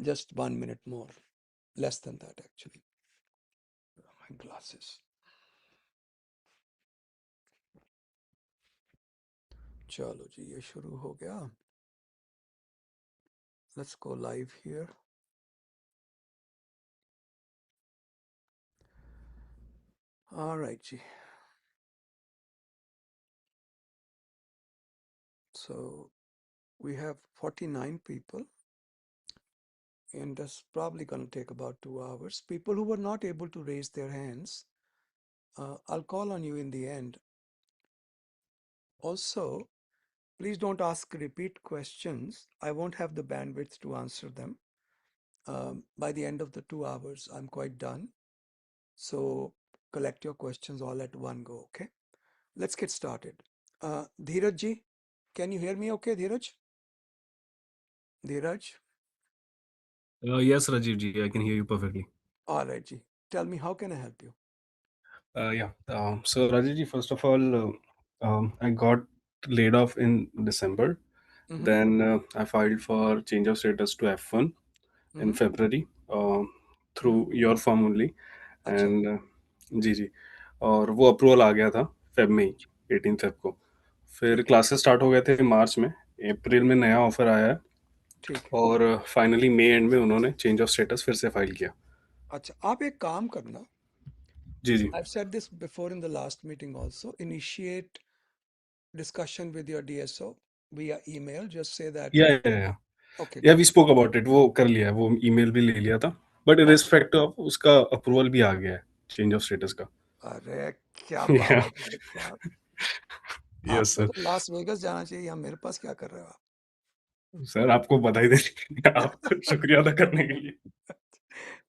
Just 1 minute more. Less than that, actually. My glasses. चलो जी ये शुरू हो गया. Let's go live here. All right, ji. So we have 49 people, and that's probably going to take about 2 hours. People who were not able to raise their hands, I'll call on you in the end. Also, please don't ask repeat questions. I won't have the bandwidth to answer them. By the end of the 2 hours, I'm quite done. So collect your questions all at one go, okay? Let's get started. Dheeraj ji, can you hear me okay, Dheeraj? Dheeraj? Yes, Rajiv ji, I can hear you perfectly. All right, ji. Tell me, how can I help you? Yeah. So, Rajiv ji, first of all, I got laid off in December. Mm-hmm. Then I filed for change of status to F1 in Mm-hmm. February Mm-hmm. through your firm only. अच्छा. And जी जी, और वो approval आ गया था Feb में ही, 18 Feb को. फिर ठीक है. क्लासेस स्टार्ट हो गए थे मार्च में. अप्रैल में नया ऑफर आया है. ठीक है. और फाइनली मई एंड में उन्होंने चेंज ऑफ स्टेटस फिर से फाइल किया. अच्छा, आप एक काम करना. जी जी. I've said this before in the last meeting also. Initiate discussion with your DSO via email. Just say that. या या या Okay, yeah good. We spoke about it, वो कर लिया है, वो ईमेल भी ले लिया था. बट अच्छा. इररिस्पेक्टिव ऑफ उसका अप्रूवल भी आ गया है, चेंज ऑफ स्टेटस का. अरे क्या या बात है क्या. यस आपको सर. तो लास वेगस जाना चाहिए. यहाँ मेरे पास क्या कर रहे हो सर आपको बधाई देने आप? आपका शुक्रिया अदा करने के लिए.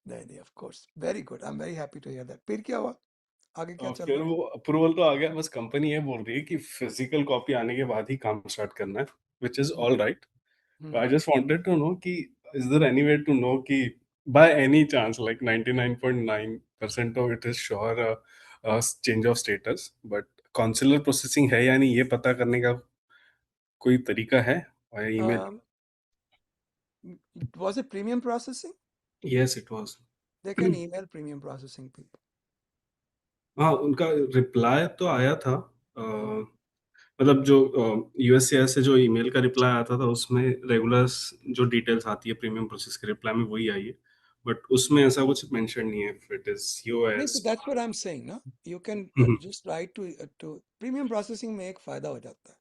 नहीं नहीं, of course. Very good. I am very happy to hear that. फिर क्या हुआ? आगे क्या चल फिर रहा वो अप्रूवल तो आ गया, बस कंपनी ये बोल रही है कि फिजिकल कॉपी आने के बाद ही काम स्टार्ट करना है, विच इज है? All right. Hmm. I just wanted to know कि is there any way to know कि by any chance, like 99.9% of it is sure change of status, but consular processing है या नहीं, ये पता करने का कोई तरीका है via email? Was it premium processing? Yes it was. They can email premium processing people. हाँ, उनका रिप्लाई तो आया था. Hmm. मतलब जो यूएससीआईएस से जो ईमेल का रिप्लाई आता था, उसमें रेगुलर जो डिटेल्स आती है प्रीमियम प्रोसेस के रिप्लाई में, वही आई है. बट उसमें ऐसा कुछ मेंशन नहीं है इफ इट इज नहीं तो US. that's what I'm saying ना. You can just write to premium processing में एक फायदा हो जाता है.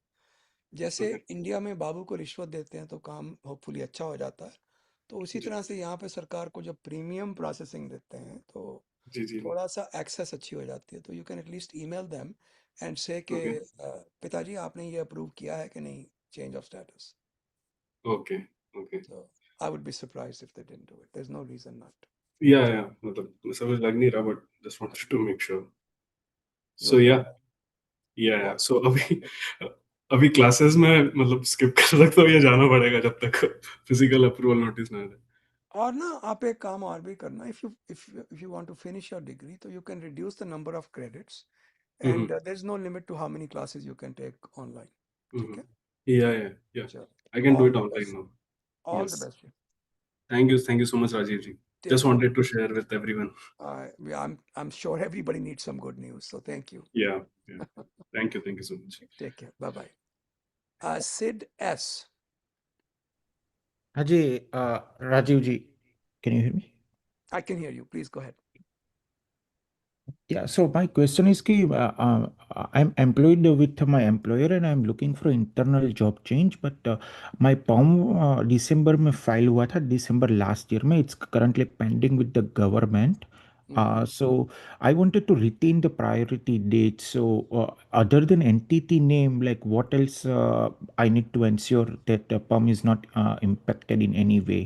जैसे ओके. इंडिया में बाबू को रिश्वत देते हैं तो काम होपफुली अच्छा हो जाता है. तो उसी जी तरह से यहाँ पे सरकार को जब प्रीमियम प्रोसेसिंग देते हैं तो जी जी. थोड़ा सा एक्सेस अच्छी हो जाती है. तो you can at least email them and से के ओके पिताजी आपने ये अप्रूव किया है कि नहीं, change of status. Okay okay. So I would be surprised if they didn't do it. There's no reason not to. या मतलब ऐसा कुछ लग नहीं रहा, but just wanted to make sure. You're so yeah welcome. या Welcome. सो अभी welcome. अभी क्लासेस में मतलब स्किप कर सकता हूँ या जाना पड़ेगा जब तक फिजिकल अप्रूवल नोटिस ना आ जाए? और ना आप एक काम और भी करना. If you want to finish your degree, so you can reduce the number of credits, hmm and there's no limit to how many classes you can take online. ठीक है? हम्म. या चलो. I can do All it the online best. Now. All the Yes. best. Thank you so much, Rajiv ji. Take Just care. wanted to share with everyone. I'm sure everybody needs some good news. So thank you. Yeah. Thank you so much. Take care. Bye bye. Sid S. Ajay, Rajiv ji, can you hear me? I can hear you. Please go ahead. Yeah, so my question is ki, I'm employed with my employer and I'm looking for internal job change, but my POM December में file हुआ था, December last year में, it's currently pending with the government. Mhm. So I wanted to retain the priority date. So other than entity name, like what else I need to ensure that the POM is not impacted in any way?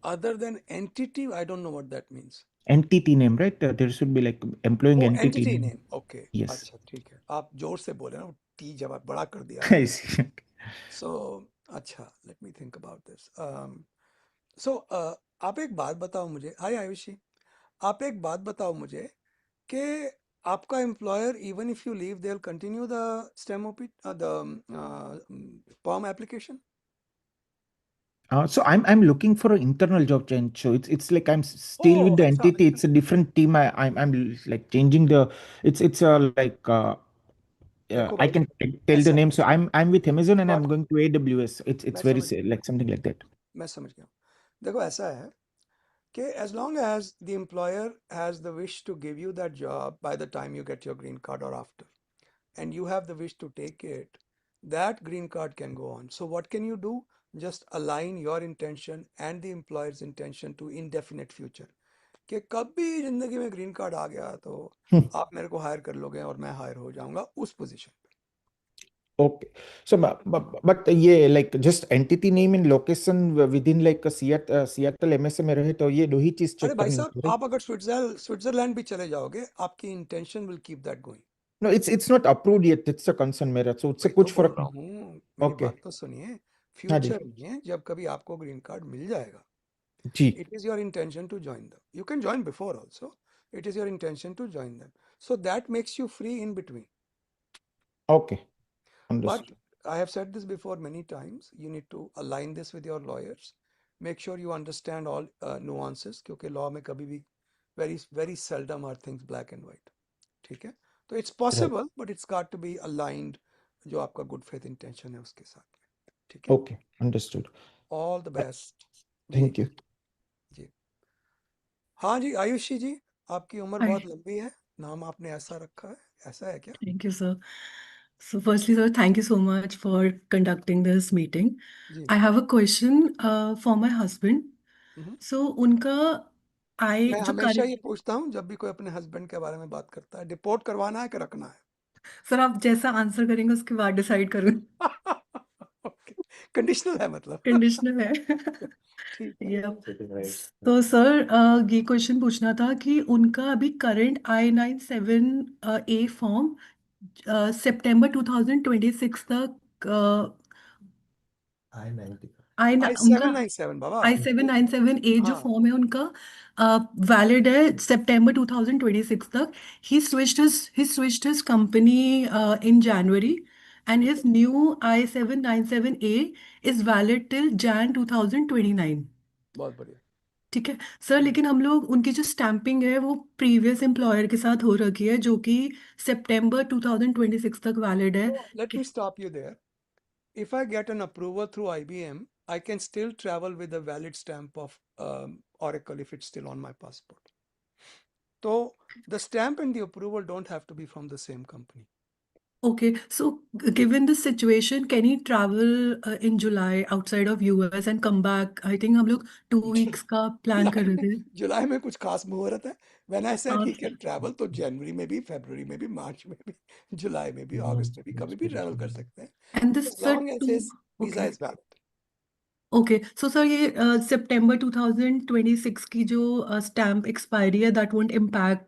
Other than entity, I don't know what that means. Entity name, right? There should be like employing Oh, entity entity name. name. Okay. Yes. अच्छा ठीक है. आप जोर से बोले ना. T जब बड़ा कर दिया I आपने. see. So अच्छा. Let me think about this. So आप एक बात बताओ मुझे. हाय आयुषी. आप एक बात बताओ मुझे कि आपका employer even if you leave they will continue the STEM OP the POM application. So I'm looking for an internal job change. So it's like I'm still oh with the अच्छा entity. अच्छा It's a different team. Like changing the. It's like देखो I भाई can tell the ऐसा name. है So I'm with Amazon एक and I'm बात going to AWS. It's मैं very समझ गया like something like that. मैं समझ गया देखो ऐसा है कि as long as the employer has the wish to give you that job by the time you get your green card or after and you have the wish to take it, that green card can go on. So what can you do? Just align your intention and the employer's intention to indefinite future. कि कब भी जिंदगी में green card आ गया तो आप मेरे को हायर कर लोगे और मैं हायर हो जाऊंगा उस पोजीशन पे। Okay. So, but ये like just entity name and location within like a Seattle MSA में रहे तो ये दो ही चीज अरे चेक भाई करनी साहब होती है, right? आप अगर स्विट्जरलैंड भी चले जाओगे आपकी intention will keep that going. No, it's not approved yet. It's a concern मेरा. So उससे वही तो कुछ बोल फर्क रहा नहीं. हूँ मेरी Okay. बात तो सुनिए। हाँ जी. फ्यूचर में जब कभी आपको ग्रीन कार्ड मिल जाएगा जी. it is your intention to join them. You can join before also. It is your intention to join them. So that makes you free in between. Okay. But Understood. I have said this before many times. You need to align this with your lawyers. Make sure you understand all nuances क्योंकि law में कभी भी very seldom are things black and white. ठीक है? तो it's Right. possible, but it's got to be aligned जो आपका good faith intention है उसके साथ में. ठीक है? Okay. Understood. All the Uh, best. Ji Thank you. जी हाँ जी आयुषी जी आपकी उम्र Hi, बहुत लंबी है नाम आपने ऐसा रखा है ऐसा है क्या thank you, sir. So, firstly, sir, thank you so much for conducting this meeting. Ji I have a question for my husband. Hmm. So, उनका I मैं जो हमेशा current ये पूछता हूँ जब भी कोई अपने हस्बैंड के बारे में बात करता है डिपोर्ट करवाना है कि रखना है सर आप जैसा आंसर करेंगे उसके बाद डिसाइड करूँ ओके कंडीशनल है मतलब कंडीशनल है ठीक है ये तो सर ये क्वेश्चन पूछना था कि उनका अभी करंट I-97 A फॉर्म सितंबर 2026 तक आई आई उनका 797 बाबा I-797A जो हाँ फॉर्म है उनका वैलिड है सितंबर 2026 तक he switched his company in January and ठीक है his new I-797A is valid till Jan 2029 बहुत बढ़िया ठीक है सर लेकिन हम लोग उनकी जो स्टैंपिंग है वो प्रीवियस एम्प्लॉयर के साथ हो रखी है जो कि सितंबर 2026 तक वैलिड है तो let me stop you there if I get an approval through IBM I can still travel with a valid stamp of Oracle if it's still on my passport so the stamp and the approval don't have to be from the same company Okay, so given this situation, can he travel in July outside of US and come back? I think हम लोग 2 weeks का plan कर जुलाई रहे में थे. जुलाई में कुछ खास मुहूर्त है व्हेन आई सेड ही हाँ. कैन ट्रैवल तो जनवरी में भी फरवरी में भी मार्च में भी जुलाई में भी अगस्त में भी कभी भी ट्रैवल कर सकते हैं And this as sir long as two. his visa Okay. is valid Okay. So sir ये September 2026 की जो stamp expiry है that won't impact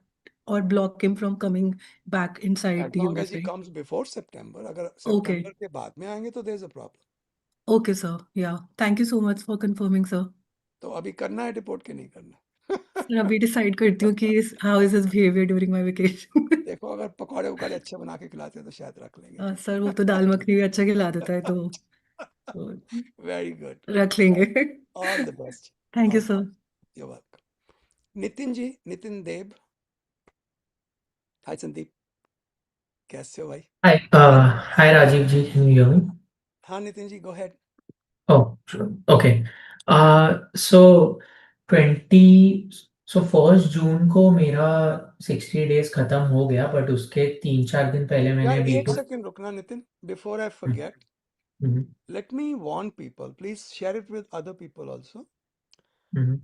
or block him from coming back inside as the long as US, he right? comes before September अगर Okay. सितंबर के बाद में आएंगे तो there is a problem Okay, sir. Yeah. Thank you so much for confirming, sir. तो अभी करना है डिपोर्ट के नहीं करना सर अभी डिसाइड करती हूँ कि how is his behaviour during my vacation देखो अगर पकौड़े उकौड़े अच्छे बना के खिलाते हैं तो शायद रख लेंगे सर वो तो दाल मखनी भी अच्छा खिला देता है तो वेरी गुड रख लेंगे all the best thank you all the sir best you welcome Nitin ji Nitin Dev hi Sandeep कैसे हो भाई Hi Rajiv ji, can you hear me? हाँ Nitin ji go ahead Oh, sure. Okay. So 20 so 1 जून को मेरा 60 days खत्म हो गया बट उसके 3-4 दिन पहले यार मैंने एक B2 सेकंड रुकना Nitin before I forget hmm, let me warn people please share it with other people also hmm,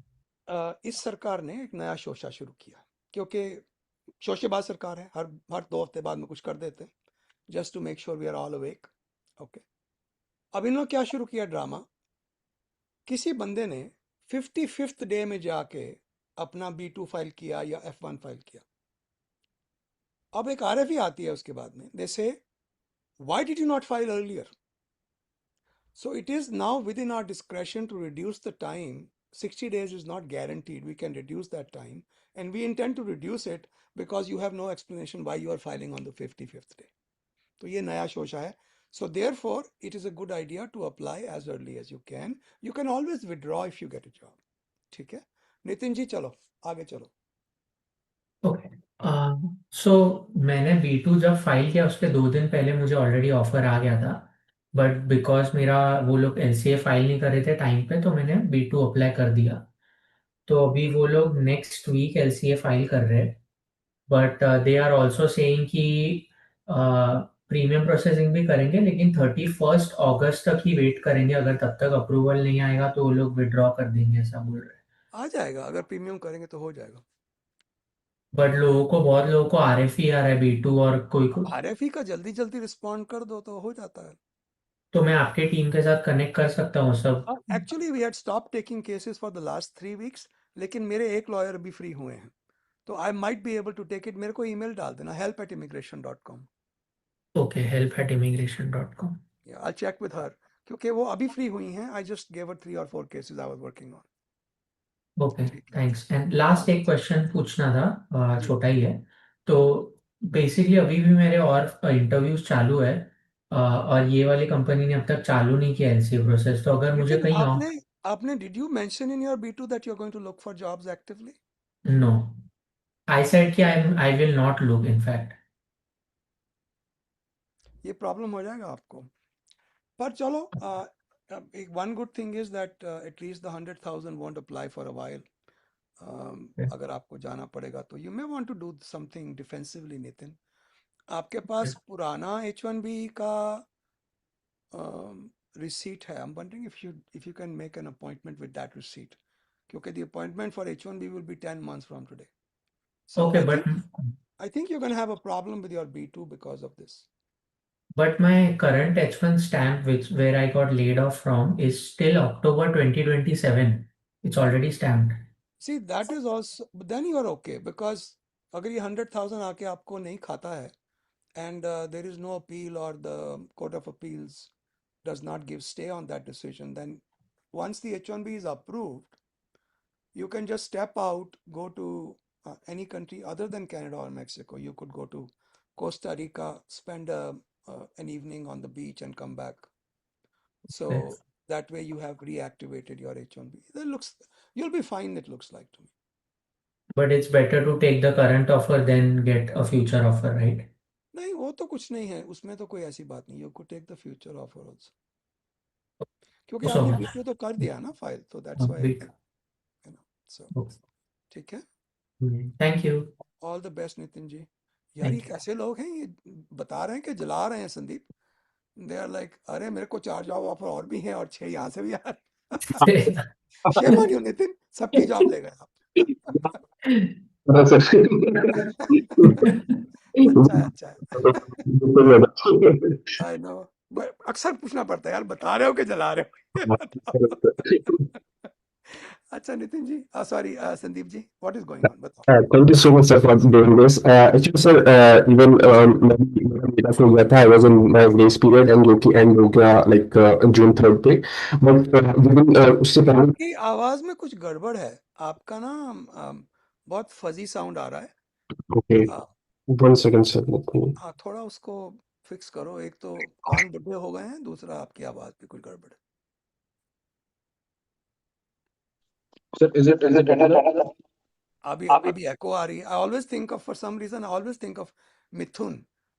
इस सरकार ने एक नया शोशा शुरू किया क्योंकि शोशेबाज सरकार है हर 2 हफ्ते बाद में कुछ कर देते हैं just to make sure we are all awake okay अब इन लोग क्या शुरू किया ड्रामा किसी बंदे ने 55th डे में जाके अपना B2 फाइल किया या F1 फाइल किया अब एक RFE आती है उसके बाद में दे से why did you not file earlier so it is now within our discretion to reduce the time 60 days is not guaranteed we can reduce that time and we intend to reduce it because you have no explanation why you are filing on the 55th day तो ये नया शोशा है So therefore, it is a good idea to apply as early as you can. You can always withdraw if you get a job. ठीक है? नितिन जी चलो आगे चलो. Okay, सो मैंने B2 जब फाइल किया उसके 2 दिन पहले मुझे ऑलरेडी ऑफर आ गया था, बट बिकॉज मेरा वो लोग LCA फाइल नहीं कर रहे थे टाइम पे, तो मैंने B2 अप्लाई कर दिया। तो अभी वो लोग नेक्स्ट वीक LCA फाइल कर रहे हैं, but they are also saying कि प्रीमियम प्रोसेसिंग भी करेंगे, लेकिन 31 अगस्त तक ही वेट करेंगे, अगर तब तक अप्रूवल नहीं आएगा तो वो लोग विड्रॉ कर देंगे, ऐसा बोल रहे हैं। आ जाएगा, अगर प्रीमियम करेंगे तो हो जाएगा. बट बहुत लोगों को RFE आ रहा है B2, और कोई को, RFE का जल्दी जल्दी रिस्पॉन्ड कर दो तो हो जाता है. तो मैं आपके टीम के साथ कनेक्ट कर सकता हूँ सब। Actually we had stop taking cases for the last 3 weeks, लेकिन मेरे एक लॉयर अभी फ्री हुए हैं, तो I might be able to take it. मेरे को ईमेल डाल देना help@immigration.com. Okay, help@immigration.com। I check with her, क्योंकि वो अभी फ्री हुई हैं. I just gave her 3 or 4 cases I was working on. Okay, ठीक है. थैंक्स। एंड हाँ लास्ट एक क्वेश्चन पूछना था, जी. छोटा ही है। तो बेसिकली अभी भी मेरे और इंटरव्यूज चालू है, और ये वाली कंपनी ने अब तक चालू नहीं किया LCA प्रोसेस, तो अगर मुझे नितिन कहीं और। आपने did you mention in your B2 that you are going to look for jobs actively? No, I said कि I will not look in fact. ये प्रॉब्लम हो जाएगा आपको. पर चलो, एक one good thing is that at least the 100,000 won't apply for a while. अगर आपको जाना पड़ेगा तो you may want to do something defensively. Nitin, आपके पास पुराना H1B का रिसीट है. I am wondering if you can make an appointment with that receipt, क्योंकि the appointment for H1B will be 10 months from today. So okay, I think you're going to have a problem with your B2 because of this. but my current H1 stamp, which where I got laid off from, is still October 2027. It's already stamped. See, that is also, but then you are okay, because अगर ये 100,000 आके आपको नहीं खाता है, and there is no appeal, or the Court of Appeals does not give stay on that decision, then once the H1B is approved, you can just step out, go to any country other than Canada or Mexico. You could go to Costa Rica, spend an evening on the beach and come back. So Yes. that way you have reactivated your H1B. You'll be fine, it looks like to me. But it's better to take the current offer than get a future offer, right? नहीं, वो तो कुछ नहीं है, उसमें तो कोई ऐसी बात नहीं. You could take the future offer also, क्योंकि So आपने much. B2 तो कर दिया ना फाइल, तो that's why. Big. So Okay. ठीक है. Thank you. All the best Nitin ji. यार ये Thank you. कैसे लोग हैं, ये बता रहे हैं कि जला रहे हैं संदीप. दे आर लाइक, अरे मेरे को 4 जॉब ऑफर और भी हैं और 6 यहाँ से भी यार. शेम ऑन यू नितिन, सबकी जॉब ले गए आप. अच्छा है, अच्छा है. आई नो, अक्सर पूछना पड़ता है यार, बता रहे हो कि जला रहे हो, ये बताओ. अच्छा Nitin ji, sorry Sandeep ji, what is going on, बताओ. Thank you so much, sir, for doing this. Actually, sir, even मेरा मेरा तो गया था. I was in my grace period and जो कि end हो गया like June 3rd पे. But given उससे पहले. आपकी आवाज में कुछ गड़बड़ है. आपका ना बहुत फजी साउंड आ रहा है. Okay, अ, 1 second, sir. Let me. हाँ, थोड़ा उसको फिक्स करो. एक तो कान बुढ़े हो गए हैं, दूसरा आपकी आवाज में कुछ गड़बड़ है. Sir, is it better now? अभी एको आ रही है. I always think of, for some reason I always think of Mithun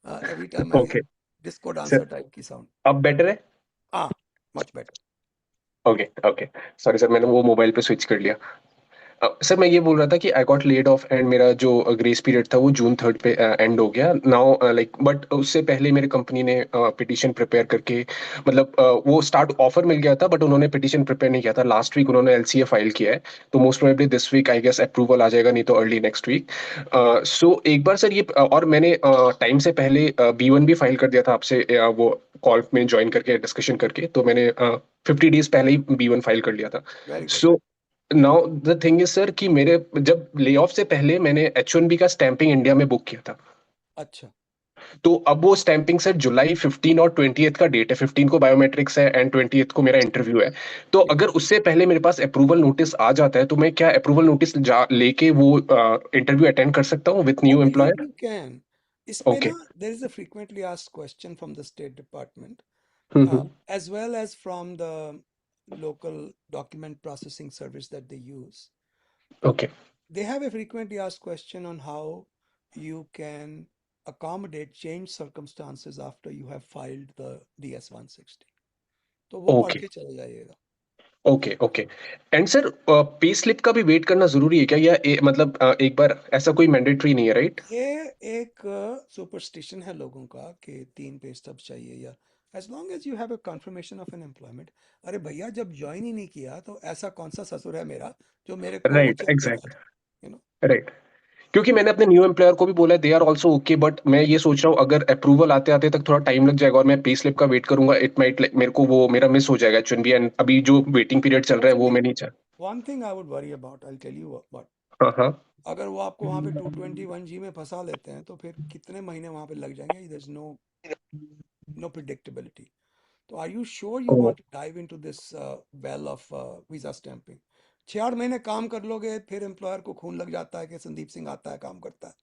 every time I Okay, hear disco sir. Dancer type की साउंड. अब बेटर है. हाँ, much better. Okay okay. Sorry sir, मैंने वो मोबाइल पे स्विच कर लिया. सर मैं ये बोल रहा था कि I got laid off and मेरा जो ग्रेस पीरियड था वो जून 3rd पे एंड हो गया नाउ. लाइक बट उससे पहले मेरे कंपनी ने पिटीशन प्रिपेयर करके, मतलब वो स्टार्ट ऑफर मिल गया था बट उन्होंने पिटीशन प्रिपेयर नहीं किया था. लास्ट वीक उन्होंने LCA फाइल किया है, तो most probably this week I guess approval आ जाएगा, नहीं तो अर्ली नेक्स्ट वीक. सो एक बार सर ये और मैंने टाइम से पहले B1 भी फाइल कर दिया था आपसे, वो कॉल में ज्वाइन करके डिस्कशन करके, तो मैंने 50 days पहले ही B1 फाइल कर लिया था. Very good. So now the thing is sir कि मेरे जब ले ऑफ से पहले मैंने H1B का स्टैंपिंग इंडिया में बुक किया था. अच्छा. तो अब वो स्टैंपिंग सर जुलाई 15 और 20th का डेट है. 15 को बायोमेट्रिक्स है एंड 20th को मेरा इंटरव्यू है. तो ठीक. अगर उससे पहले मेरे पास अप्रूवल नोटिस आ जाता है तो मैं क्या अप्रूवल नोटिस लेके वो इंटरव्यू अटेंड कर सकता हूँ with new I believe employer? you can. इसमें Okay. ना there is a frequently asked question from the State Department Mm-hmm. as well as from the local document processing service that they use. Okay. They have a frequently asked question on how you can accommodate changed circumstances after you have filed the DS 160. तो वो पढ़ Okay. के चले जाइएगा. Okay okay and sir pay slip का भी wait करना जरूरी है क्या या मतलब एक बार ऐसा कोई मैंडेटरी नहीं है राइट? ये एक सुपरस्टिशन है लोगों का कि 3 पे स्टब चाहिए या as long as you have a confirmation of an employment. अरे भैया जब ज्वाइन ही नहीं किया तो ऐसा कौन सा ससुर है मेरा जो मेरे को वो राइट चेक एग्जैक्ट. करवाएगा. You know. राइट. क्योंकि मैंने अपने न्यू एम्प्लॉयर को भी बोला है they are also okay but मैं ये सोच रहा हूँ अगर अप्रूवल आते आते तक थोड़ा टाइम लग जाएगा और मैं पे स्लिप का वेट करूंगा इट माइट मेरे को वो मेरा मिस हो जाएगा H1B एंड अभी जो वेटिंग पीरियड चल रहा है वो मैं नहीं चाह. One thing I would worry about I tell you what. हाँ हाँ. अगर वो आपको वहाँ पे 221G में फंसा लेते हैं तो फिर कितने महीने वहाँ पे लग जाएंगे. There is no predictability. तो are you sure you want to dive into this well of visa stamping. 6 महीने काम कर लोगे फिर एम्प्लॉयर को खून लग जाता है कि संदीप सिंह आता है काम करता है.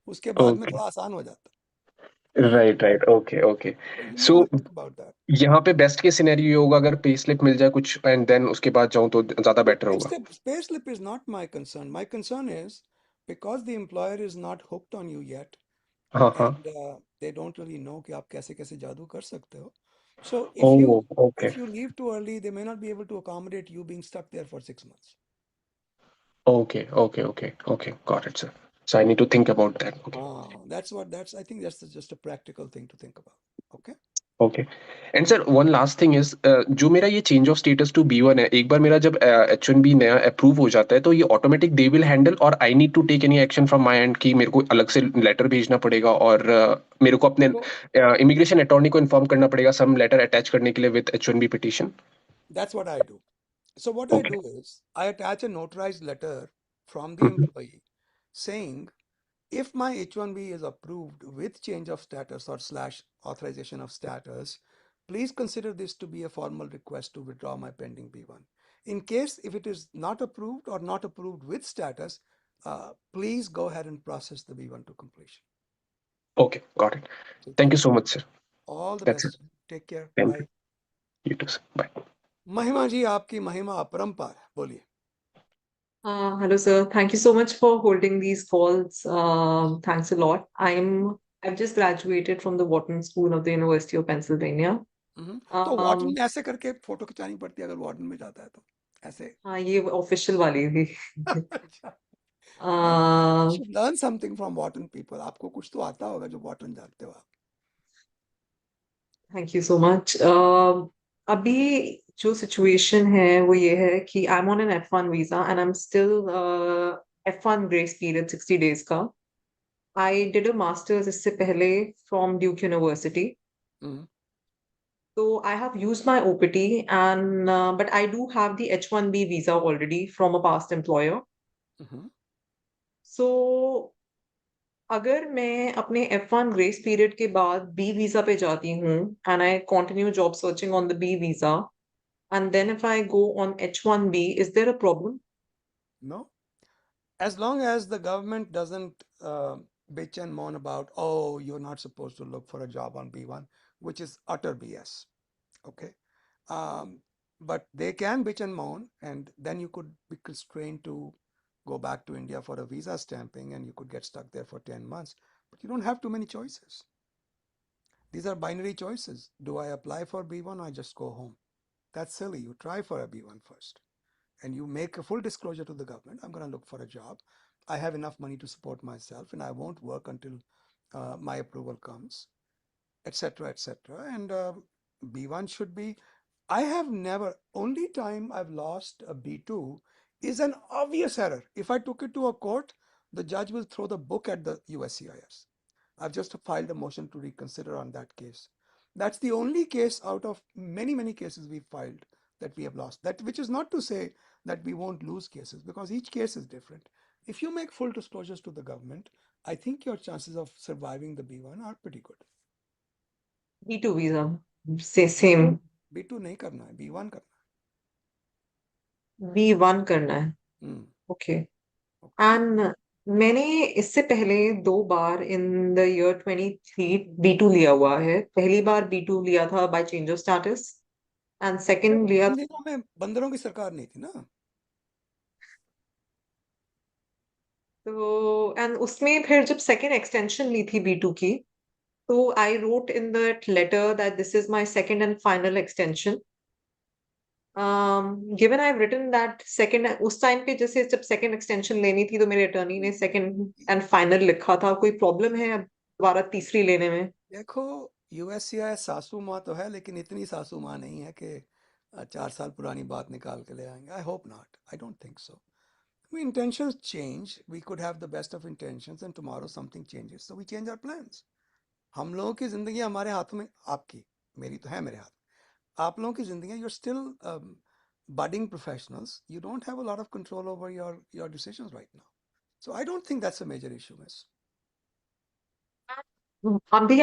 उसके बाद में ओके. थोड़ा आसान हो जाता है. Right right. Okay okay. तो you may so want to think about that. यहाँ पे बेस्ट के सिनेरियो ये होगा अगर पे स्लिप मिल जाए कुछ एंड देन उसके बाद जाऊं तो ज्यादा बेटर होगा. Payslip is not my concern. My concern is because the employer is not hooked on you yet हाँ हाँ. and they don't really know कि आप कैसे कैसे जादू कर सकते हो. So oh okay. if you leave too early, they may not be able to accommodate you being stuck there for 6 months. Okay okay okay okay got it sir. So I need to think about that. Okay That's I think that's just a practical thing to think about. Okay. Okay. And sir one last thing is जो मेरा ये change of status to B1 है एक बार मेरा जब H1B नया approve हो जाता है तो ये ऑटोमेटिक दे विल हैंडल और I need to take any action from my end कि मेरे को अलग से लेटर भेजना पड़ेगा और मेरे को अपने So इमिग्रेशन अटॉर्नी को इन्फॉर्म करना पड़ेगा सम लेटर अटैच करने के लिए with H1B petition. that's what I do. So what I okay. do is I attach a notarized letter from the employee saying if my H1B is approved with change of status or slash authorization of status, please consider this to be a formal request to withdraw my pending B1. In case if it is not approved or not approved with status, please go ahead and process the B1 to completion. Okay got it. ठीक है. Thank you so much sir. All the that's it. best. Take care. Thank you. Bye. You too sir. Bye. Mahima ji आपकी महिमा अपरंपार है. बोलिए. Hello, sir. Thank you so much for holding these calls. Thanks a lot. I've just graduated from the Wharton School of the University of Pennsylvania. तो warden Um, में ऐसे करके photo खिंचानी पड़ती है अगर वार्डन में जाता है तो ऐसे. हाँ, ये ऑफिशियल वाली थी. अच्छा. You Uh, should learn something from Wharton people. आपको कुछ तो आता होगा जो Wharton जानते हो आप. Thank you so much. अभी जो सिचुएशन है वो ये है कि I'm on an F1 visa and I'm still F1 grace period 60 days का. I did a master's इससे पहले from Duke University. Mhm. So I have used my OPT and but I do have the H1B visa already from a past employer. Mhm. So अगर मैं अपने F1 grace period के बाद B visa पे जाती हूँ and I continue job searching on the B visa and then if I go on H1B, is there a problem? No. As long as the government doesn't bitch and moan about, oh, you're not supposed to look for a job on B1, which is utter BS. Okay. Um, but they can bitch and moan, and then you could be constrained to go back to India for a visa stamping and you could get stuck there for 10 months. But you don't have too many choices. These are binary choices. Do I apply for B1 or I just go home? That's silly. You try for a B1 first and you make a full disclosure to the government. I'm going to look for a job. I have enough money to support myself and I won't work until my approval comes, etc., etc. And B1 should be. I have never, only time I've lost a B2 is an obvious error. If I took it to a court, the judge will throw the book at the USCIS. I've just filed a motion to reconsider on that case. That's the only case out of many, many cases we've filed that we have lost. That which is not to say that we won't lose cases because each case is different. If you make full disclosures to the government, I think your chances of surviving the B1 are pretty good. B2 visa, say same. B2 नहीं करना है, B1 करना B1 करना है. है. Okay. Okay. And मैंने इससे पहले 2 बार इन द ईयर 23 B2 लिया हुआ है। पहली बार B2 लिया था by change of status, and अरे सेकंड लिया। उन दिनों में बंदरों की सरकार नहीं थी ना। तो एंड उसमें फिर जब सेकंड एक्सटेंशन ली थी B2 की, तो I wrote in that letter that this is my second and final extension. Given I have written that second, उस टाइम पे जैसे जब सेकंड एक्सटेंशन लेनी थी तो मेरे अटर्नी ने सेकंड एंड फाइनल लिखा था। कोई प्रॉब्लम है अब दोबारा तीसरी लेने में? देखो, यूएससीआई सासू माँ तो है, लेकिन इतनी सासू माँ नहीं है कि 4 साल पुरानी बात निकाल के ले आएंगे। I hope not, I don't think so. Intentions change. We could have the best of intentions and tomorrow something changes, so we change our plans. हम लोगों की जिंदगी हमारे हाथों में, आपकी, मेरी तो है मेरे हाथ में। आप लोगों की जिंदगी, you're still budding professionals. You don't have a lot of control over your decisions right now. So I don't think that's a major issue, miss. Abhi,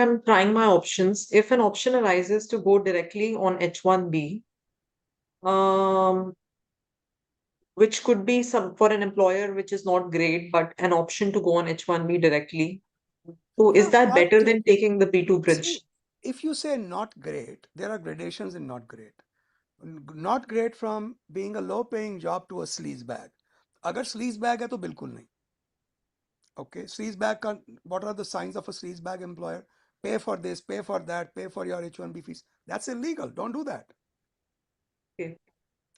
I'm trying my options. If an option arises to go directly on H1B, um, which could be some for an employer which is not great, but an option to go on H1B directly. So is Yeah, that but better than taking the B2 see, bridge? if you say not great, there are gradations in not great. Not great from being a low-paying job to a sleaze bag. अगर sleaze bag है तो बिल्कुल नहीं। Okay, sleaze bag. What are the signs of a sleaze bag employer? Pay for this, pay for that, pay for your H1B fees. That's illegal. Don't do that. Okay.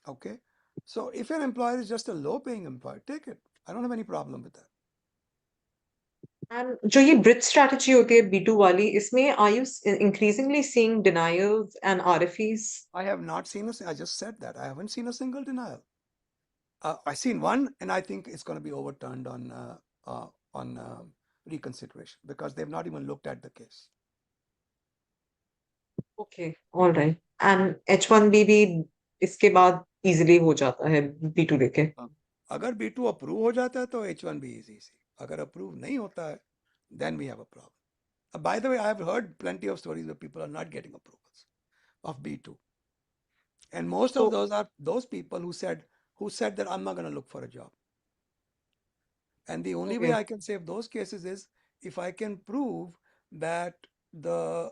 Okay. So if an employer is just a low-paying employer, take it. I don't have any problem with that. And जो ये bridge strategy होती है B2 वाली, इसमें are you increasingly seeing denials and RFEs? I have not seen I just said that. I haven't seen a single denial. I've seen one, and I think it's going to be overturned on reconsideration because they've not even looked at the case. Okay, all right. And H1B भी इसके बाद easily हो जाता है B2 लेके? अगर B2 approve हो जाता है तो H1B is easy. अगर अप्रूव नहीं होता है, then we have a problem. By the way, I have heard plenty of stories where people are not getting approvals of B2, and most of So, those are those people who said that I'm not going to look for a job. And the only way okay. I can save those cases is if I can prove that the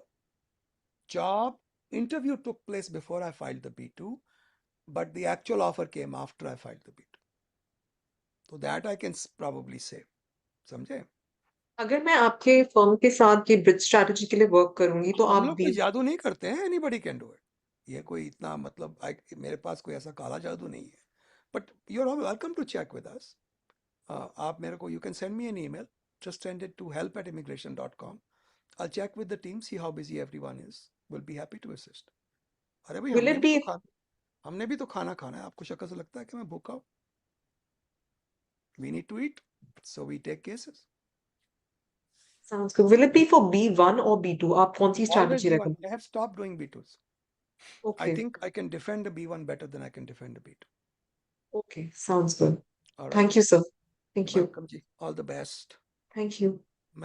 job interview took place before I filed the B2, but the actual offer came after I filed the B2. So that I can probably save. समझे? अगर मैं आपके firm के साथ ये bridge strategy के लिए work करूंगी तो हम आप लोग कोई जादू नहीं करते हैं, एनीबडी कैन डू इट। ये कोई इतना मतलब मेरे पास कोई ऐसा काला जादू नहीं है। But you are welcome to check with us. आप मेरे को, you can send me an email, just send it to help@immigration.com. I'll check with the team, see how busy everyone is. We'll be happy to assist. अरे भाई, will it be हमने भी तो खाना खाना है। आपको शक्ल से लगता है कि मैं भूखा हूँ? We need to eat, so we take cases. Sounds good. Will it be for B1 or B2? आप कौन सी Always strategy B1. recommend? I have stopped doing B2s. I Okay. think I can defend a B1 better than I can defend a B2. Okay. Sounds good. All right. Thank you, sir. Thank you. Welcome जी, all the best. Thank you.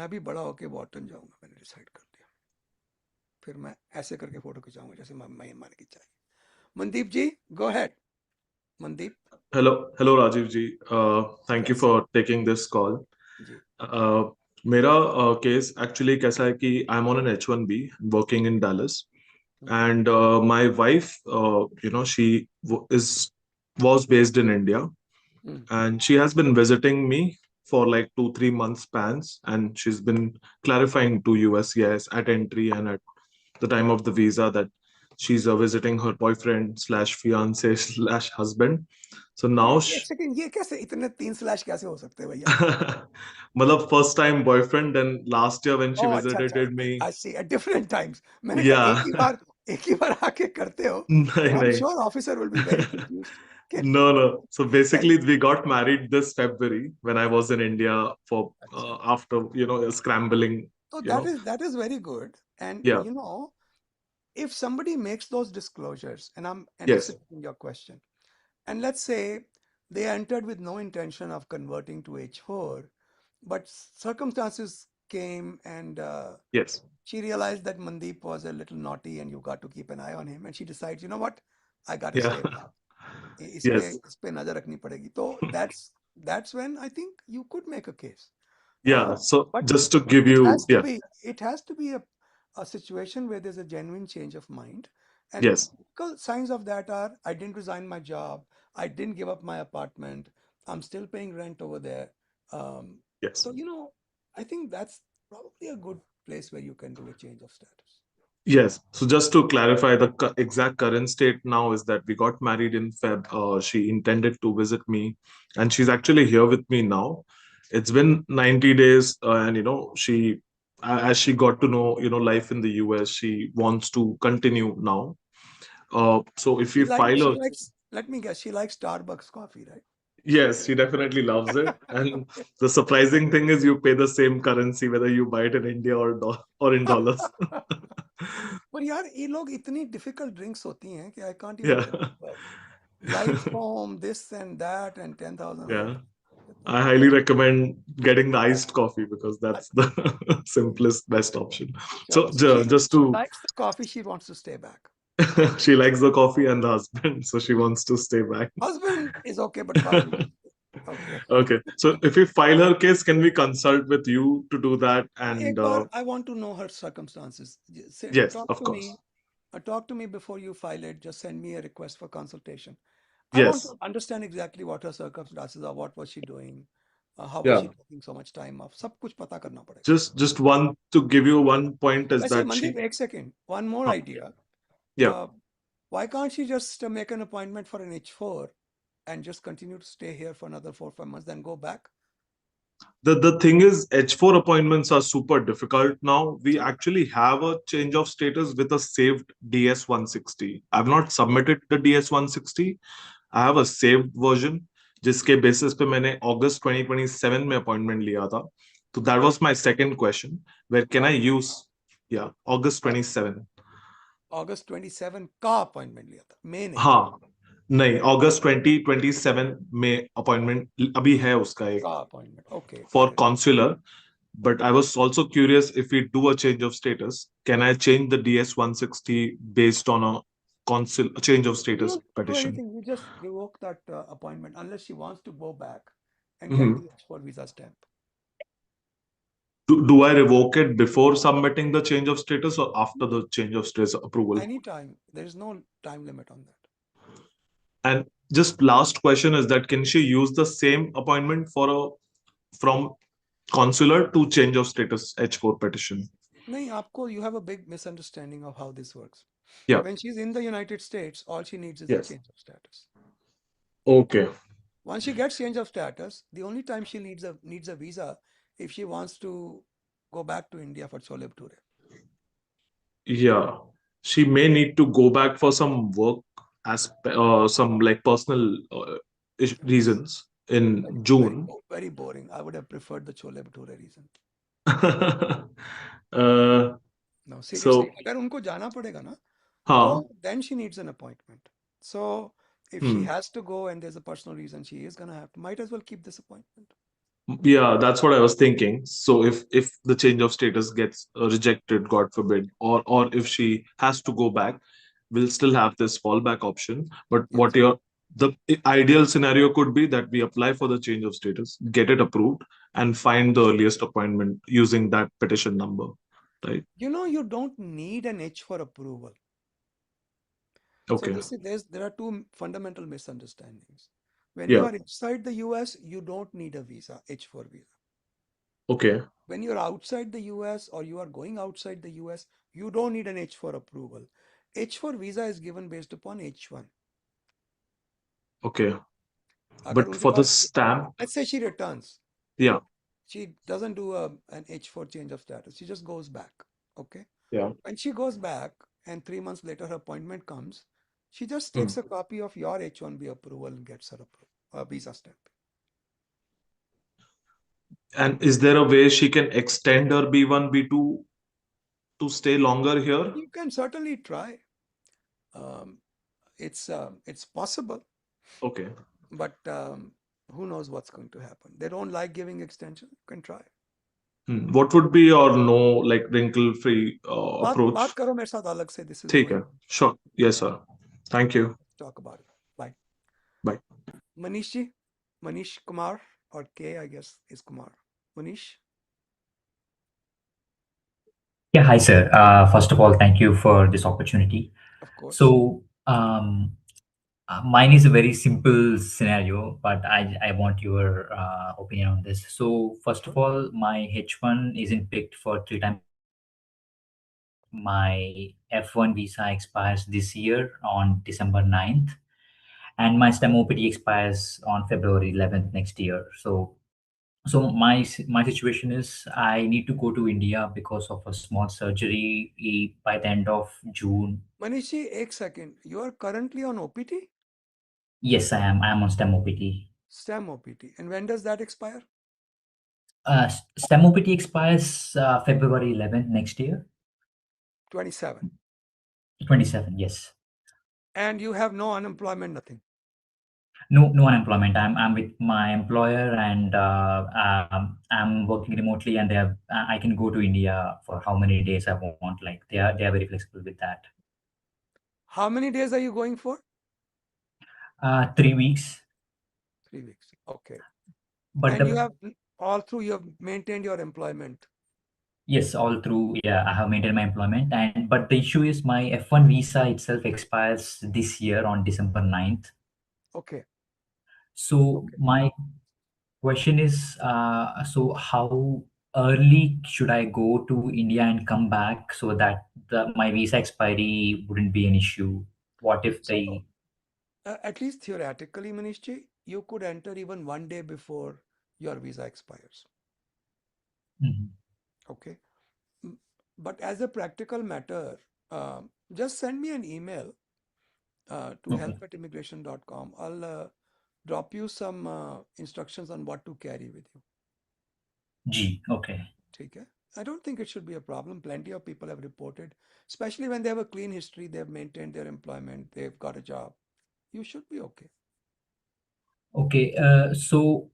मैं भी बड़ा होके Wharton जाऊंगा, मैंने decide कर दिया। फिर मैं ऐसे करके फोटो खिंचाऊंगा जैसे मैंने खिंचाई। Mandeep ji, go ahead. Mandeep. Hello, Rajiv ji. Thank you yes for taking this call. जी। Uh, मेरा केस एक्चुअली कैसा है कि I am on an H1B working in Dallas and my wife she is was based in India and she has been visiting me for like 2-3 months spans and she's been clarifying to USCIS at entry and at the time of the visa that she's visiting her boyfriend slash fiance slash husband. So now एक second, ये कैसे इतने 3 slash कैसे हो सकते हैं भैया? मतलब first time boyfriend and last year when she ओह अच्छा अच्छा, visited me. I see, at different times. मैंने कहा Yeah. एक ही बार आके करते हो नहीं तो आई एम नहीं. Sure officer will be very confused कि No, no. So कैसे। basically, we got married this February when I was in India for अच्छा, after scrambling. तो You know, that is very good. And yeah, if somebody makes those disclosures, and I'm yes, anticipating your question, and let's say they entered with no intention of converting to H4, but circumstances came and yes, she realized that Mandeep was a little naughty and you got to keep an eye on him, and she decides, you know what, I got to yeah, save him. इस पे yes, इस पे नजर रखनी पड़ेगी, तो that's when I think you could make a case. Yeah. So But just to give it you, has to yeah, be a situation where there's a genuine change of mind. And yes, typical signs of that are I didn't resign my job, I didn't give up my apartment, I'm still paying rent over there. Um, yes. so, I think that's probably a good place where you can do a change of status. Yes. So just to clarify, the exact current state now is that we got married in Feb. She intended to visit me, and she's actually here with me now. It's been 90 days, and as she got to know, life in the US, she wants to continue now. So if She we like file she a, likes, let me guess, she likes Starbucks coffee, yes, she definitely loves it. And right? the surprising thing is, you pay the same currency whether you buy it in India or in dollars. पर यार ये लोग इतनी difficult drinks होती हैं कि I can't even Yeah. Remember light foam this and that and 10,000 other Yeah. things. I highly recommend getting the iced coffee because that's the simplest, best option. So चलो, so she just she to, likes the coffee, she wants to stay back. she likes the coffee and the husband, so she wants to stay back. Husband is okay, but coffee. Okay. Okay. So if we file her case, can we consult with you to do that? And एक बार I want to know her circumstances. Say, yes, talk of to me. course. Talk to me before you file it. Just send me a request for consultation. I want to Yes. understand exactly what her circumstances are. What was she doing? How was Yeah. she taking so much time off? सब कुछ पता करना पड़ेगा. Just one to give you one point is वैसे that Mandeep, she, एक second. One more huh, idea. yeah. Uh, why can't she just make an appointment for an H4 and just continue to stay here for another 4 or 5 months, then go back? The thing is, H4 appointments are super difficult now. We actually have a change of status with a saved DS 160. I've not submitted the DS 160. I have a saved version जिसके basis पे मैंने August 2027 में appointment लिया था. So that was my second question. Where can I use? Yeah, August 27. August 27 का appointment लिया था, मई नहीं, हाँ, नहीं, August 2027 में appointment अभी है उसका एक का appointment. Okay, for got it. consular. But I was also curious, if we do a change of status, can I change the DS 160 based on a change of You status don't do petition? anything. You just revoke that appointment unless she wants to go back and get Mhm. the H4 visa stamp. Do I revoke it before submitting the change of status or after the change of status approval? Anytime. There is no time limit on that. And just last question is that, can she use the same appointment for a from consular to change of status H4 petition? नहीं, आपको, you have a big misunderstanding of how this works. Yeah. When she's in the United States, all she needs is a Yes. change of status. Okay. Once she gets change of status, the only time she needs a visa if she wants to go back to India for Chole Bhature. Yeah. She may need to go back for some work as some like personal reasons in Very, very, June. very boring. I would have preferred the Chole Bhature reason. uh, No, seriously, so, अगर उनको जाना पड़ेगा ना, तो huh. then she needs an appointment. So if she Hmm. has to go and there's a personal reason, she is gonna have to, might as well keep this appointment. Yeah, that's what I was thinking. So if the change of status gets rejected, God forbid, or if she has to go back, we'll still have this fallback option. But Yes. what your the ideal scenario could be that we apply for the change of status, get it approved, and find the earliest appointment using that petition number, right? You don't need an H for approval. So Okay. there are two fundamental misunderstandings. When you Yeah. are inside the US, you don't need a visa, H4 visa. Okay. When you're outside the US or you are going outside the US, you don't need an H4 approval. H4 visa is given based upon H1. Okay. अगर But उनके for the pass, stamp, let's say she returns, yeah, she doesn't do an H4 change of status. She just goes back. Okay. yeah. When she goes back and 3 months later her appointment comes, she just Hmm. takes a copy of your H1B approval and gets her visa stamp. And is there a way she can extend her B1, B2 to stay longer here? You can certainly try. Um, it's possible, Okay. but who knows what's going to happen? They don't like giving extension. You can try. What would be your no like wrinkle free बात approach? करो मेरे साथ अलग से. This is ठीक going है. Sure. Yes, sir. Thank you. to talk about it. Bye. Bye. Manish ji. Manish Kumar or K, I guess, is Kumar. Manish, Yeah, hi, sir. First of all, thank you for this opportunity. of course. So, mine is a very simple scenario, but I want your opinion on this. So, first of Sure. all, my H1 isn't picked for 3 times consecutive, but my F1 visa expires this year on December 9th, and my STEM OPT expires on February 11th next year. So my situation is I need to go to India because of a small surgery by the end of June. Manish ji, एक second. You are currently on OPT? Yes, I am. I am on STEM OPT. STEM OPT. And when does that expire? STEM OPT expires February 11th next year. 27. 27. Yes. And you have no unemployment, nothing. No unemployment. I'm with my employer, and I'm working remotely, and I can go to India for how many days I want. Like they are very flexible with that. How many days are you going for? 3 weeks. 3 weeks. Okay. But And you the have all through you have maintained your employment. Yes, all through. Yeah, I have maintained my employment, and but the issue is my F1 visa itself expires this year on December 9th. Okay. So Okay. my question is, so how early should I go to India and come back so that my visa expiry wouldn't be an issue? What if So they? at least theoretically, Manish ji, you could enter even one day before your visa expires. Mhm. Okay. Mm, But as a practical matter, just send me an email to Okay. help@immigration.com. I'll drop you some instructions on what to carry with you. G. Okay. Okay. I don't think it should be a problem. Plenty of people have reported, especially when they have a clean history, they've maintained their employment, they've got a job. You should be okay. Okay, so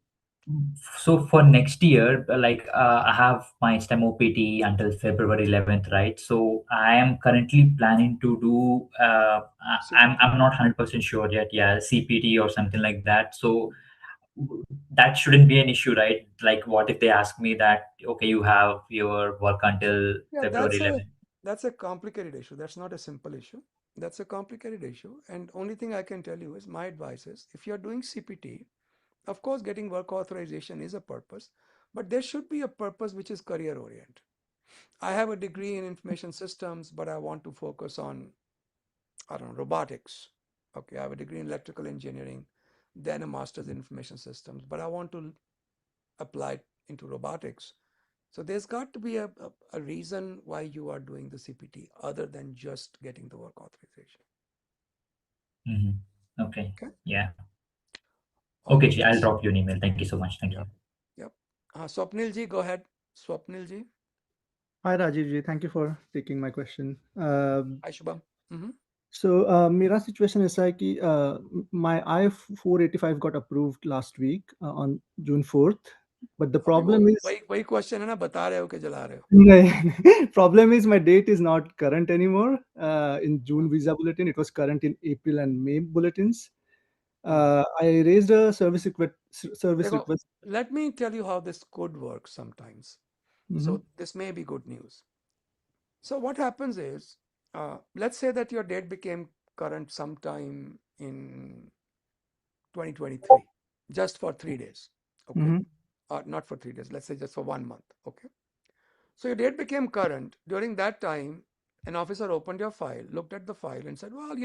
for next year, like I have my STEM OPT until February 11th, right? So I am currently planning to do. I'm CPT. not 100% sure yet. Yeah, CPT or something like that. So that shouldn't be an issue, right? Like, what if they ask me that? Okay, you have your work until Yeah, February 11th. that's a complicated issue. That's not a simple issue. That's a complicated issue. And only thing I can tell you is my advice is if you're doing CPT, of course, getting work authorization is a purpose, but there should be a purpose which is career oriented. I have a degree in information systems, but I want to focus on, I don't know, robotics. Okay, I have a degree in electrical engineering, then a master's in information systems, but I want to apply it into robotics. So there's got to be a reason why you are doing the CPT other than just getting the work authorization. Hmm. Okay. Okay. Yeah. All Okay, right. G, I'll drop you an email. Thank you so much. Thank you. Yep. Yep. Swapnil ji, go ahead. Swapnil ji. Hi Rajiv ji, thank you for taking my question. Hi, Shubham. Mm-hmm. So, मेरा situation ऐसा है कि my I-485 got approved last week on June 4th, but the अभी वो problem is वही question है ना, बता रहे हो कि जला रहे हो. नहीं, problem is my date is not current anymore. In June हाँ, visa bulletin, it was current in April and May bulletins. हाँ. I raised a service देखो, request. let me tell you how this could work sometimes. Mhm, So this may be good news. So what happens is, let's say that your date became current sometime in 2023, just for 3 days. Okay. mhm, Or not for 3 days, let's say just for 1 month. Okay. So your date became current. During that time, an officer opened your file, looked at the file, and said, well,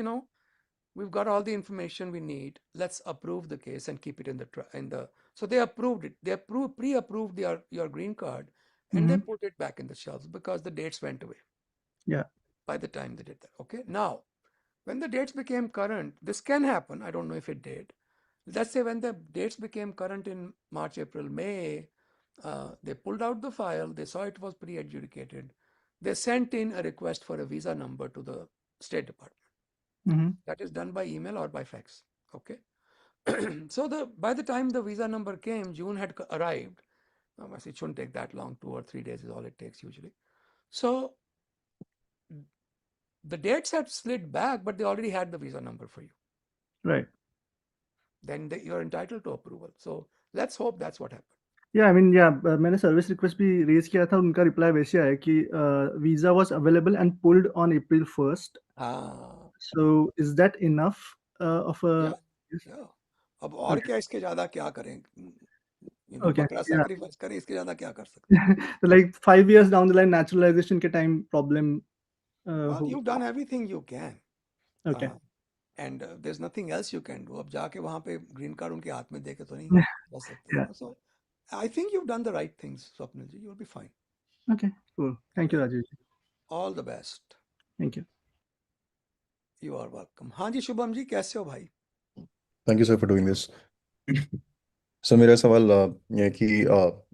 we've got all the information we need. Let's approve the case and keep it in the. So they approved it. They pre-approved your green card, and they mhm. put it back in the shelves because the dates went away Yeah, by the time they did that. Okay. Now, when the dates became current, this can happen. I don't know if it did. Let's say when the dates became current in March, April, May, they pulled out the file. They saw it was pre-adjudicated. They sent in a request for a visa number to the State Department. mhm, That is done by email or by fax. Okay. So by the time the visa number came, June had arrived. It shouldn't take that long. 2 or 3 days is all it takes usually. So the dates had slid back, but they already had the visa number for you. right. then you're entitled to approval. So let's hope that's what happened. Yeah, I mean, yeah, मैंने service request भी raise किया था, उनका reply वैसे आया कि visa was available and pulled on April 1st. हाँ, So is that enough of a? या या अब और Okay, क्या इसके ज्यादा क्या करें, okay, बकरा yeah. सैक्रिफाइस करें, इसके ज्यादा क्या कर सकते हैं? So like 5 years down the line, naturalization के time problem Well, हो. you've done everything you can. Okay. And there's nothing else you can do. अब जाके वहां पे ग्रीन कार्ड उनके हाथ में दे के तो नहीं जा सकते, Yeah. So I think you've done the right things, Swapnil ji. You'll be fine. Okay, cool. Thank you, Rajiv. All the best. Thank you. You are welcome. हाँ जी शुभम जी, कैसे हो भाई? Thank you, sir, for doing this. So, मेरा सवाल ये है कि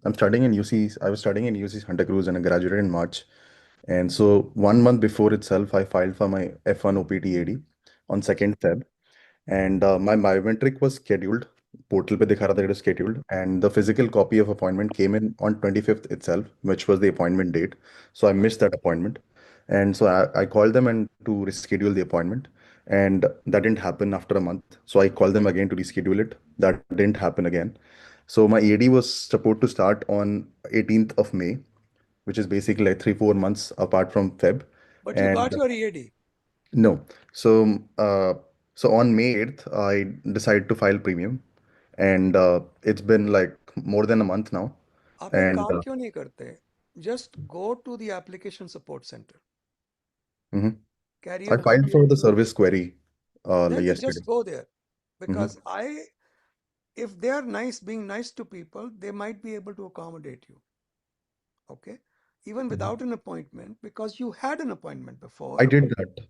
I'm studying in UC. I was studying in UC Santa Cruz and I graduated in March. And so 1 month before itself, I filed for my F1 OPT AD on 2nd Feb. And my biometric was scheduled. Portal पे दिखा रहा था it was scheduled. And the physical copy of appointment came in on 25th itself, which was the appointment date. So I missed that appointment. And so I called them and to reschedule the appointment. And that didn't happen after a month. So I called them again to reschedule it. That didn't happen again. So my EAD was supposed to start on 18th of May, which is basically like 3-4 months apart from Feb. But you And got your EAD. no. So so on May 8th, I decided to file premium, and it's been like more than a month now. आप एक And काम क्यों नहीं करते? Just go to the application support center. mhm. I Career filed copy. for the service query Then yesterday. just go there, Mhm. because if they are nice, being nice to people, they might be able to accommodate you. Okay, even Mhm. without an appointment, because you had an appointment I before. did that.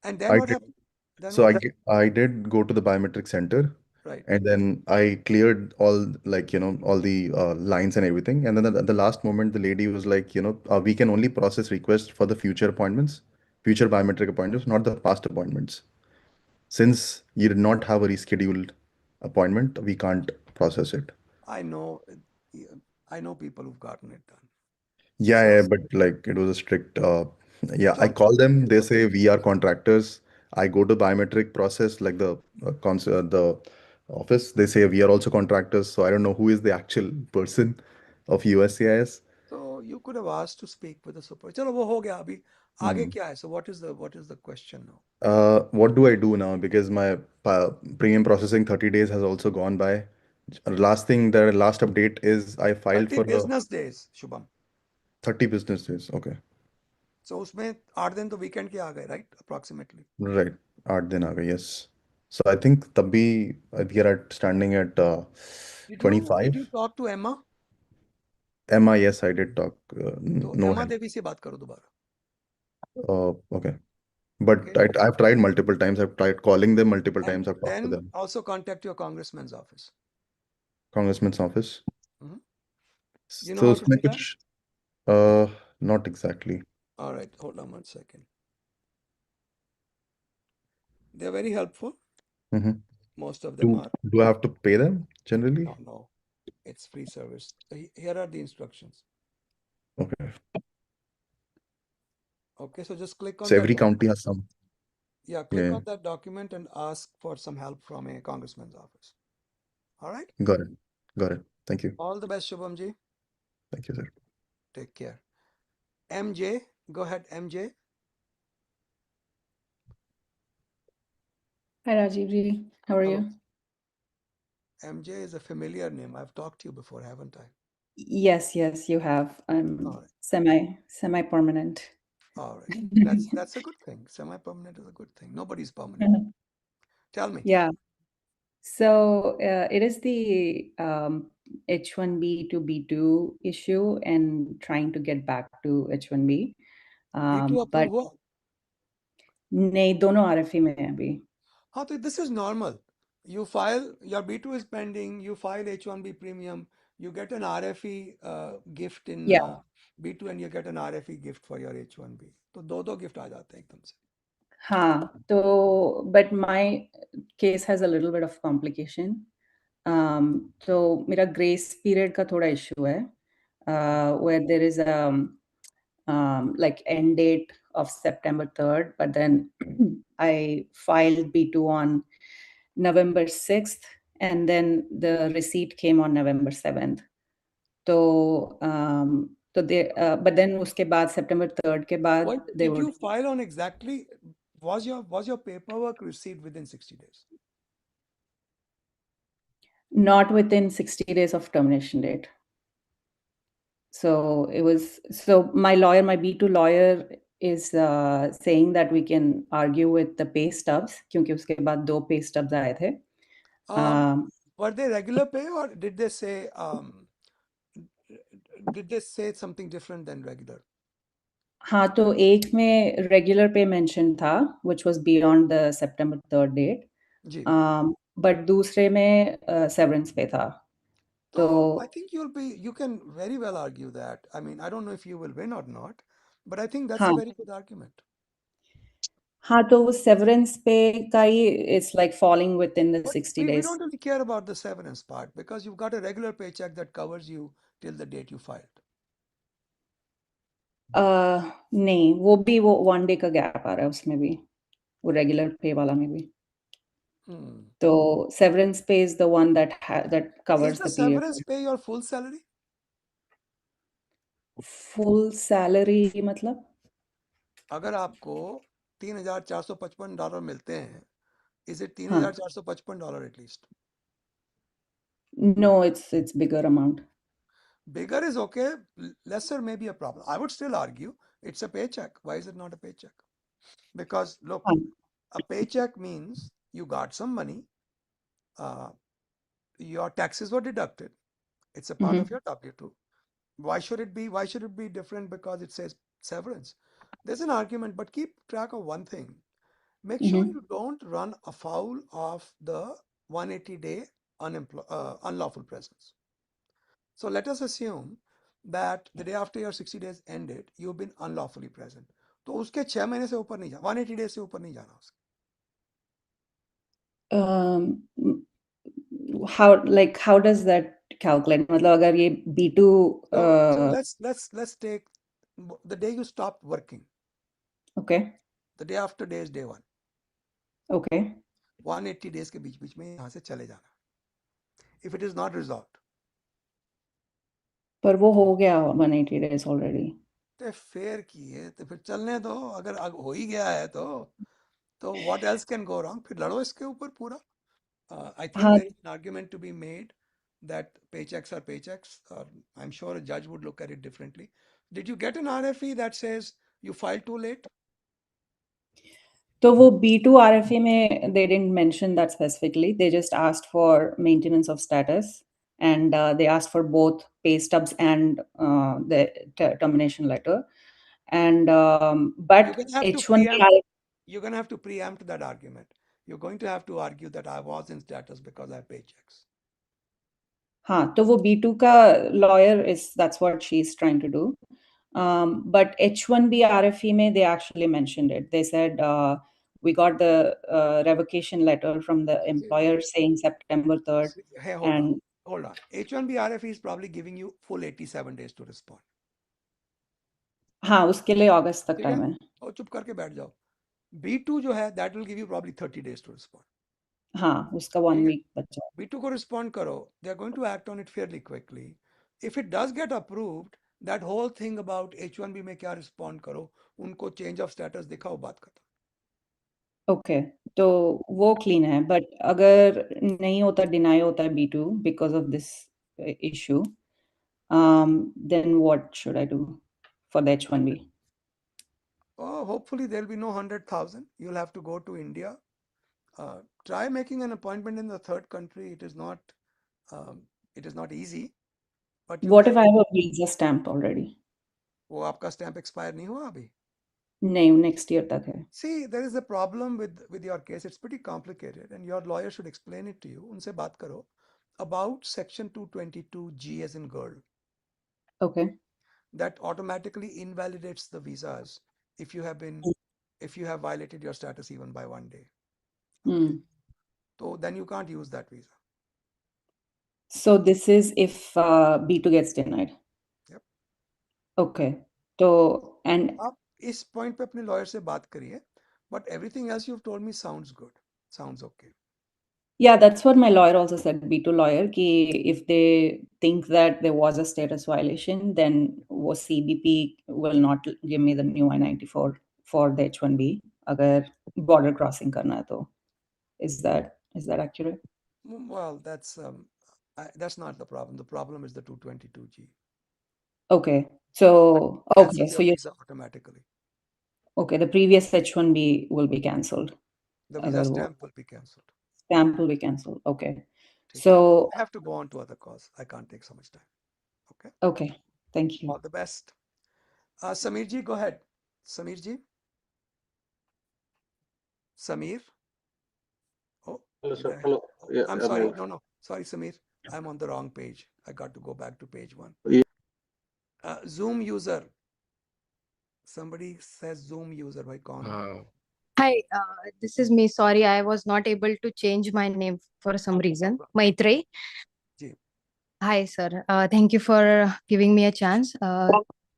And then I what did. happened? Then So what happened? I did go to the biometric center, Right. and then I cleared all, like, all the lines and everything. And then at the last moment, the lady was like, we can only process requests for the future appointments, future biometric appointments, not the past appointments. Since you did not have a rescheduled appointment, we can't process it. I know, yeah, I know people who've gotten it done. Yeah, So, yeah, but like it was a strict, yeah, I so call them, they say we are contractors. I go to biometric process, like the office, they say we are also contractors. So I don't know who is the actual person of USCIS. so you could have asked to speak with the super. चलो वो हो गया, अभी आगे Hmm. क्या है? So what is the question now? What do I do now? Because my premium processing 30 days has also gone by. The last update is I filed 30 for a business days, Shubham. 30 business days. Okay. So उसमें 8 दिन तो weekend के आ गए, right? Approximately. Right. 8 दिन आ गए, yes. So I think तभी we are standing at Did 25. you talk to Emma? Emma, yes, I did talk. तो No एमा help. देवी से बात करो दोबारा. Okay. But Okay. I've tried multiple times. I've tried calling them multiple And times. I've talked to then them. also contact your congressman's office. Congressman's office. Mhm. You know So how to उसमें do that? कुछ uh, not exactly. All right, hold on 1 second. They're very helpful. Mhm. Most of them Do are. do I have to pay them generally? No, it's free service. Here are the instructions. Okay. Okay, so just click on So that every county document. has some. Yeah, click Yeah, on that document and ask for some help from a congressman's office. All right. got it. Got it. Thank you. All the best, Shubham ji. Thank you, sir. Take care. MJ, go ahead, MJ. Hi Rajiv ji, how are Hello. you? MJ is a familiar name. I've talked to you before, haven't I? Yes, yes, you have. All I'm right. semi-permanent. All right. That's a good thing. Semi-permanent is a good thing. Nobody's permanent. Tell me. Yeah. So it is the H1B to B2 issue and trying to get back to H1B. B2 But approve हुआ? नहीं दोनों RFE में हैं अभी. हाँ, तो this is normal. You file, your B2 is pending, you file H1B premium, you get an RFE gift in Yeah. B2 and you get an RFE gift for your H1B. तो दो gift आ जाते हैं एकदम से. हाँ, तो but my case has a little bit of complication. तो मेरा grace period का थोड़ा issue है, where there is like end date of September 3rd, but then I filed B2 on November 6th, and then the receipt came on November 7th. But then उसके बाद September 3rd के बाद What they did would you file on exactly? Was your paperwork received within 60 days? not within 60 days of termination date. So my B2 lawyer is saying that we can argue with the pay stubs क्योंकि उसके बाद 2 pay stubs आए थे. Were they regular pay or did they say something different than regular? हाँ, तो एक में regular pay mention था, which was beyond the September 3rd date. Ji. But दूसरे में severance pay था. So I think you can very well argue that. I mean, I don't know if you will win or not, but I think that's a हाँ, very good argument. हाँ, तो वो severance pay का ही it's like falling within the But 60 we days. don't really care about the severance part because you've got a regular paycheck that covers you till the date you filed. नहीं, वो 1 day का gap आ रहा है उसमें भी, वो regular pay वाला में भी. तो severance pay is the one that Is covers the the period. severance pay your full salary? Full salary मतलब? अगर आपको $3,455 मिलते हैं, is it हाँ. $3,455 at least? No, it's bigger amount. Bigger is okay, lesser may be a problem. I would still argue it's a paycheck. Why is it not a paycheck? Because look, हाँ. a paycheck means you got some money, your taxes were deducted. It's a part of your W-2. Why should it be different because it says severance? There's an argument, but keep track of one thing. Make sure you don't run afoul of the 180-day unlawful presence. So let us assume that the day after your 60 days ended, you've been unlawfully present. तो उसके 6 महीने से ऊपर नहीं जाना, 180 days से ऊपर नहीं जाना उसके. How does that calculate? मतलब अगर ये B2 So let's take the day you stopped working. okay. The day after day is day 1. Okay. 180 days के बीच बीच में यहाँ से चले जाना. If it is not resolved. पर वो हो गया 180 days already. तो फेयर की है तो फिर चलने दो. अगर हो ही गया है तो what else can go wrong? फिर लड़ो इसके ऊपर पूरा. I think हाँ. there is an argument to be made that paychecks are paychecks. I'm sure a judge would look at it differently. Did you get an RFE that says you filed too late? तो वो B2 RFE में they didn't mention that specifically. They just asked for maintenance of status and they asked for both pay stubs and the termination letter. And but H1B You're going to have to preempt that argument. You're going to have to argue that I was in status because I have paychecks. हाँ, तो वो B2 का lawyer that's what she's trying to do. But H1B RFE में they actually mentioned it. They said we got the revocation letter from the employer saying September 3rd. Hey, hold on. H1B RFE is probably giving you full 87 days to respond. हाँ, उसके लिए अगस्त तक time है. और चुप करके बैठ जाओ. B2 जो है that will give you probably 30 days to respond. हाँ, उसका 1 week बचा. B2 को respond करो. They are going to act on it fairly quickly. If it does get approved, that whole thing about H1B में क्या respond करो, उनको change of status दिखाओ, बात खत्म. Okay, तो वो clean है. But अगर नहीं होता, deny होता है B2 because of this issue, then what should I do for the H1B? Oh, hopefully there'll be no 100,000. You'll have to go to India. Try making an appointment in the third country. It is not easy. But What if I have a visa stamped already? वो आपका stamp expire नहीं हुआ अभी? नहीं, next year तक है. See, there is a problem with your case. It's pretty complicated, and your lawyer should explain it to you. उनसे बात करो about Section 222G as in girl. Okay. That automatically invalidates the visas if you have violated your status even by 1 day. Okay. So then you can't use that visa. So this is if B2 gets denied. Yep. Okay. So and आप इस point पे अपने lawyer से बात करिए, but everything else you've told me sounds good, sounds okay. Yeah, that's what my lawyer also said, B2 lawyer, कि if they think that there was a status violation, then वो CBP will not give me the new I-94 for the H-1B अगर border crossing करना है तो. Is that accurate? Well, that's not the problem. The problem is the 222G. Okay. So Cancel so your you visa automatically. okay, the previous H-1B will be cancelled. The visa अगर वो stamp will be cancelled. stamp will be cancelled. Okay. ठीक है? So I have to go on to other calls. I can't take so much time. Okay. okay, thank you. All the best. Samir ji, go ahead. Samir ji. Samir. Oh, Hello, did sir. I? Hello. Oh, Yeah, I'm I'm sorry. here. No. Sorry, Samir. I'm on the wrong page. I got to go back to page 1. Yeah. Zoom user. Somebody says Zoom user. Bhai, kaun hai? Hi, this is me. Sorry, I was not able to change my name for some reason. Maitreyi. जी. Hi, sir. Thank you for giving me a chance.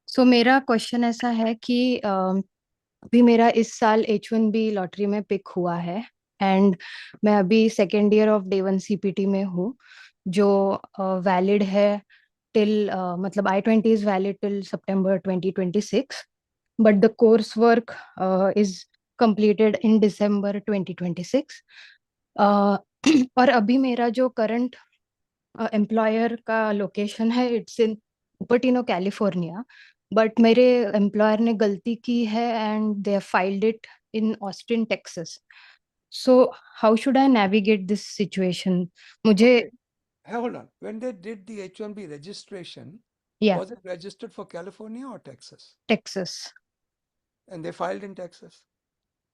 So मेरा question ऐसा है कि अभी मेरा इस साल H1B lottery में पिक हुआ है एंड मैं अभी second year of day 1 CPT में हूँ जो वैलिड है टिल मतलब I-20 is valid till September 2026 but the course work is completed in December 2026 और अभी मेरा जो करंट एम्प्लॉयर का लोकेशन है it's in Cupertino California but मेरे एम्प्लॉयर ने गलती की है and they have filed it in Austin Texas so how should I navigate this situation मुझे Okay. Hey, hold on. When they did the H1B registration, या was it registered for California or Texas? Texas And they filed in Texas?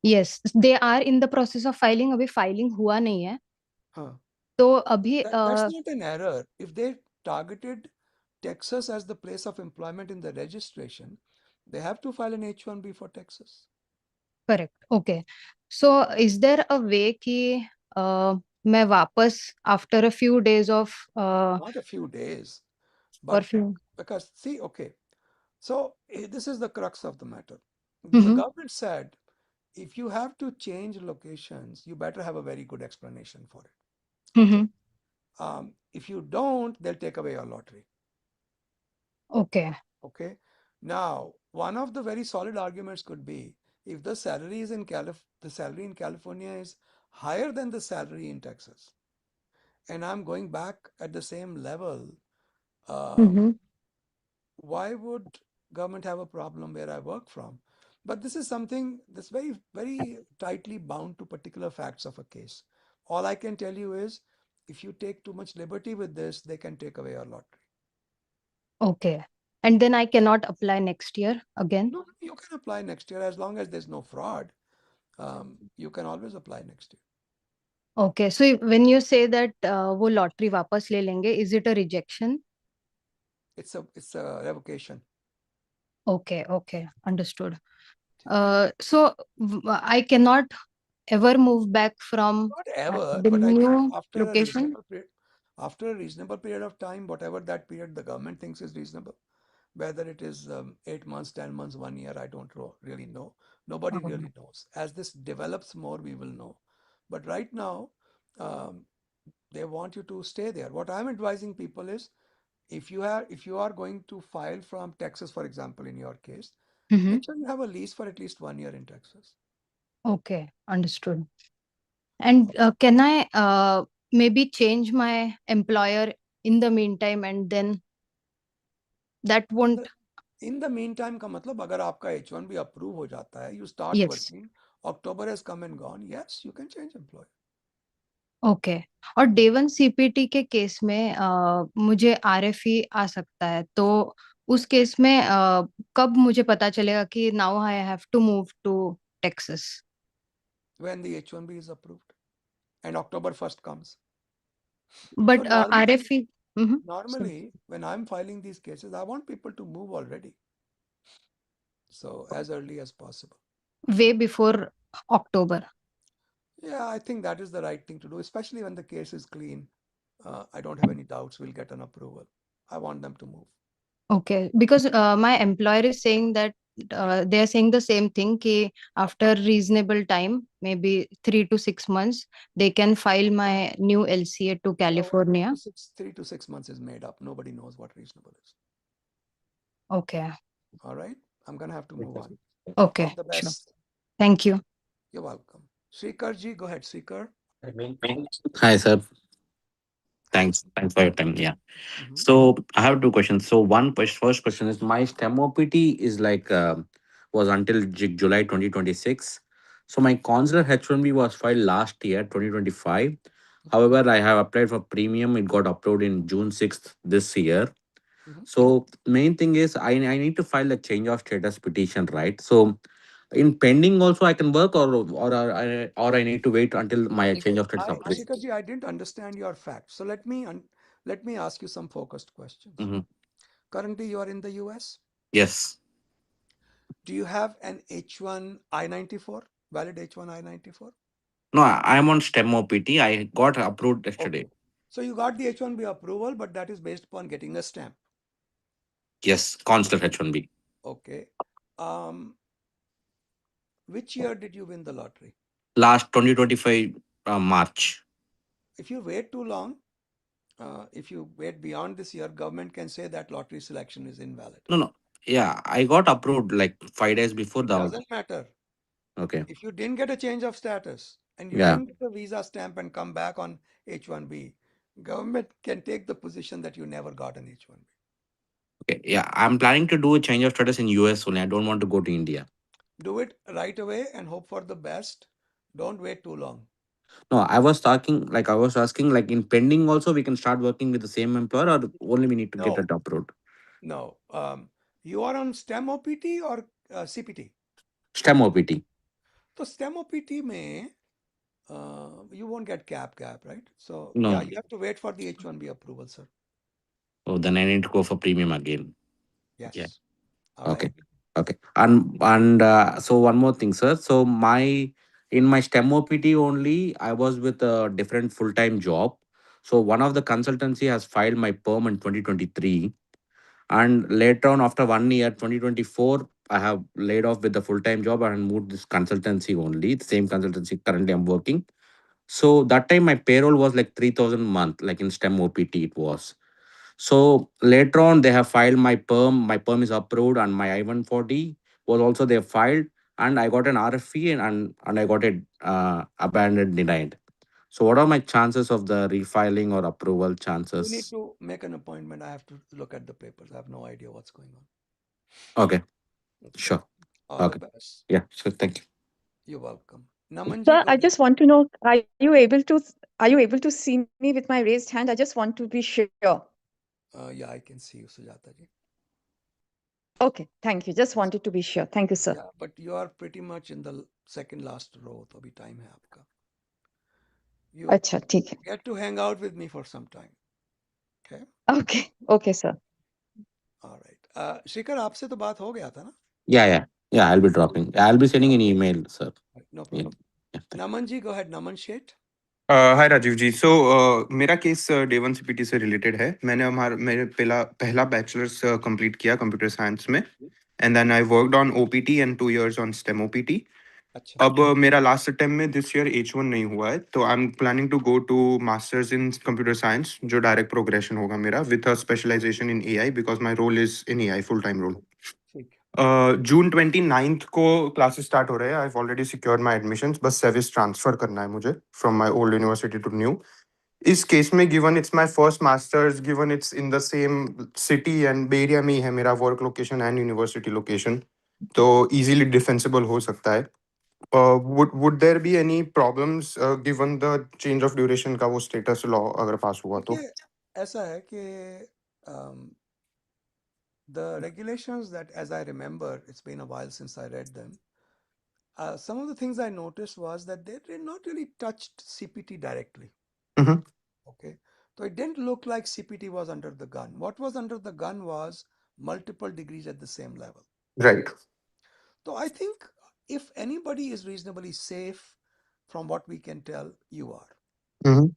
Yes they are in the process of filing अभी filing हुआ नहीं है Huh. तो अभी That's not an error. If they targeted Texas as the place of employment in the registration, they have to file an H1B for Texas. Correct okay so is there a way कि मैं वापस after a few days of Not a few days, और but few because, see, okay, so this is the crux of the matter. The government said if you have to change locations, you better have a very good explanation for it. Okay. If you don't, they'll take away your lottery. Okay Okay. Now, one of the very solid arguments could be if the salary is in the salary in California is higher than the salary in Texas, and I'm going back at the same level, why would government have a problem where I work from? But this is something that's very, very tightly bound to particular facts of a case. All I can tell you is if you take too much liberty with this, they can take away your lottery. Okay. And then I cannot apply next year again? No, you can apply next year as long as there's no fraud. You can always apply next year. Okay. So when you say that वो lottery वापस ले लेंगे, is it a rejection? It's a revocation. Okay. Okay. Understood. So I cannot ever move back from Not ever, the but I think new location? after a reasonable period of time, whatever that period the government thinks is reasonable, whether it is 8 months, 10 months, 1 year, I don't really know. Nobody really knows. As this develops more, we will know. But right now, um, they want you to stay there. What I'm advising people is if you are going to file from Texas, for example, in your case, make sure you have a lease for at least 1 year in Texas. Okay. Understood. And can I maybe change my employer in the meantime and then that won't? In the meantime का मतलब अगर आपका H1B approve हो जाता है, you start Yes. working, October has come and gone, yes, you can change employer. Okay और day 1 CPT के case में मुझे RFE आ सकता है तो उस केस में कब मुझे पता चलेगा कि now I have to move to Texas When the H1B is approved and October 1st comes. But So RFE normally when I'm filing these cases, I want people to move already. So as early as possible. Way before October Yeah, I think that is the right thing to do, especially when the case is clean. I don't have any doubts we'll get an approval. I want them to move. okay because my employer is saying that they are saying the same thing कि after reasonable time, maybe 3 to 6 months, they can file my new LCA to No, California. 3 to 6 months is made up. Nobody knows what reasonable is. Okay. All right. I'm gonna have to move on. All Okay. the Sure. best. Thank you. You're welcome. Srikar ji, go ahead, Srikar. Hi, sir. Thanks for your time. Yeah. Mhm. So I have two questions. So first question is my STEM OPT is like was until July 2026. So my consular H1B was filed last year 2025. However, I have applied for premium. It got approved in June 6th this year. Mhm. So main thing is I need to file a change of status petition, right? So in pending also I can work or I need to wait until my change of status approved. Srikar ji, I didn't understand your facts. So let me ask you some focused questions. Hmm. Currently, you are in the US. Yes. Do you have an H1 I-94, valid H1 I-94? No, I'm on STEM OPT. I got approved yesterday. Okay. So you got the H1B approval, but that is based upon getting a stamp. Yes, consular H1B. Okay. Um, which year did you win the lottery? Last 2025 March. If you wait too long, if you wait beyond this year, government can say that lottery selection is invalid. No, no. Yeah, I got approved like 5 days before It the. doesn't matter. Okay. If you didn't get a change of status and you Yeah. didn't get a visa stamp and come back on H1B, government can take the position that you never got an H1B. Okay. Yeah, I'm planning to do a change of status in US only. I don't want to go to India. Do it right away and hope for the best. Don't wait too long. No, I was asking like in pending also we can start working with the same employer or only we need to get No, it approved. no. You are on STEM OPT or CPT? STEM OPT. So STEM OPT may you won't get gap, right? So yeah, No. you have to wait for the H1B approval, sir. Oh, then I need to go for premium again. Yeah. Yes. All right. Okay. Okay. And so one more thing, sir. So in my STEM OPT only, I was with a different full-time job. So one of the consultancy has filed my perm in 2023. And later on, after 1 year, 2024, I have laid off with the full-time job and moved this consultancy only, the same consultancy currently I'm working. So that time my payroll was like 3,000 a month, like in STEM OPT it was. So later on, they have filed my perm. My perm is approved, and my I-140 was also they filed, and I got an RFE and I got it abandoned, denied. So what are my chances of the refiling or approval You need chances? to make an appointment. I have to look at the papers. I have no idea what's going on. Okay, Okay. sure. All the Okay, best. yeah, sure. Thank you. You're welcome. Namanji, Sir, go I ahead. just want to know, are you able to see me with my raised hand? I just want to be sure. Yeah, I can see you, Sujata ji. Okay, thank you. Just wanted to be sure. Thank you, sir. Yeah, but you are pretty much in the second last row. तो अभी time है आपका. You अच्छा, ठीक है. get to hang out with me for some time. Okay. Okay, okay, sir. All right. Shikhar, आपसे तो बात हो गया था ना? Yeah. I'll be dropping. I'll be sending an Okay. email, sir. No Yeah. problem. Yeah. Naman ji, go ahead. Naman Sheth. Hi Rajiv ji. So मेरा case day one CPT से related है। मेरे पहला पहला बैचलर्स कंप्लीट किया कंप्यूटर साइंस में, and then I worked on OPT and 2 years on STEM OPT. अच्छा. अब मेरा लास्ट अटेम्प्ट में दिस ईयर H1 नहीं हुआ है, तो I am planning to go to masters in computer science, जो डायरेक्ट प्रोग्रेशन होगा मेरा with a specialization in AI, because my role is in AI full time role. ठीक है. जून 29th को क्लासेस स्टार्ट हो रहे हैं। I have already secured my admissions, बस सर्विस ट्रांसफर करना है मुझे from my old university to new. इस केस में given it's my first masters, given it's in the same city and bay area में ही है मेरा work location and university location, तो इजीली डिफेंसिबल हो सकता है। Would there be any problems given the change of duration का वो स्टेटस लॉ अगर पास हुआ तो? देखिए, ऐसा है कि the regulations that, as I remember, it's been a while since I read them. Some of the things I noticed was that they did not really touched CPT directly. Mhm. Okay. So it didn't look like CPT was under the gun. What was under the gun was multiple degrees at the same level. Right. So I think if anybody is reasonably safe, from what we can tell, you are. Mhm.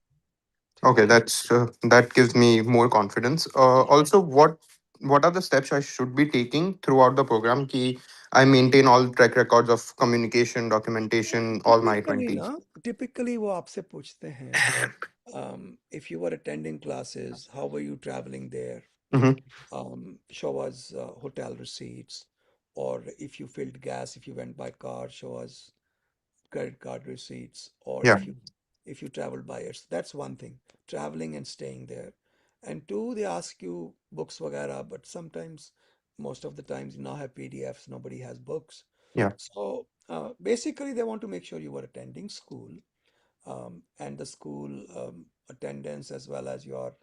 ठीक Okay, है? that gives me more confidence. Also, what are the steps I should be taking throughout the program? Ki I maintain all track records of communication, documentation, all my Typically 20s. ना, typically वो आपसे पूछते हैं, if you were attending classes, how were you traveling there? Hmm. Show us hotel receipts, or if you filled gas, if you went by car, show us credit card receipts, or Yeah. if you traveled by it. That's one thing, traveling and staying there. And two, they ask you books वगैरह, but sometimes, most of the times, you now have PDFs, nobody has books. Yeah. So basically, they want to make sure you were attending school, and the school attendance as well as your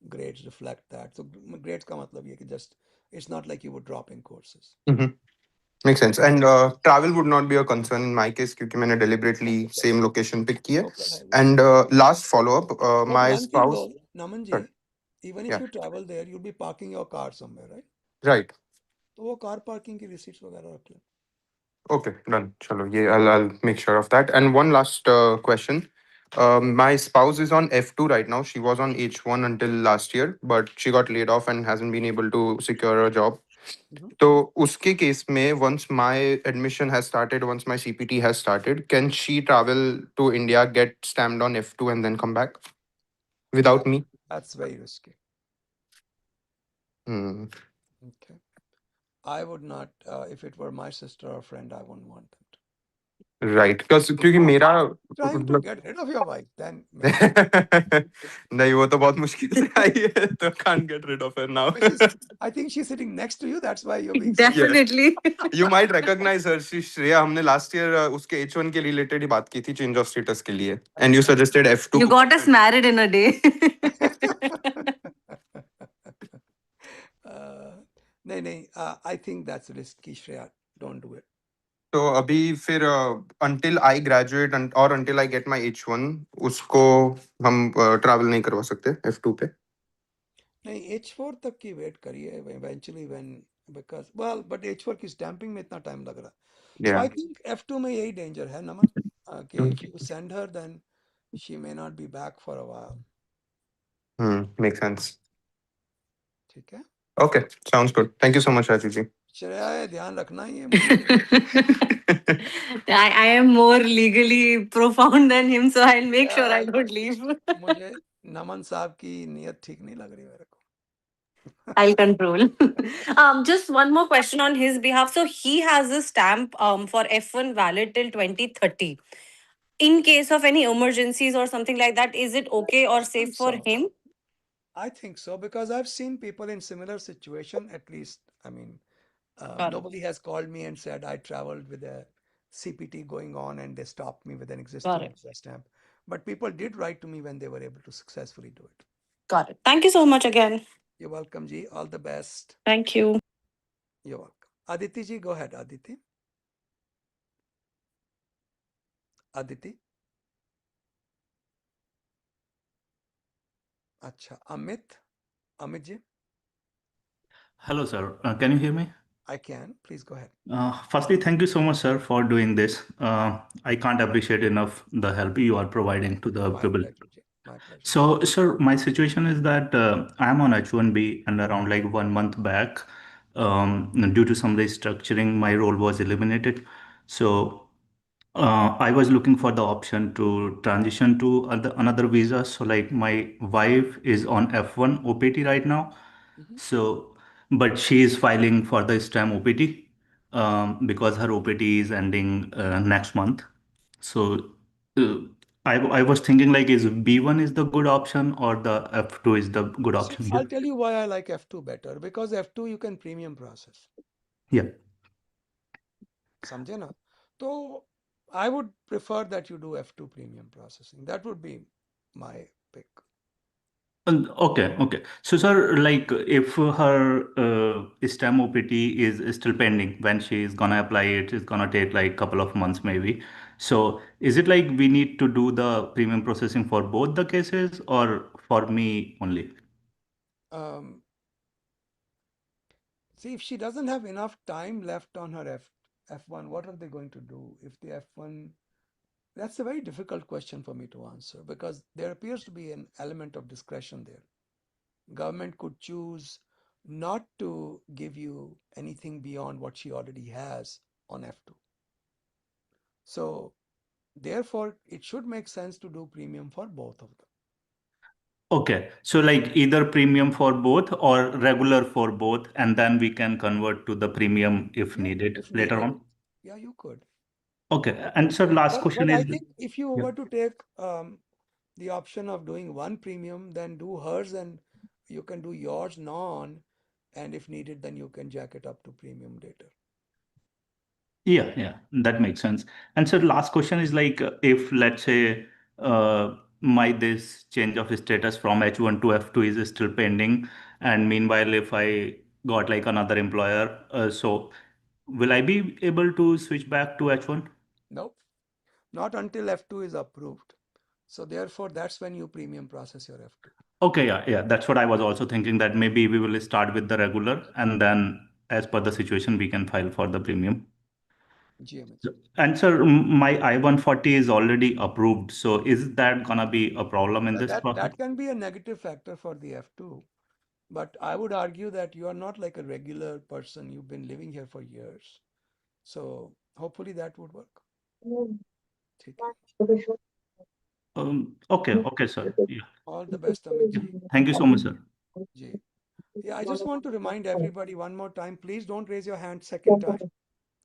grades reflect that. So grades का मतलब ये कि just it's not like you were dropping courses. Hmm. Makes sense. And travel would not be a concern in my case क्योंकि मैंने deliberately same location pick की है. Local है वो. And last follow up, But my one thing spouse. though, Naman Sorry. ji, even if Yeah. you travel there, you'll be parking your car somewhere, right? Right. तो वो car parking की receipts वगैरह रख लें. Okay, done. Chalo, yeah, I'll make sure of that. And one last question. My spouse is on F2 right now. She was on H1 until last year, but she got laid off and hasn't been able to secure a job. Mhm. So, uske case mein, once my admission has started, once my CPT has started, can she travel to India, get stamped on F2, and then come back without That me? that's very risky. Hmm. Okay. I would not, if it were my sister or friend, I wouldn't want them to. Right. Because क्योंकि Unless मेरा you're trying to मतलब get rid of your wife, then maybe. नहीं वो तो बहुत मुश्किल से आई है तो can't get rid of her now. But I think she's sitting next to you. That's why you're being so. Yeah. Definitely. You might recognize her. She Shreya हमने last year उसके H1 के related ही बात की थी change of status के लिए. And you अच्छा. suggested F2. You got us married in a day. नहीं नहीं, I think that's risky, Shreya. Don't do it. तो अभी फिर until I graduate or until I get my H1 उसको हम travel नहीं करवा सकते F2 पे. नहीं, H4 तक की वेट करिए, eventually when, because well, but H4 की stamping में इतना टाइम लग रहा. So I Yeah. think F2 में यही danger है, नमन, कि if you send her, then she may not be back for a while. Makes sense. ठीक है. Okay, sounds good. Thank you so much, Rajiv ji. Shreya, ध्यान रखना ये मुझे. I am more legally profound than him, so I'll make sure I don't leave. मुझे नमन साहब की नीयत ठीक नहीं लग रही मेरे को. I'll control. Just one more question on his behalf. So he has a stamp for F1 valid till 2030. In case of any emergencies or something like that, is it okay or I safe think for so. him? I think so because I've seen people in similar situation. At least, I mean, Got it. nobody has called me and said I traveled with a CPT going on and they stopped me with an Got existing it. visa stamp. But people did write to me when they were able to successfully do it. Got it. Thank you so much again. You're welcome, Ji. All the best. Thank you. You're welcome. Aditi Ji, go ahead, Aditi. Aditi. Acha. Amit Ji. Hello, sir. Can you hear me? I can. Please go ahead. Firstly, thank you so much, sir, for doing this. I can't appreciate enough the help you are providing to the My people. pleasure, Ji. My pleasure. So, sir, my situation is that I'm on H1B, and around like 1 month back, due to some restructuring, my role was eliminated. So, I was looking for the option to transition to another visa. So, like, my wife is on F1 OPT right now. Mhm. So, but she is filing for the STEM OPT because her OPT is ending next month. So, uh, I was thinking like, is B1 is the good option or the F2 is the good See, option I'll here? tell you why I like F2 better. Because F2 you can premium process. Yeah. समझे ना? तो I would prefer that you do F2 premium processing. That would be my pick. Okay, okay. So, sir, like if her STEM OPT is still pending, when she is gonna apply it, it's gonna take like couple of months maybe. So, is it like we need to do the premium processing for both the cases or for me only? Um, See, if she doesn't have enough time left on her F1, what are they going to do? If the F1, that's a very difficult question for me to answer because there appears to be an element of discretion there. Government could choose not to give you anything beyond what she already has on F2. So therefore, it should make sense to do premium for both of them. Okay, so like either premium for both or regular for both, and then we can convert to the premium if needed If later needed. on. Yeah, you could. Okay, and so last question But I is, think if you yeah. were to take the option of doing one premium, then do hers and you can do yours non, and if needed, then you can jack it up to premium later. Yeah, that makes sense. And so the last question is like, if let's say my this change of status from H1 to F2 is still pending, and meanwhile, if I got like another employer, so will I be able to switch back to H1? Nope, not until F2 is approved. So therefore, that's when you premium process your F2. Okay, yeah, that's what I was also thinking, that maybe we will start with the regular, and then as per the situation, we can file for the premium. GMH. And sir, my I-140 is already approved. So is that gonna be a problem in this process? That can be a negative factor for the F2. But I would argue that you are not like a regular person. You've been living here for years. So hopefully that would work. ठीक है. Okay, sir. Yeah. All the best, Amit ji. Thank you so much, sir. Ji. Yeah, I just want to remind everybody one more time, please don't raise your hand second time.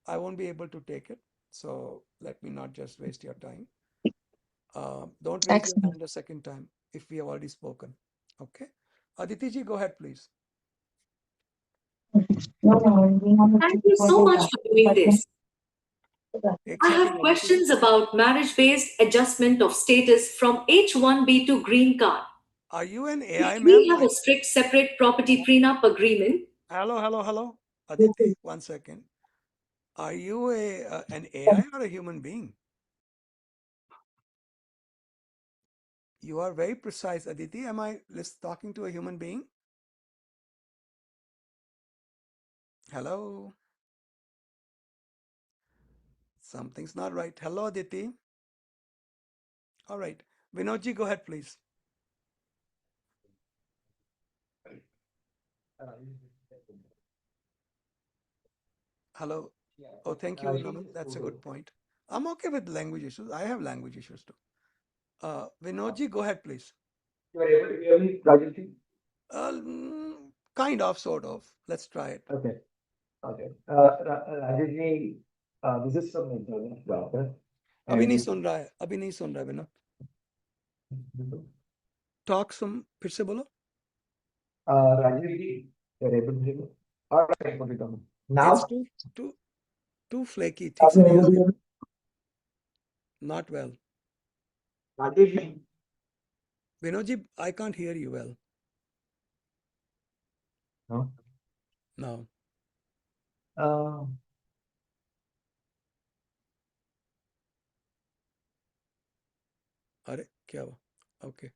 I won't be able to take it. So let me not just waste your time. Don't raise your Excellent. hand a second time if we have already spoken. Okay. Aditi ji, go ahead, please. Thank you so much for doing this. एक I have second, Aditi ji. questions about marriage-based adjustment of status from H1B to green card. Are you an AI, If ma'am? we have a strict separate property prenup agreement, Hello. Aditi, one second. Are you an AI or a human being? You are very precise, Aditi. Am I talking to a human being? Hello? Something's not right. Hello, Aditi. All right. Vinodji, go ahead, please. Hello. Oh, thank you, Naman. That's a good point. I'm okay with language issues. I have language issues too. Vinodji, go ahead, please. You are able to hear me, Rajiv? Kind of, sort of. Let's try it. Okay. Rajiv, this is from my brother's daughter. अभी नहीं And सुन रहा है अभी नहीं सुन रहा है Vinod talk some फिर से बोलो Rajiv, you are able to hear me? All right, put it on. it's Now, too flaky ठीक से are you नहीं आ able to रही hear me? not well Rajiv, Vinod ji I can't hear you well no. no Uh, अरे क्या हुआ okay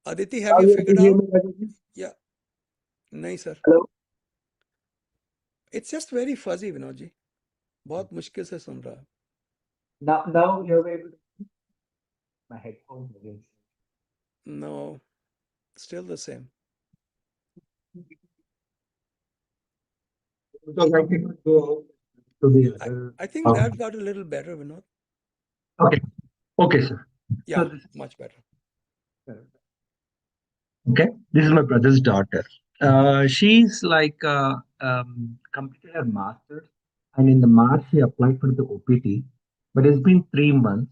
Aditi Are have you you able figured to hear out me, Rajiv? yeah नहीं sir Hello. it's just very fuzzy Vinod ji बहुत मुश्किल से सुन रहा है Now you are able to. My headphones again. no still the same Because I cannot go out to the other. I think that got a little better Vinod Okay. Okay, sir. yeah So this, much better okay, this is my brother's daughter. She's like completed her master's, and in the March she applied for the OPT, but it's been 3 months,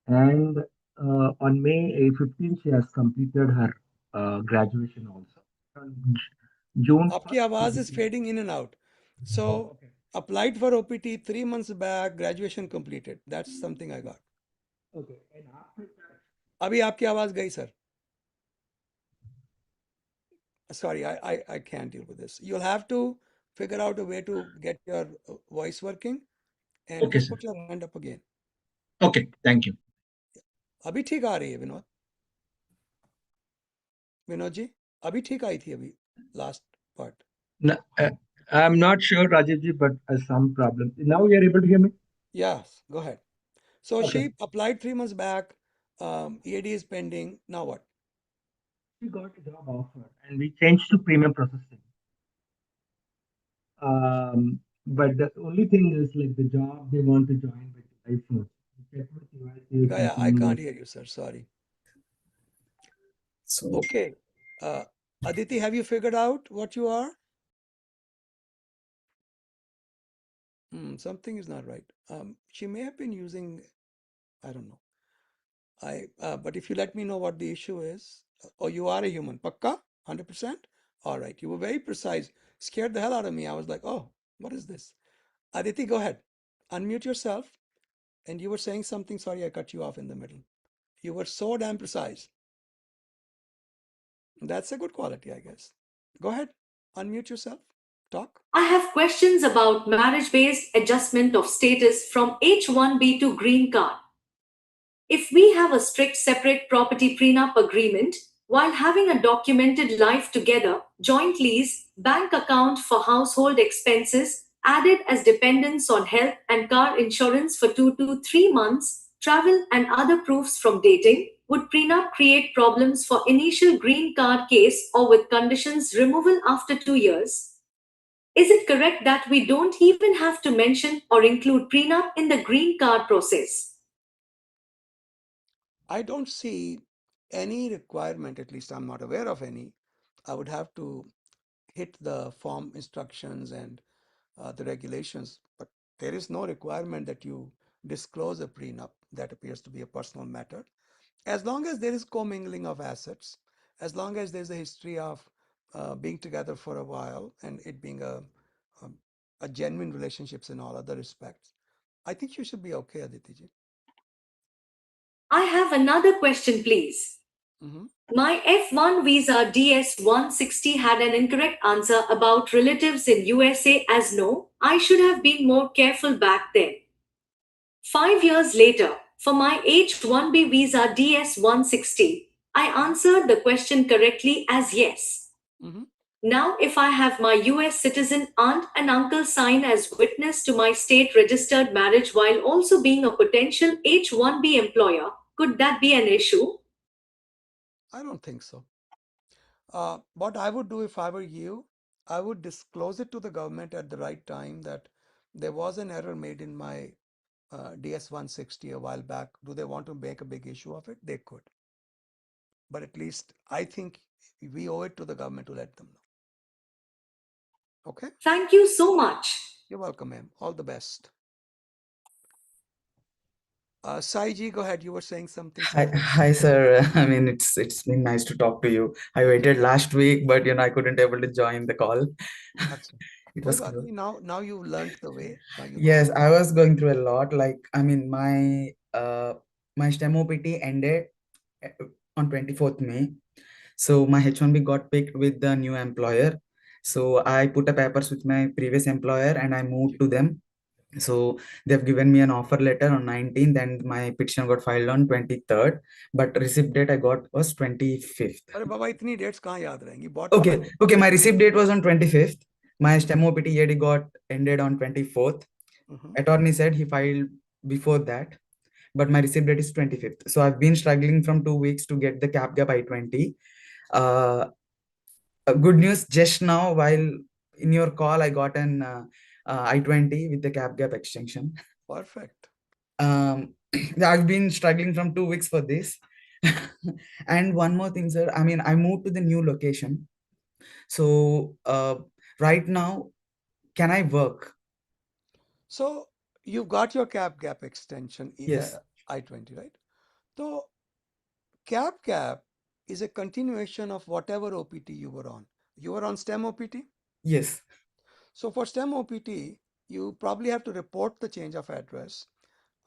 and on May 15th she has completed her graduation also. On June आपकी 1st. आवाज is fading in and out so Okay. applied for OPT 3 months back graduation completed that's something I got Okay. And after that, अभी आपकी आवाज गई sir sorry I can't deal with this you'll have to figure out a way to get your voice working and okay, just sir. put your hand up again Okay, thank you. अभी ठीक आ रही है विनोद जी अभी ठीक आई थी अभी last part No, I'm not sure, Rajivji, but some problem. Now you are able to hear me? yes go ahead so Okay. she applied 3 months back EAD is pending now what She got a job offer and we changed to premium processing. But the only thing is like the job they want to join by July 1st. Check with USC Yeah, I company. can't hear you, sir. Sorry. Okay. Aditi, have you figured out what you are? Something is not right. She may have been using, I don't know. But if you let me know what the issue is, or you are a human, Pakka? 100%? All right. You were very precise. Scared the hell out of me. I was like, oh, what is this? Aditi, go ahead. Unmute yourself. And you were saying something. Sorry, I cut you off in the middle. You were so damn precise. That's a good quality, I guess. Go ahead. Unmute yourself. Talk. I have questions about marriage based adjustment of status from H1B to green card. If we have a strict separate property prenup agreement, while having a documented life together, joint lease, bank account for household expenses, added as dependents on health and car insurance for 2 to 3 months, travel and other proofs from dating, would prenup create problems for initial green card case or with conditions removal after 2 years? Is it correct that we don't even have to mention or include prenup in the green card process? I don't see any requirement, at least I'm not aware of any. I would have to hit the form instructions and the regulations, but there is no requirement that you disclose a prenup. That appears to be a personal matter. As long as there is commingling of assets, as long as there's a history of being together for a while and it being a, a genuine relationships in all other respects, I think you should be okay, Aditi ji. I have another question, please. Mm-hmm. My F1 visa DS-160 had an incorrect answer about relatives in USA as no. I should have been more careful back then. 5 years later, for my H1B visa DS-160, I answered the question correctly as yes. Mm-hmm. Now, if I have my US citizen aunt and uncle sign as witness to my state registered marriage while also being a potential H1B employer, could that be an issue? I don't think so. What I would do if I were you, I would disclose it to the government at the right time that there was an error made in my DS-160 a while back. Do they want to make a big issue of it? They could. But at least I think we owe it to the government to let them know. Okay? Thank you so much. You're welcome, ma'am. All the best. Saiji, go ahead. You were saying something, Hi, sir. hi, sir. I mean, it's been nice to talk to you. I waited last week, but I couldn't able to join the call. Achha. It Koi was baat close. nahi. Now you've learned the way. Now you know how Yes, to. I was going through a lot. Like, I mean, my STEM OPT ended uh, on 24th May. So my H1B got picked with the new employer. So I put a papers with my previous employer and I moved to them. So they've given me an offer letter on 19th and my petition got filed on 23rd, but receipt date I got was 25th. अरे बाबा इतनी dates कहाँ याद रहेंगी? What Okay, happened? okay, my receipt date was on 25th. My STEM OPT EAD got ended on 24th. Attorney said he filed before that, but my receipt date is 25th. So I've been struggling from 2 weeks to get the cap gap I-20. Good news, just now while in your call I got an I-20 with the cap gap extension. Perfect. I've been struggling from 2 weeks for this. And one more thing, sir. I mean, I moved to the new location. So right now, can I work? So you've got your cap gap extension, Yes. I-20, right? So cap gap is a continuation of whatever OPT you were on. You were on STEM OPT? Yes. So for STEM OPT, you probably have to report the change of address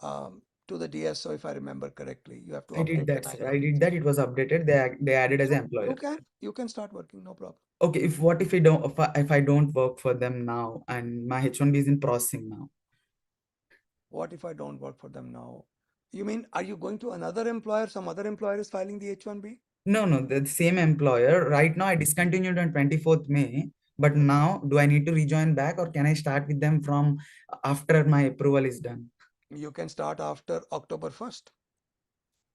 to the DSO, if I remember correctly. You have to I did update that, an sir. I did that. identification. It was updated. They added as an So employer. you can start working, no problem. Okay. If I don't work for them now and my H1B is in processing now? What if I don't work for them now? You mean, are you going to another employer? Some other employer is filing the H1B? No, the same employer. Right now, I discontinued on 24th May. But now, do I need to rejoin back or can I start with them from after my approval is done? You can start after October 1st.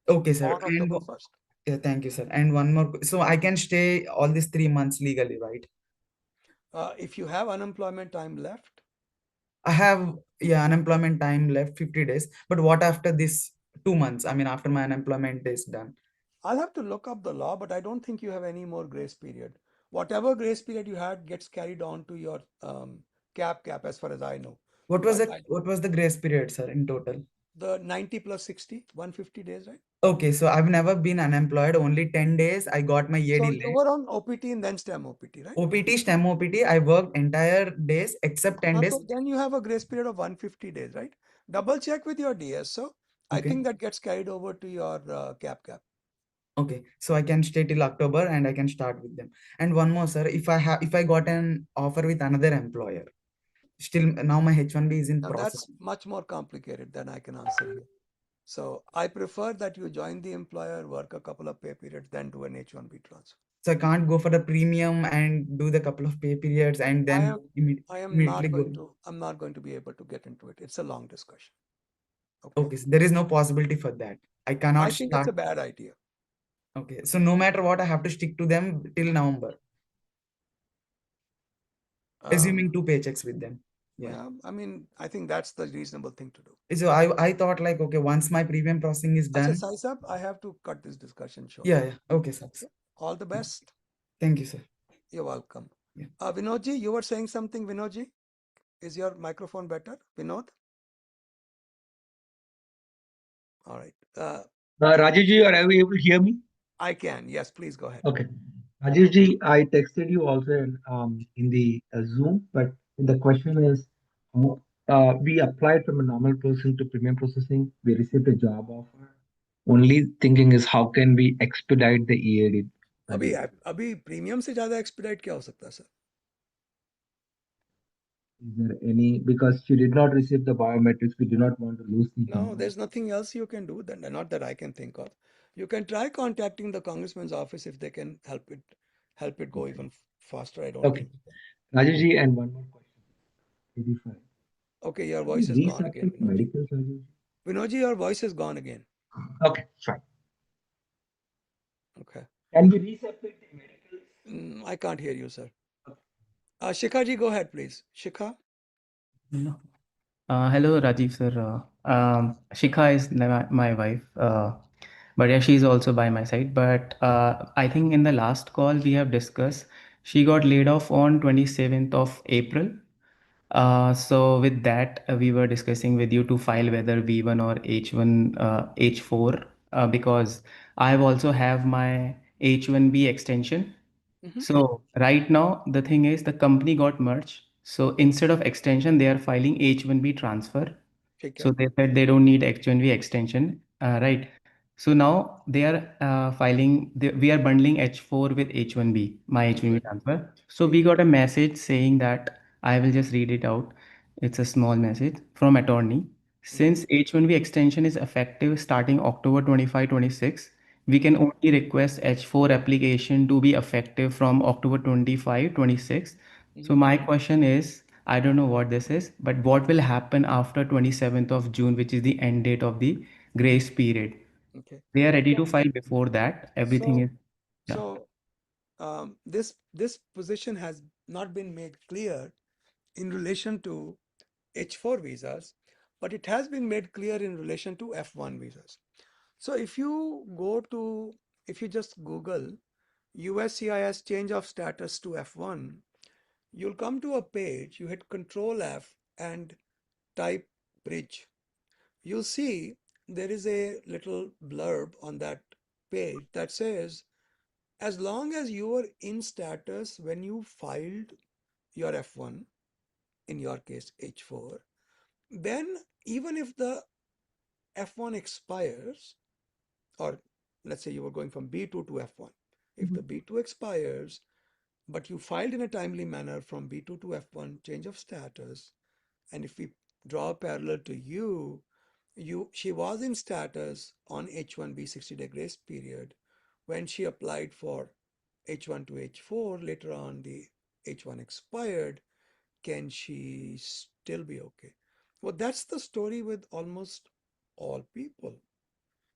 Okay, sir. On October 1st. Yeah, thank you, sir. And one more. So I can stay all these 3 months legally, right? If you have unemployment time left, I have, yeah, unemployment time left 50 days. But what after this 2 months? I mean, after my unemployment is done. I'll have to look up the law, but I don't think you have any more grace period. Whatever grace period you had gets carried on to your cap, as far as I know. But What was the grace period, sir, in total? the 90 plus 60, 150 days, right? Okay, so I've never been unemployed. Only 10 days. I got my year So you delay. were on OPT and then STEM OPT, right? OPT, STEM OPT. I worked entire days except 10 days. So then you have a grace period of 150 days, right? Double check with your DSO. I Okay. think that gets carried over to your cap. Okay, so I can stay till October and I can start with them. And one more, sir, if I got an offer with another employer, still now my H1B is in Now process. that's much more complicated than I can answer here. So I prefer that you join the employer, work a couple of pay periods, then do an H1B transfer. So I can't go for the premium and do the couple of pay periods and then immediately go. I'm not going to be able to get into it. It's a long discussion. Okay, so there is no possibility for that. I cannot I think it's a start. bad idea. Okay, so no matter what, I have to stick to them till November. Assuming 2 paychecks with them. Yeah. I mean, I think that's the reasonable thing to do. So I thought like, okay, once my premium processing is done. Saisab, I have to cut this discussion short. Yeah. Okay, sir. Okay. All the best. Thank you, sir. You're welcome. Yeah. Vinodji, you were saying something, Vinodji? Is your microphone better, Vinod? All right. Rajivji, are you able to hear me? I can. Yes, please go ahead. Okay. Rajivji, I texted you also in the Zoom, but the question is, we applied from a normal person to premium processing. We received a job offer. Only thinking is how can we expedite the EAD? अभी premium से ज्यादा expedite क्या हो सकता है sir? Is there any, because she did not receive the biometrics, we do not want to lose the No, job. there's nothing else you can do then, not that I can think of. You can try contacting the congressman's office if they can help it go even faster. I don't Okay. think. Rajivji, and one more question. 85. Okay, your Can voice is we gone again, resubmit Vinodji. medicals, Rajivji? Vinodji, your voice is gone again. Okay, fine. Okay. Can we resubmit the medicals? I can't hear you, sir. Shikha ji, go ahead, please. Shikha? No. Hello, Rajiv sir. Shikha is my wife, but yeah, she's also by my side. But I think in the last call we have discussed, she got laid off on 27th of April. So with that, we were discussing with you to file whether V1 or H1, H4, because I also have my H1B extension. So right now, the thing is the company got merged. So instead of extension, they are filing H1B transfer. So they said they don't need H1B extension, right? So now they are filing, we are bundling H4 with H1B, my H1B transfer. So we got a message saying that I will just read it out. It's a small message from attorney. Since H1B extension is effective starting October 25, 26, we can only request H4 application to be effective from October 25, 26. So my question is, I don't know what this is, but what will happen after 27th of June, which is the end date of the grace period? Okay. They are ready to file before that. Everything is, yeah. So this position has not been made clear in relation to H4 visas, but it has been made clear in relation to F1 visas. So if you just Google USCIS change of status to F1, you'll come to a page, you hit Control F and type bridge. You'll see there is a little blurb on that page that says, as long as you were in status when you filed your F1, in your case H4, then even if the F1 expires, or let's say you were going from B2 to F1, if the B2 expires, but you filed in a timely manner from B2 to F1, change of status, and if we draw a parallel to she was in status on H1B 60-day grace period when she applied for H1 to H4. Later on, the H1 expired. Can she still be okay? Well, that's the story with almost all people.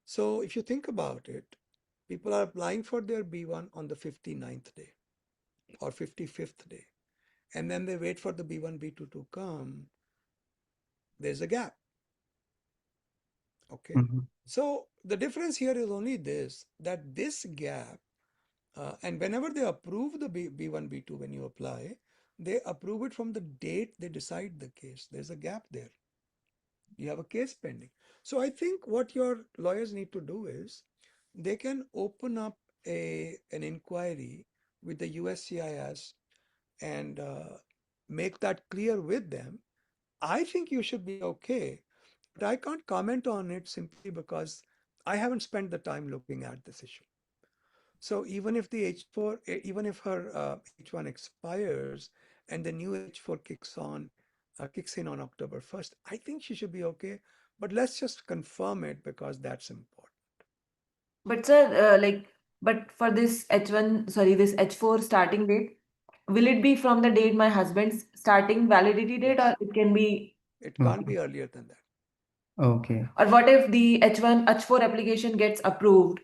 So if you think about it, people are applying for their B1 on the 59th day or 55th day. and then they wait for the B1, B2 to come, there's a gap. Okay. Mhm. So the difference here is only this, that this gap, and whenever they approve the B1, B2 when you apply, they approve it from the date they decide the case. There's a gap there. You have a case pending. So I think what your lawyers need to do is they can open up an inquiry with the USCIS and make that clear with them. I think you should be okay, but I can't comment on it simply because I haven't spent the time looking at this issue. So even if the H4, even if her H1 expires and the new H4 kicks in on October 1st, I think she should be okay. But let's just confirm it because that's important. But sir, but for this H1, sorry, this H4 starting date, will it be from the date my husband's starting validity date, Yes. or it can be, It can't be earlier than that. Okay. or what if the H1, H4 application gets approved?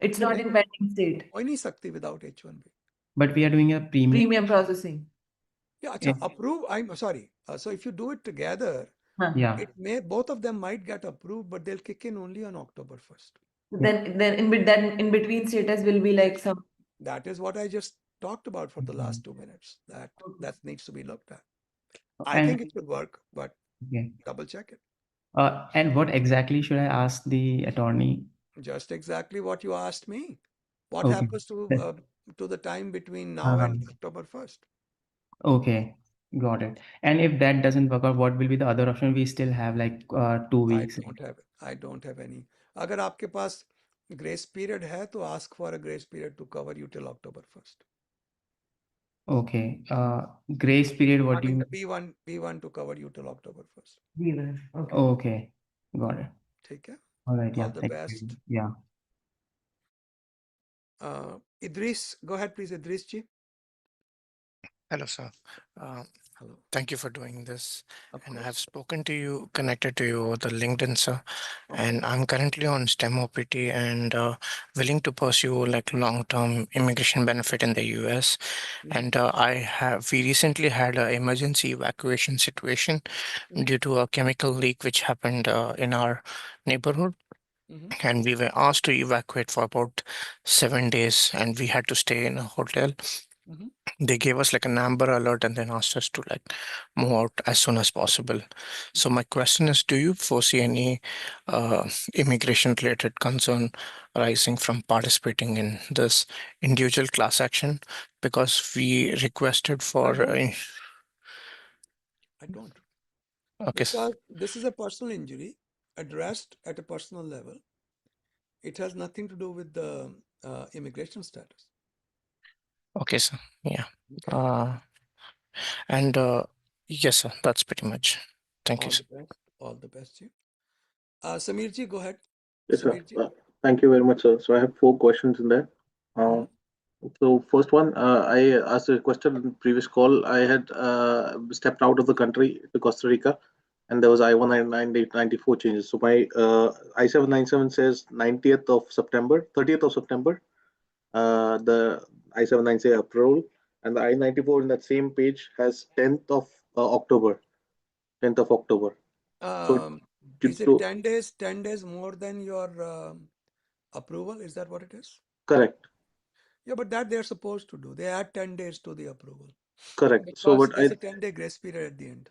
It's not in pending state. हो ही नहीं सकती without H1B. But we are doing a premium. Premium processing. Yeah, अच्छा, approve. I'm sorry. So if you do it together, Yeah. it may both of them might get approved, but they'll kick in only on October 1st. Then in between status will be like some. That is what I just talked about for the last 2 minutes. That needs to be looked at. I And think it should work, but okay. double check it. And what exactly should I ask the attorney? Just exactly what you asked me. What Okay. happens to the time between now and October 1st? Okay, got it. And if that doesn't work out, what will be the other option? We still have like 2 weeks. I don't have any. अगर आपके पास grace period है तो ask for a grace period to cover you till October 1st. Okay. Grace period, what I do you mean mean? the B1 to cover you till October 1st. Okay. Okay, got it. ठीक है? All right, yeah, All the thank best. you. Yeah. Idris, go ahead, please, Idris ji. Hello, sir. Hello. Thank you for doing this. Of And I course. have spoken to you, connected to you over the LinkedIn, sir. Okay. And I'm currently on STEM OPT and willing to pursue like long-term immigration benefit in the US. And we recently had an emergency evacuation situation due to a chemical leak which happened in our neighborhood. And we were asked to evacuate for about 7 days, and we had to stay in a hotel. They gave us like an amber alert and then asked us to like move out as soon as possible. So my question is, do you foresee any immigration related concern arising from participating in this individual class action? Because we requested for I don't. Okay. Because this is a personal injury addressed at a personal level. It has nothing to do with the immigration status. Okay, sir. Yeah. Okay. And yes, sir. That's pretty much. Thank you, All sir. the best. All the best to you. Samir ji, go ahead. Yes, sir. Samir ji. Thank you very much, sir. So I have 4 questions in there. So first one, I asked a question in the previous call. I had stepped out of the country to Costa Rica, and there was I-194 changes. So my I-797 says 90th of September, 30th of September. The I-797 approval, and the I-94 in that same page has 10th of October. 10th of October. So Is it 10 days more than your approval? Is that what it is? correct. Yeah, but that they're supposed to do. They add 10 days to the approval. Correct. So Because what there's a 10-day grace period at the end.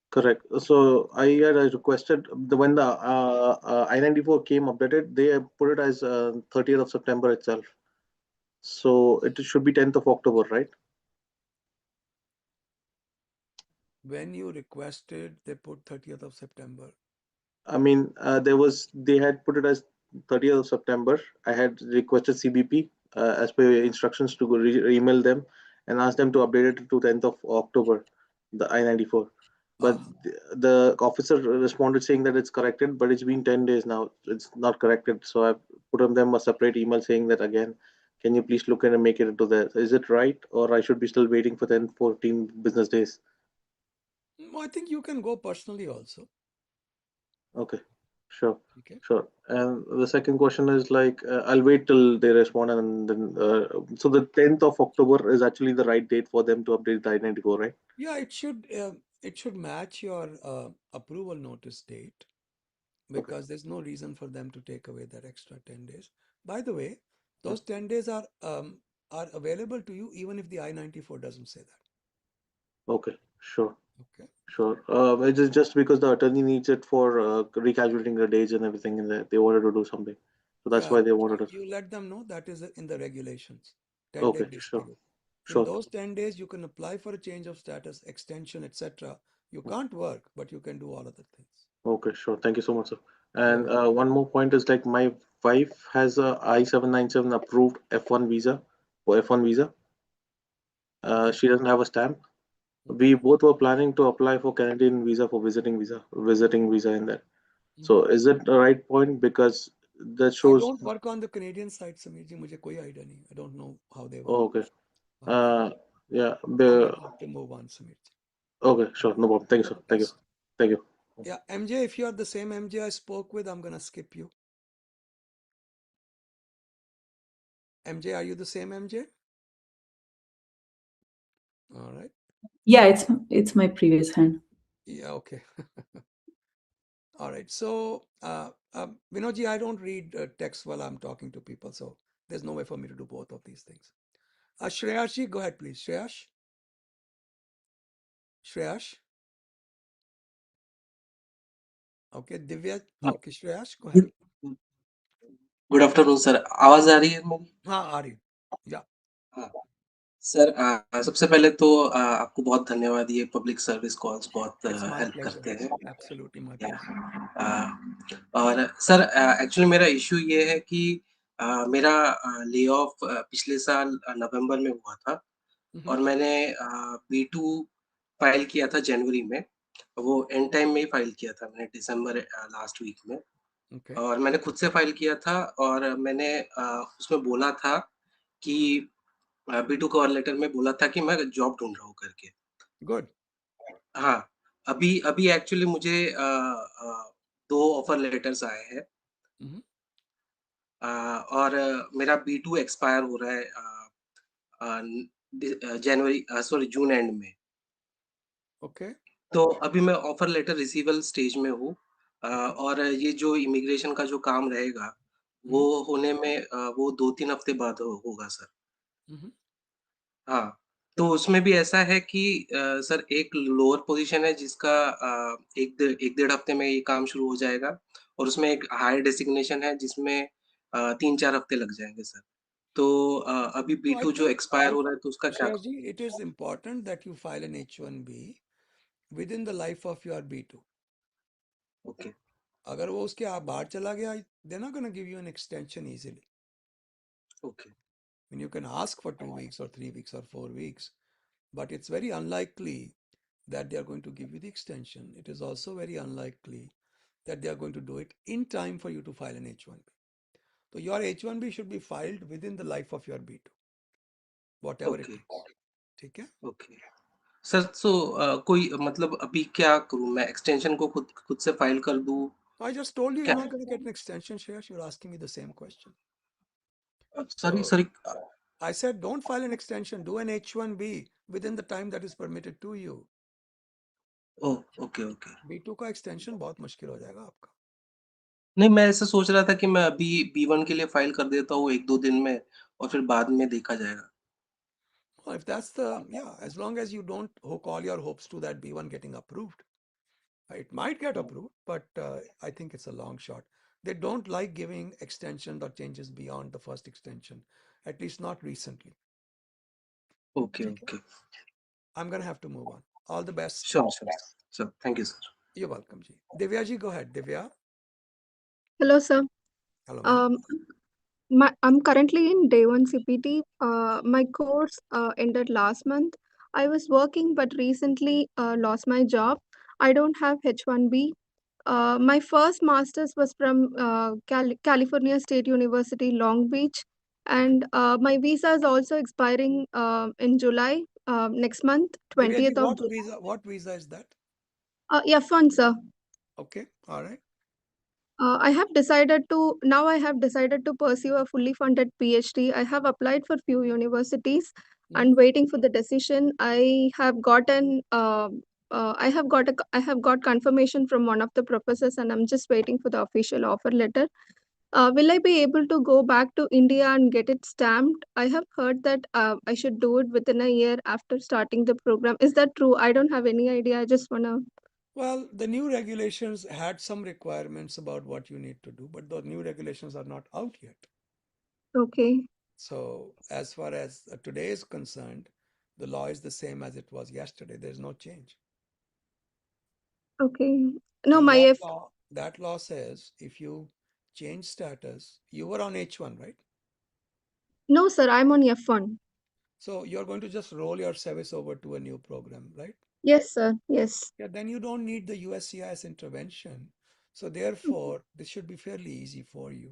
correct. So I had requested when the I-94 came updated, they put it as 30th of September itself. So it should be 10th of October, right? When you requested, they put 30th of September. I mean, they had put it as 30th of September. I had requested CBP as per instructions to go email them and ask them to update it to 10th of October, the I-94. But the officer responded saying that it's corrected, but it's been 10 days now. It's not corrected. So I put on them a separate email saying that again, can you please look and make it into there? Is it right? Or I should be still waiting for 10, 14 business days? I think you can go personally also. Okay. Sure. Okay. Sure. And the second question is like, I'll wait till they respond, and then so the 10th of October is actually the right date for them to update the I-94, right? Yeah, it should match your approval notice date Okay. because there's no reason for them to take away that extra 10 days. By the way, those 10 days are available to you even if the I-94 doesn't say that. Okay. Sure. Okay. Sure. It is just because the attorney needs it for recalculating the dates and everything, and they wanted to do something, so that's Yeah, why they wanted us. you let them know that is in the regulations. 10-day Okay. grace Sure. period. In Sure. those 10 days, you can apply for a change of status, extension, etc. You can't work, but you can do all other things. Okay. Sure. Thank you so much, sir. You're And welcome. one more point is like my wife has a I-797 approved F1 visa for F1 visa. Okay. She doesn't have a stamp. We Okay. both were planning to apply for Canadian visa for visiting visa in that. Mhm. So is it the right point? Because that I shows. don't work on the Canadian side, Samir ji. मुझे कोई idea नहीं. I don't know how they work. Oh, okay. हाँ जी. Yeah. I'm gonna have to move on, Samir ji. Okay. Sure. No problem. Thank you, All sir. the Thank you. best. Thank you. Yeah, MJ, if you are the same MJ I spoke with, I'm gonna skip you. MJ, are you the same MJ? All right. Yeah, it's my previous hand. Yeah, okay. All right. So, Vinodji, I don't read text while I'm talking to people, so there's no way for me to do both of these things. Shreyashi, go ahead, please. Shreyash. Okay, Divya. Okay, Shreyash, go ahead. Good afternoon sir आवाज आ रही है मेरी हाँ, आ रही. Yeah. हाँ sir सबसे पहले तो आपको बहुत धन्यवाद ये पब्लिक सर्विस कॉल्स बहुत It's my हेल्प pleasure. करते हैं Absolutely my या, pleasure. और सर एक्चुअली मेरा इशू ये है कि मेरा ले ऑफ पिछले साल नवंबर में हुआ था Mm-hmm. और मैंने B2 फाइल किया था जनवरी में वो एंड टाइम में ही फाइल किया था मैंने दिसंबर लास्ट वीक में Okay. और मैंने खुद से फाइल किया था और मैंने उसमें बोला था कि B2 कवर लेटर में बोला था कि मैं जॉब ढूंढ रहा हूँ करके Good. हाँ अभी अभी एक्चुअली मुझे 2 ऑफर लेटर्स आए हैं Mm-hmm. और मेरा B2 एक्सपायर हो रहा है जनवरी सॉरी जून एंड में Okay. तो अभी मैं ऑफर लेटर रिसीवल स्टेज में हूँ Okay. और ये जो इमिग्रेशन का जो काम रहेगा वो Mm-hmm. होने में वो 2-3 हफ्ते बाद होगा सर Mm-hmm. हाँ, तो उसमें भी ऐसा है कि सर एक लोअर पोज़ीशन है जिसका 1 डेढ़ हफ्ते में ये काम शुरू हो जाएगा और उसमें एक हायर डेज़िग्नेशन है जिसमें 3-4 हफ्ते लग जाएँगे सर। तो अभी So I B2 जो think, एक्सपायर हो रहा है तो उसका क्या Shreyash करूँ? ji, it is important that you file an H1B within the life of your B2. Okay, अगर वो उसके आप बाहर चला गया, they're not going to give you an extension easily. Okay, I mean, you can ask for 2 weeks or 3 weeks or 4 weeks, but it's very unlikely that they are going to give you the extension. It is also very unlikely that they are going to do it in time for you to file an H1B. So your H1B should be filed within the life of your B2, whatever it okay, takes. ठीक है? Okay. Sir so कोई मतलब अभी क्या करूँ मैं extension को खुद खुद से फाइल कर दूँ? I just told you you're क्या not going to get an extension, Shreyash. You're asking me the same question. Sorry So sorry I said, don't file an extension. Do an H1B within the time that is permitted to you. Oh! Okay, okay. B2 का extension बहुत मुश्किल हो जाएगा आपका. नहीं, मैं ऐसा सोच रहा था कि मैं अभी B1 के लिए फाइल कर देता हूँ 1-2 दिन में और फिर बाद में देखा जाएगा। Well, if that's the, yeah, as long as you don't hook all your hopes to that B1 getting approved. It might get approved, but I think it's a long shot. They don't like giving extension or changes beyond the first extension, at least not recently. Okay, ठीक है? Okay. I'm going to have to move on. All the best. Sure, sure, sure. Thank you sir. You're welcome, Ji. Divya ji, go ahead. Divya. Hello, sir. Hello, ma'am. I'm currently in day one CPT. My course ended last month. I was working, but recently lost my job. I don't have H1B. My first master's was from California State University, Long Beach, and my visa is also expiring in July next month, Divya ji, 20th of what visa is that? Yeah, fun, sir. Okay, all right. I have decided to now I have decided to pursue a fully funded PhD. I have applied for few universities and waiting for the decision. I have got confirmation from one of the professors and I'm just waiting for the official offer letter. Will I be able to go back to India and get it stamped? I have heard that I should do it within a year after starting the program. Is that true? I don't have any idea. I just wanna. Well, the new regulations had some requirements about what you need to do, but the new regulations are not out yet. Okay. So, as far as today is concerned, the law is the same as it was yesterday. There's no change. Okay. No, And my F. that law says if you change status, you were on H1, right? No, sir, I'm on F1. So you're going to just roll your service over to a new program, right? Yes, sir. Yes. Yeah, then you don't need the USCIS intervention. So therefore, this should be fairly easy for you.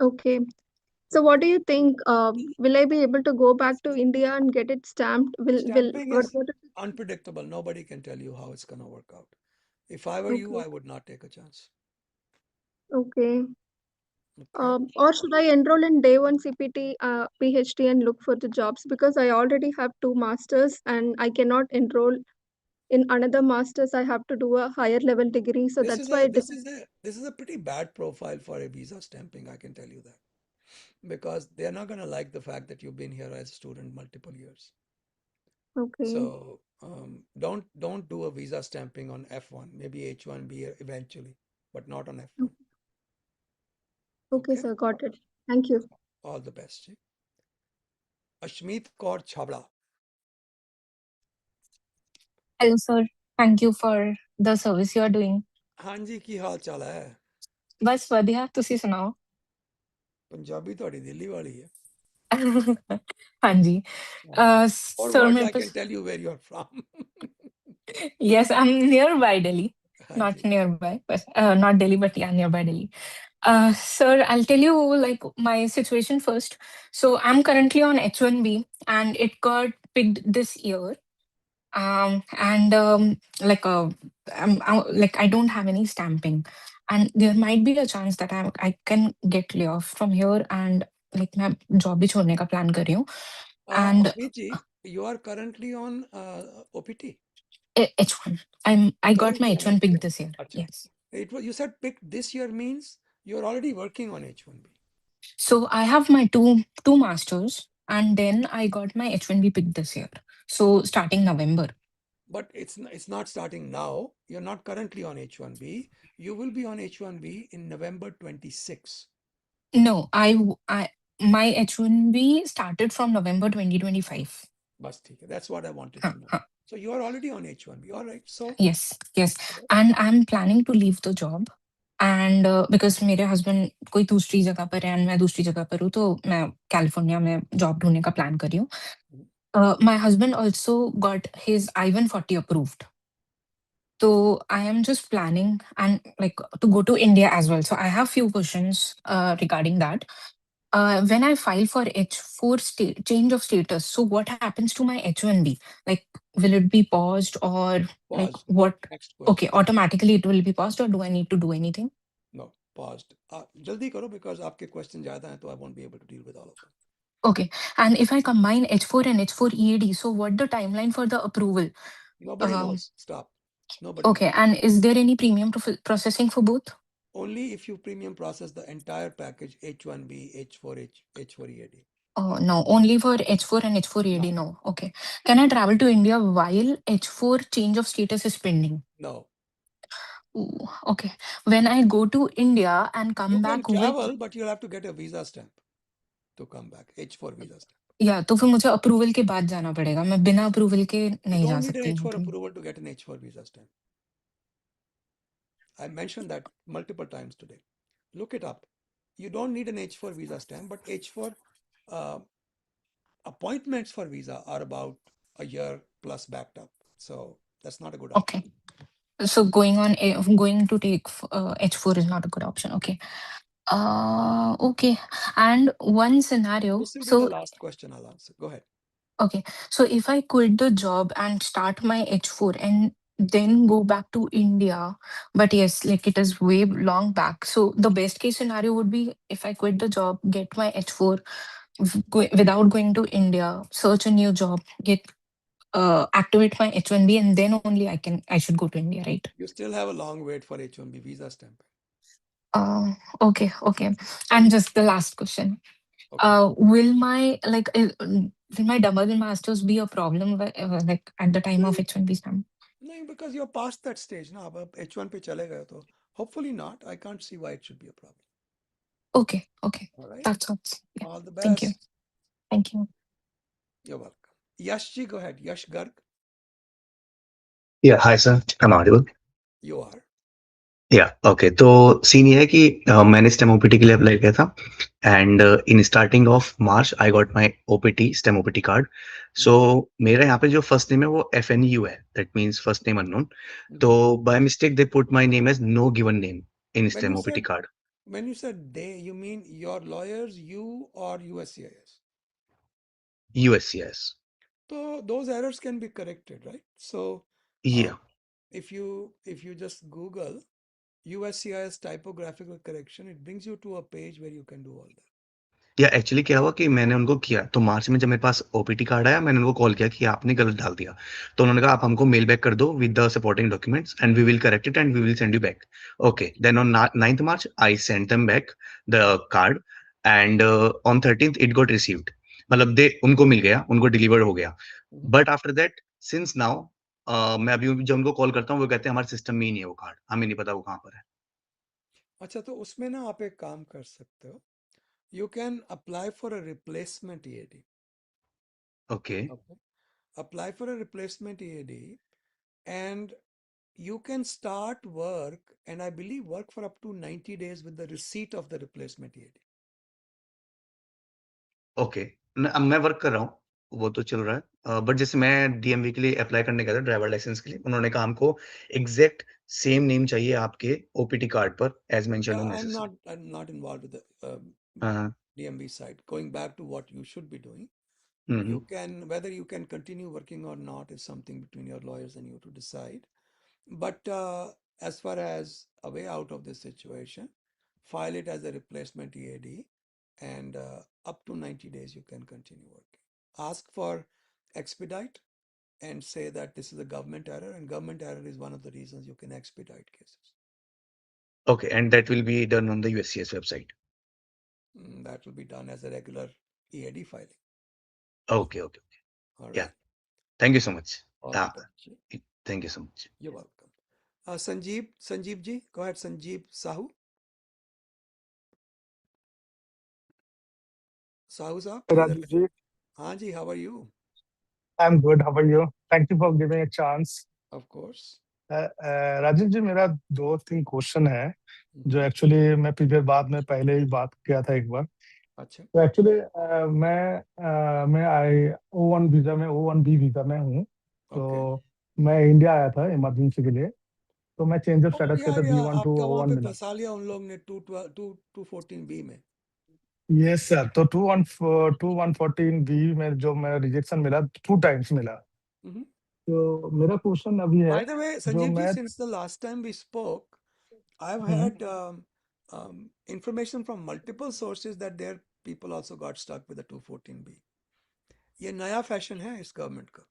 Okay. So what do you think? Will I be able to go back to India and get it stamped? Stamping is What unpredictable. Nobody can tell you how it's going to work out. If I were you, okay. I would not take a chance. Okay. Okay. Or should I enroll in day one CPT, PhD and look for the jobs? Because I already have two masters and I cannot enroll in another master's. I have to do a higher level degree. So This that's is why a I this decided. is a this is a pretty bad profile for a visa stamping, I can tell you that. Because they're not going to like the fact that you've been here as a student multiple years. Okay. So don't do a visa stamping on F1, maybe H1B eventually, but not on F1. Okay, Okay. sir. Got it. Thank you. All the best. जी. Ashmeet Kaur Chhabra. Hello, sir. Thank you for the service you are doing. हाँ जी की हाल चाल है बस ਵਧੀਆ ਤੁਸੀਂ ਸੁਣਾਓ पंजाबी ਤੁਹਾਡੀ ਦਿੱਲੀ ਵਾਲੀ ਹੈ ਹਾਂਜੀ or sir words ਮੇਰੇ I can pass tell you where you're from. yes I'm nearby Delhi हाँ not ji nearby but not Delhi but yeah nearby Delhi sir I'll tell you like my situation first so I'm currently on H1B and it got picked this year and like like I don't have any stamping and there might be a chance that I can get lay off from here and like मैं job भी छोड़ने का plan कर रही हूँ and Ashmeet ji, you are currently on OPT. H1 I got my Currently on H1 picked H1. this year Acha. yes It was you said picked this year means you're already working on H1B. so I have my two masters and then I got my H1B picked this year so starting November. But it's not starting now. You're not currently on H1B. You will be on H1B in November 26. No, I my H1B started from November 2025. बस ठीक है. That's what I wanted Huh, to know. huh. So you are already on H1B. All right. So Yes, and I'm planning to leave the job and because मेरे husband कोई दूसरी जगह पर है and मैं दूसरी जगह पर हूँ तो मैं कैलिफोर्निया में जॉब ढूंढने का प्लान कर रही हूँ. My husband also got his I-140 approved. So I am just planning and like to go to India as well. So I have few questions regarding that. When I file for H4 state change of status, so what happens to my H1B? Like, will it be paused or like paused. what? Next Okay, question. automatically it will be paused, or do I need to do anything? No, paused. जल्दी करो because आपके question ज़्यादा हैं तो I won't be able to deal with all of them. Okay, and if I combine H4 and H4 EAD, so what the timeline for the approval? Nobody knows. Stop. Nobody knows. Okay, and is there any premium processing for both? Only if you premium process the entire package H1B, H4, H4 EAD. Oh, no, only for H4 and H4 EAD, No. no. Okay. Can I travel to India while H4 change of status is pending? No. Ooh, okay. When I go to India and You come can back with travel, but you'll have to get a visa stamp to come back. H4 visa stamp. या तो फिर मुझे approval के बाद जाना पड़ेगा मैं बिना अप्रूवल के You नहीं जा don't need an सकती H4 हूँ approval to get an H4 visa stamp. I mentioned that multiple times today. Look it up. You don't need an H4 visa stamp, but H4 uh, appointments for visa are about a year plus backed up. So that's not a good option. Okay. So going to take H4 is not a good option. Okay. Okay. And one scenario. This will be the So last question I'll answer. Go ahead. okay. So if I quit the job and start my H4 and then go back to India. But yes, like it is way long back. So the best case scenario would be if I quit the job, get my H4 without going to India, search a new job, get activate my H1B, and then only I should go to India, right? You still have a long wait for H1B visa stamping. Okay. And just the last question. Okay. Will my double masters be a problem like at the time of H1B stamp? No, because you're past that stage now. अब H1 पे चले गए तो hopefully not. I can't see why it should be a problem. Okay. All right. That's all. Yeah. All the Thank you. best. Thank you. You're welcome. Yash ji, go ahead. Yash Garg, Yeah, hi sir. I'm audible. you are. या okay तो scene ये है कि मैंने stem OPT के लिए apply किया था and in starting of March I got my OPT stem OPT card so मेरा यहाँ पे जो फर्स्ट नेम है वो FNU है that means first name unknown तो by mistake they put my name as no given name in When stem you OPT said card when you said they, you mean your lawyers, you or USCIS? USCIS So those errors can be corrected, right? So या if you just Google USCIS typographical correction, it brings you to a page where you can do all that. या actually क्या हुआ कि मैंने उनको किया तो मार्च में जब मेरे पास ओपीटी कार्ड आया मैंने उनको कॉल किया कि आपने गलत डाल दिया तो उन्होंने कहा आप हमको मेल बैक कर दो with the supporting documents and we will correct it and we will send you back okay then on 9th March I sent them back the card and on 13th it got received मतलब they उनको मिल गया उनको deliver हो गया but after that since now मैं अभी जब उनको कॉल करता हूँ वो कहते हैं हमारे सिस्टम में ही नहीं है वो कार्ड हमें नहीं पता वो कहाँ पर है अच्छा तो उसमें ना आप एक काम कर सकते हो you can apply for a replacement EAD. Okay Okay. Apply for a replacement EAD and you can start work and I believe work for up to 90 days with the receipt of the replacement EAD. Okay अब मैं work कर रहा हूँ वो तो चल रहा है बट जैसे मैं डीएमवी के लिए अप्लाई करने गया था ड्राइवर लाइसेंस के लिए उन्होंने कहा हमको एग्जैक्ट सेम नेम चाहिए आपके ओपीटी कार्ड पर as mentioned Yeah, in I'm necessary not I'm not involved with the हाँ DMV side. Going back to what you should be doing, hmm you can whether you can continue working or not is something between your lawyers and you to decide. But as far as a way out of this situation, file it as a replacement EAD and up to 90 days you can continue working. Ask for expedite and say that this is a government error and government error is one of the reasons you can expedite cases. Okay and that will be done on the USCIS website That will be done as a regular EAD filing. Okay okay All या right. Thank you so much All the best. Thank you so much You're welcome. Sanjeev ji, go ahead, Sanjeev Sahu. Sahu sir, Rajiv ji, हाँ जी, how are you? I'm good. How are you? Thank you for giving a chance. Of course. Rajiv जी मेरा दो तीन question है जो actually मैं previous बात में पहले ही बात किया था एक बार अच्छा तो एक्चुअली मैं आई O1 बी वीजा में हूँ तो मैं इंडिया आया था इमरजेंसी के लिए तो मैं चेंज ऑफ स्टेटस किया था B1 टू आपका वहाँ O1 पे मिला फंसा लिया उन लोग ने 214B में. यस सर तो 214B में जो मैं रिजेक्शन मिला 2 टाइम्स मिला तो मेरा क्वेश्चन अभी है By the way, जो Sanjeev ji, मैं since the last time we spoke, I've had information from multiple sources that their people also got stuck with the 214B. ये नया फैशन है इस गवर्नमेंट का.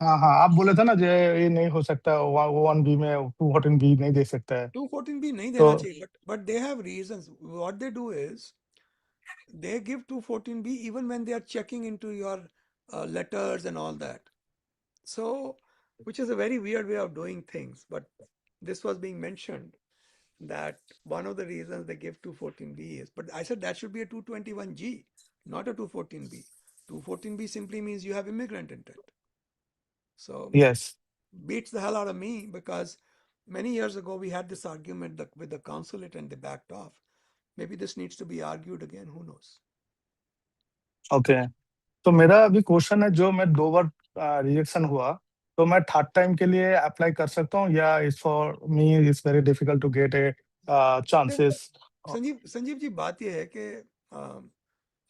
हाँ हाँ आप बोले थे ना जो ये नहीं हो सकता O1B में 214B नहीं दे सकता है 214B नहीं तो देना चाहिए, but they have reasons. What they do is they give 214B even when they are checking into your letters and all that. So, which is a very weird way of doing things, but this was being mentioned that one of the reasons they give 214B is, but I said that should be a 221G, not a 214B. 214B simply means you have immigrant intent. So, yes beats the hell out of me because many years ago we had this argument with the consulate and they backed off. Maybe this needs to be argued again, who knows? Okay तो मेरा अभी question है जो मैं 2 बार rejection हुआ तो मैं third time के लिए अप्लाई कर सकता हूँ या it's for me it's very difficult to get a chances Sanjeev ji बात यह है कि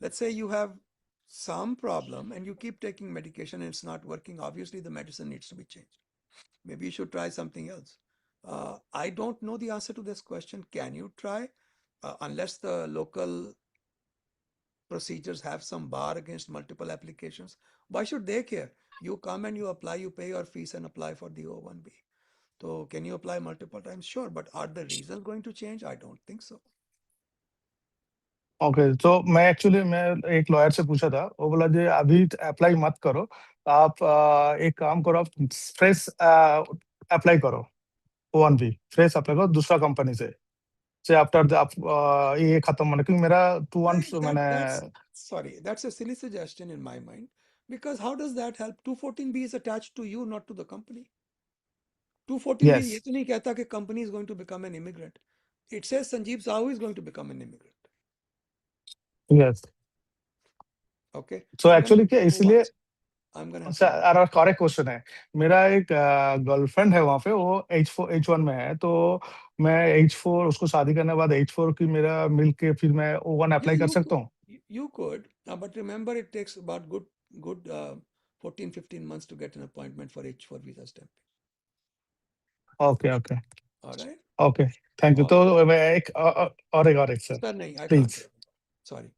let's say you have some problem and you keep taking medication and it's not working, obviously the medicine needs to be changed. Maybe you should try something else. I don't know the answer to this question. Can you try? Unless the local procedures have some bar against multiple applications, why should they care? You come and you apply, you pay your fees and apply for the O1B. So can you apply multiple times? Sure, but are the reasons going to change? I don't think so. Okay, तो मैं एक lawyer से पूछा था, वो बोला जी अभी apply मत करो, आप एक काम करो, आप फ्रेश अप्लाई करो, O1B फ्रेश अप्लाई करो दूसरा कंपनी से आफ्टर आप ये खत्म होने, क्योंकि मेरा 2 months मैंने Sorry, that's a silly suggestion in my mind, because how does that help? 214B is attached to you, not to the company. 214B ये यस तो नहीं कहता कि company is going to become an immigrant. It says Sanjeev Sahu is going to become an immigrant. Yes, Okay, so I'm gonna actually क्या move इसलिए on. I'm gonna have to move. और correct question है, मेरा एक girlfriend है वहां पे, वो H1 में है, तो मैं H4 उसको शादी करने के बाद H4 की मेरा मिल के फिर मैं O1 Yeah, अप्लाई कर सकता हूँ? you could, but remember it takes about good 14-15 months to get an appointment for H4 visa stamping. Okay okay All right. Okay, thank you. All right. तो मैं एक और एक sir, Sir, nahi, I can't please. remember. Sorry.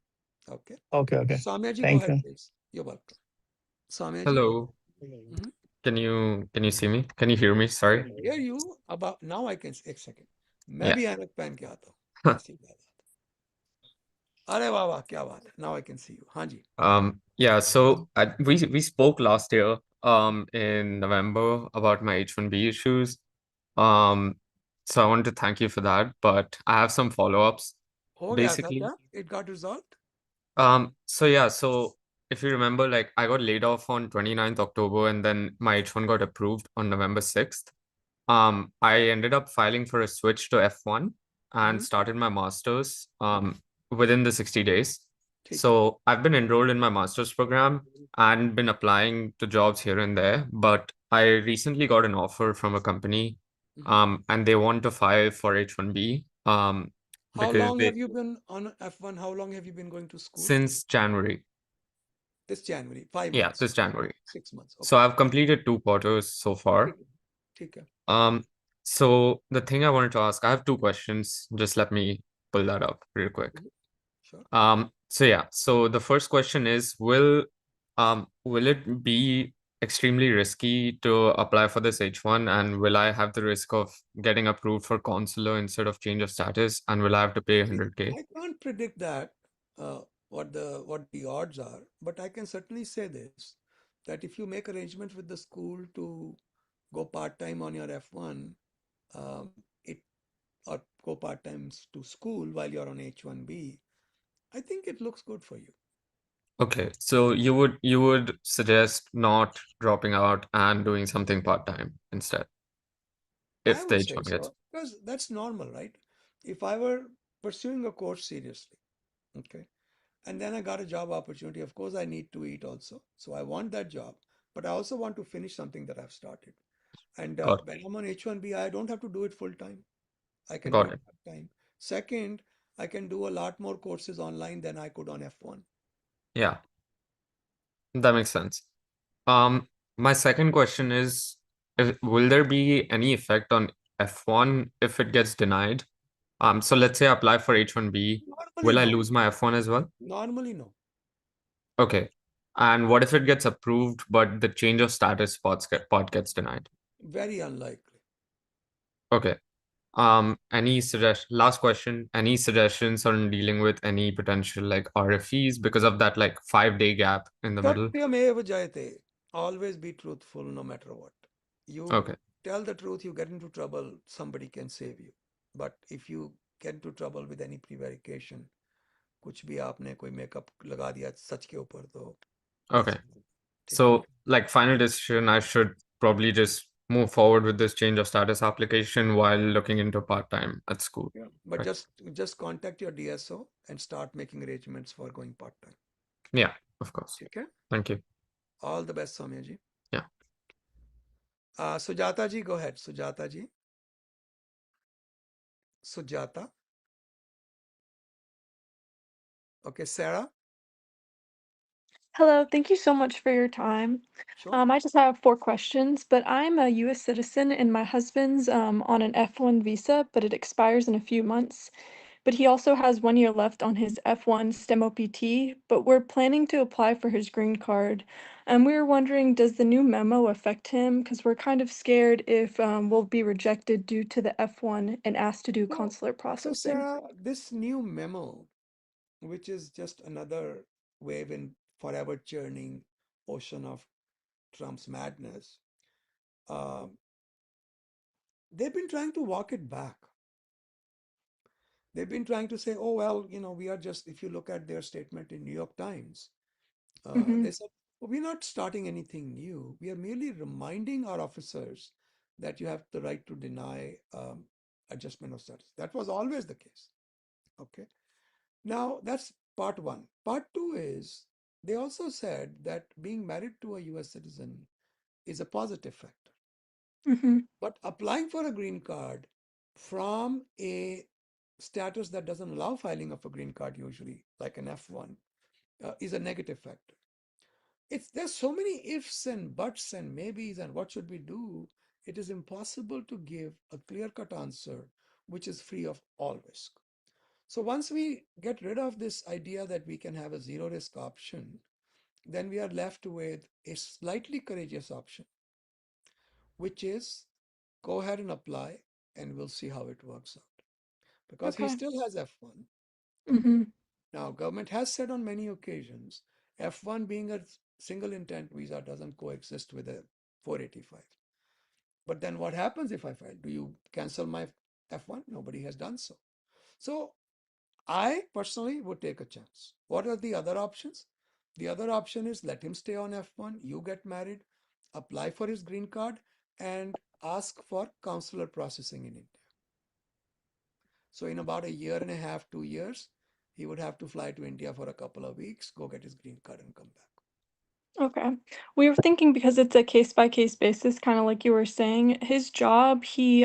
Okay. Okay okay, Soumya ji, go thank ahead, you. please. You're welcome. Soumya ji. Hello. Mhm. Can you see me? Can you hear me? I Sorry. can hear you about now. I can एक second. मैं Yeah. भी ऐनक पहन के आता हूँ, ऐसी बात है। अरे वाह वाह, क्या बात है। Now I can see you. हाँ जी। Yeah, so we spoke last year in November about my H1B issues. Um so I want to thank you for that, but I have some follow-ups. हो गया था Basically, क्या? It got resolved? so yeah, so if you remember, like I got laid off on 29th October and then my H1 got approved on November 6th. I ended up filing for a switch to F1 and Mhm. started my master's within the 60 days. ठीक है। So I've been enrolled in my master's program and been applying to jobs here and there, but I recently got an offer from a company and they want to file for H1B How because long they have you been on F1? How long have you been going to school? since January. This January, 5 Yeah, months, this January. 6 months. So Okay. I've completed 2 quarters so far. ठीक है। So the thing I wanted to ask, I have 2 questions. Just let me pull that up real quick. Sure. So yeah, so the first question is, will it be extremely risky to apply for this H1, and will I have the risk of getting approved for consular instead of change of status, and will I have to pay 100K? I can't predict that, what the odds are, but I can certainly say this, that if you make arrangements with the school to go part-time on your F1, it or go part-time to school while you're on H1B, I think it looks good for you. Okay, so you would suggest not dropping out and doing something part-time instead I if the would say H1 gets. so, because that's normal, right? If I were pursuing a course seriously, okay, and then I got a job opportunity, of course I need to eat also. So I want that job, but I also want to finish something that I've started. And Got when I'm on H1B, I don't have to do it full time. I can do got it it. part time. Second, I can do a lot more courses online than I could on F1. Yeah, that makes sense. My second question is, will there be any effect on F1 if it gets denied? So let's say I apply for H1B, Normally, will I no. lose my F1 as well? Normally, no. Okay. And what if it gets approved, but the change of status part gets denied? Very unlikely. Okay. Last question, any suggestions on dealing with any potential like RFEs because of that like 5-day gap in the middle? Satyamev jayate. Always be truthful no matter what. You Okay. tell the truth, you get into trouble, somebody can save you. But if you get into trouble with any prevarication, कुछ भी आपने कोई makeup लगा दिया सच के ऊपर, तो that's Okay. it. ठीक है? So like final decision, I should probably just move forward with this change of status application while looking into part-time at school. Yeah. But Right. just contact your DSO and start making arrangements for going part-time. Yeah, of course. ठीक है? Thank you. All the best, Soumya ji. Yeah. Sujata ji, go ahead. Sujata ji. Sujata. Okay, Sarah. Hello, thank you so much for your time. Sure. I just have 4 questions, but I'm a US citizen and my husband's on an F1 visa, but it expires in a few months. But he also has 1 year left on his F1 STEM OPT, but we're planning to apply for his green card. And we were wondering, does the new memo affect him? Because we're kind of scared if we'll be rejected due to the F1 and asked to do No. consular So, processing. Sarah, this new memo, which is just another wave in forever churning ocean of Trump's madness, um, they've been trying to walk it back. They've been trying to say, oh, well, we are just, if you look at their statement in New York Times, Mm-hmm. they said, "Well, we're not starting anything new. We are merely reminding our officers that you have the right to deny adjustment of status." That was always the case. Okay. Now, that's part one. Part two is they also said that being married to a US citizen is a positive factor. Mm-hmm. But applying for a green card from a status that doesn't allow filing of a green card, usually like an F1, is a negative factor. There's so many ifs and buts and maybes and what should we do. It is impossible to give a clear-cut answer which is free of all risk. So once we get rid of this idea that we can have a zero risk option, then we are left with a slightly courageous option, which is go ahead and apply and we'll see how it works out. Because he Okay. still has F1. Okay. Mm-hmm. Now, government has said on many occasions, F1 being a single intent visa doesn't coexist with a 485. But then what happens if I fail? Do you cancel my F1? Nobody has done so. So I personally would take a chance. What are the other options? The other option is let him stay on F1, you get married, apply for his green card, and ask for consular processing in India. So in about a year and a half, 2 years, he would have to fly to India for a couple of weeks, go get his green card, and come back. Okay. We were thinking because it's a case by case basis, kind of like you were saying. His job, he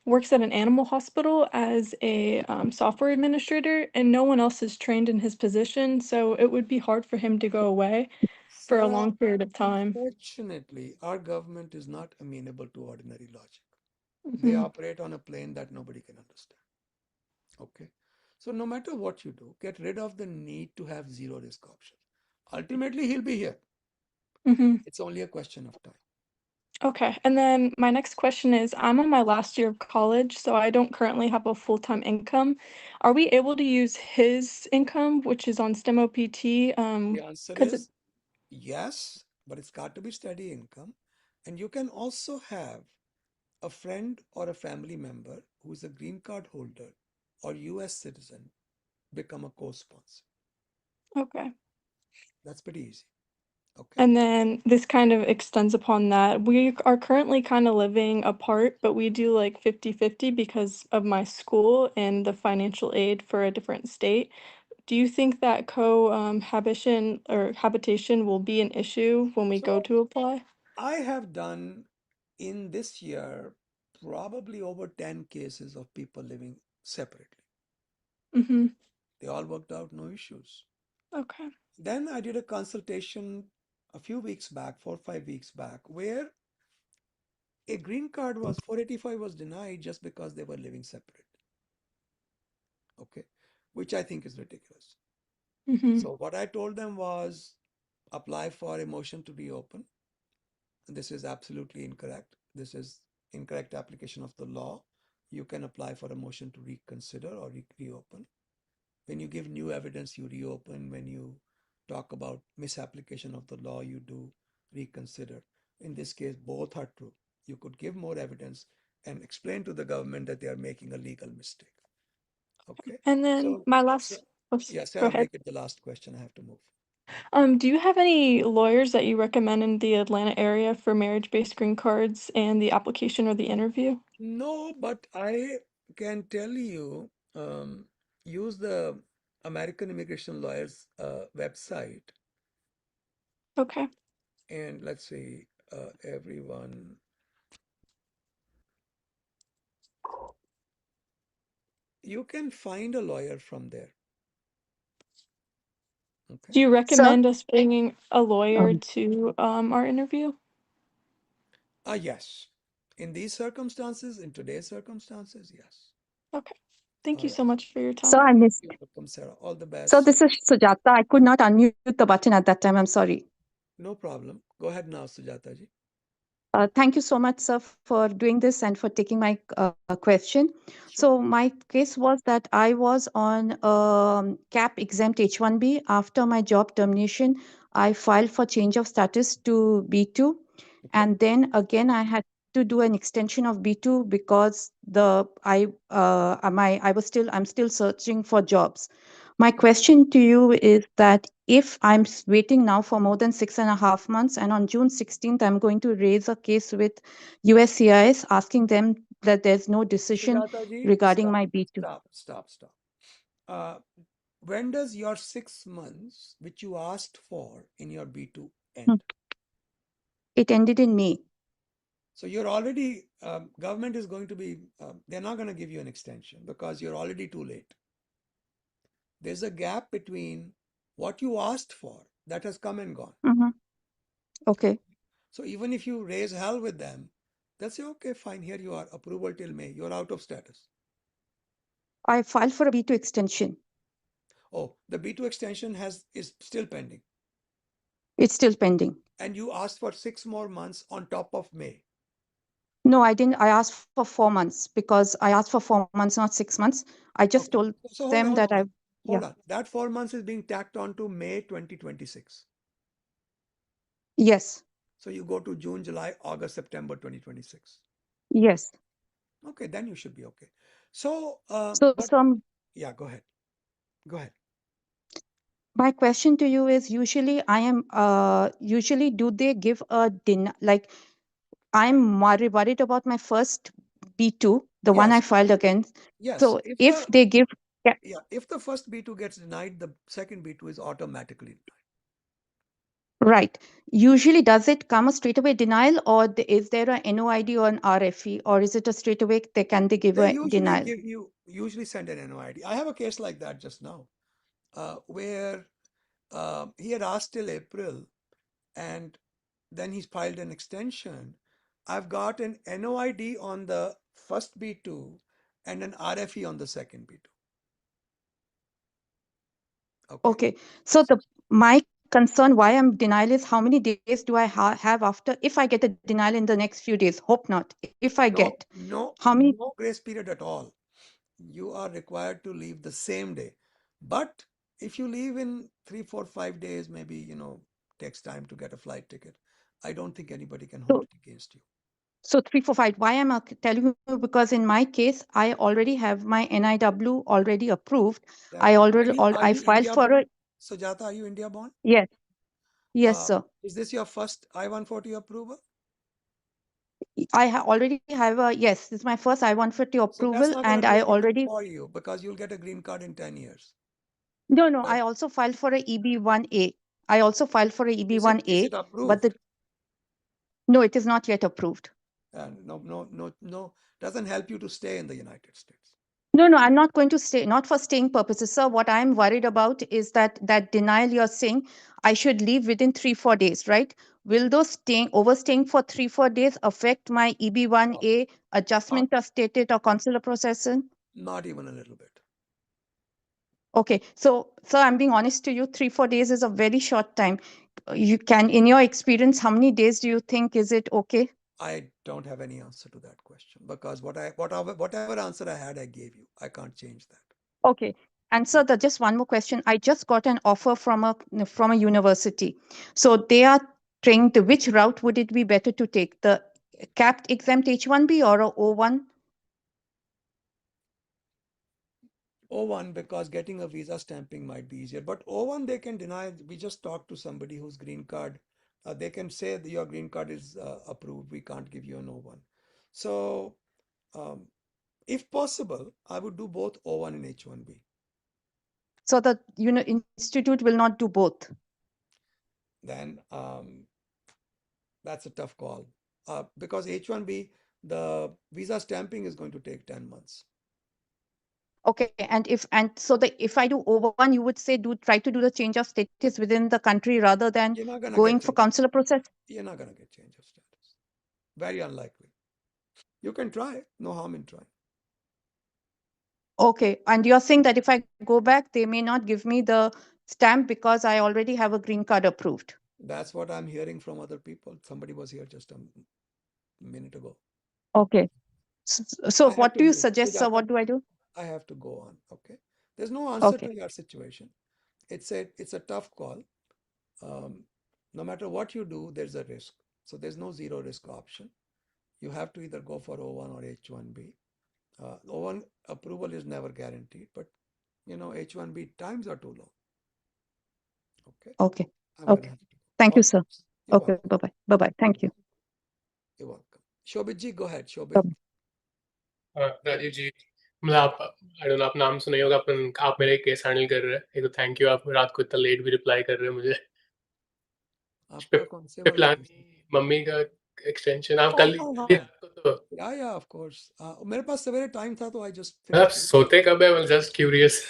works at an animal hospital as a software administrator, and no one else is trained in his position, so it would be hard for him to go away for a Sarah, long period of time. unfortunately, our government is not amenable to ordinary logic. They Mm-hmm. operate on a plane that nobody can understand. Okay. So no matter what you do, get rid of the need to have zero risk options. Ultimately, he'll be here. Mm-hmm. It's only a question of time. Okay. And then my next question is, I'm on my last year of college, so I don't currently have a full-time income. Are we able to use his income, which is on STEM OPT? The answer Because it, is yes, but it's got to be steady income. And you can also have a friend or a family member who is a green card holder or US citizen become a co-sponsor. okay. That's pretty easy. Okay. And then this kind of extends upon that. We are currently kind of living apart, but we do like 50-50 because of my school and the financial aid for a different state. Do you think that cohabitation or habitation will be an issue when we go So to apply? I have done in this year probably over 10 cases of people living separately. Mm-hmm. They all worked out, no issues. Okay. Then I did a consultation a few weeks back, 4 or 5 weeks back, where a green card was 485 was denied just because they were living separate. Okay, which I think is ridiculous. Mm-hmm. So what I told them was apply for a motion to reopen. This is absolutely incorrect. This is incorrect application of the law. You can apply for a motion to reconsider or reopen. When you give new evidence, you reopen. When you talk about misapplication of the law, you do reconsider. In this case, both are true. You could give more evidence and explain to the government that they are making a legal mistake. Okay. And then So, my so last, oops, yeah, go Sarah, ahead. make it the last question. I have to move. Do you have any lawyers that you recommend in the Atlanta area for marriage-based green cards and the application or the interview? No, but I can tell you, use the American Immigration Lawyers website, Okay. and let's see, everyone. You can find a lawyer from there. Okay. Do you Sir, recommend us bringing a lawyer um, to our interview? Yes. In these circumstances, in today's circumstances, yes. Okay. Thank All you right. so much for your sir, time. I missed. You're welcome, Sarah. All the So best. this is Sujata. I could not unmute the button at that time. I'm sorry. No problem. Go ahead now, Sujata ji. Thank you so much, sir, for doing this and for taking my question. Sure. So my case was that I was on cap exempt H-1B. After my job termination, I filed for change of status to B2, Okay. and then again I had to do an extension of B2 because I'm still searching for jobs. My question to you is that if I'm waiting now for more than 6.5 months, and on June 16th, I'm going to raise a case with USCIS asking them that there's no decision Sujata ji, regarding stop, my B2. stop. Uh, when does your 6 months, which you asked for in your B2, Hmm. end? It ended in May. So you're already, government is going to be, they're not going to give you an extension because you're already too late. There's a gap between what you asked for that has come and gone. Mhm. Okay. So even if you raise hell with them, they'll say, okay, fine, here you are, approval till May, you're out of status. I filed for a B2 extension. Oh, the B2 extension is still pending. It's still pending. And you asked for 6 more months on top of May. No, I didn't. I asked for 4 months because I asked for 4 months, not 6 months. I just Okay. told So hold them on, that hold yeah, on. That 4 months is being tacked on to May 2026. yes, So you go to June, July, August, September 2026. yes. Okay, then you should be okay. So, So but some yeah, go ahead. Go ahead. my question to you is usually do they give a like I'm worried about my first B2, the one I Yes, filed against. yes. So if they give Yeah, if the first B2 gets denied, the second B2 is automatically denied. right, usually does it come a straight away denial, or is there a NOID or an RFE, or is it a straight away can they give They a usually denial? give you usually send an NOID. I have a case like that just now, where he had asked till April, and then he's filed an extension. I've got an NOID on the first B2 and an RFE on the second B2. Okay. Okay, so the my concern why I'm denial is how many days do I have after if I get a denial in the next few days? Hope not. If I get how many? No grace period at all. You are required to leave the same day. But if you leave in 3, 4, 5 days, maybe, takes time to get a flight ticket. I don't think anybody can hold So it against you. so 345. Why am I telling you? Because in my case, I already have my NIW already approved. Then I are I you filed India for born? a Sujata, are you India born? yes, yes, Uh, sir. is this your first I-140 approval? Already have a yes. This is my first I-140 So that's approval, not going to and do I anything already for you because you'll get a green card in 10 years. no. But I also filed for a EB1A. I also filed for a is EB1A, it but approved? no, it is not yet approved. No, doesn't help you to stay in the United States. No, I'm not going to stay, not for staying purposes, sir. What I'm worried about is that denial you're saying I should leave within 3-4 days, right? Will those overstaying for 3-4 days affect my No, EB1A not, adjustment of status or consular processing? not even a little bit. Okay, so I'm being honest to you, 3-4 days is a very short time. You can, in your experience, how many days do you think is it okay? I don't have any answer to that question because whatever answer I had, I gave you. I can't change that. Okay. And so just one more question. I just got an offer from a university. So they are trying to which route would it be better to take? The capped exempt H1B or a O1? O1 because getting a visa stamping might be easier. But O1 they can deny. We just talked to somebody whose green card. They can say that your green card is approved. We can't give you an O1. So um, if possible, I would do both O1 and H1B. So the institute will not do both. Then that's a tough call because H1B, the visa stamping is going to take 10 months. Okay, and so if I do O1, you would say try to do the change of status within the country rather than You're not gonna going get for change. consular process. You're not gonna get change of status. Very unlikely. You can try. No harm in trying. Okay, and you're saying that if I go back, they may not give me the stamp because I already have a green card approved. That's what I'm hearing from other people. Somebody was here just a minute ago. Okay. So I have what to do you leave. suggest, sir? Sujata, What do I do? I have to go on. Okay. There's no answer Okay. to your situation. It's a tough call. Um, no matter what you do, there's a risk. So there's no zero risk option. You have to either go for O1 or H1B. O1 approval is never guaranteed, but H1B times are too long. Okay. Okay. I'm gonna Okay. have to go. Thank you, Okay. sir. You're Okay. welcome. Bye-bye. Bye-bye. Thank you. You're welcome. Shobit ji, go ahead. Shobit. Bye-bye. Rajiv जी, मतलब आप I don't know, आप नाम सुने होगा, अपन आप मेरे case handle कर रहे हैं, ये तो थैंक यू, आप रात को इतना लेट भी रिप्लाई कर रहे हैं मुझे। आपका कौन से वाला प्लान केस है? मम्मी का एक्सटेंशन आप हाँ कल हाँ कल ही हाँ रात को तो या ऑफ कोर्स मेरे पास सवेरे टाइम था तो आई जस्ट मतलब फिनिश्ड इट। सोते कब है, जस्ट क्यूरियस।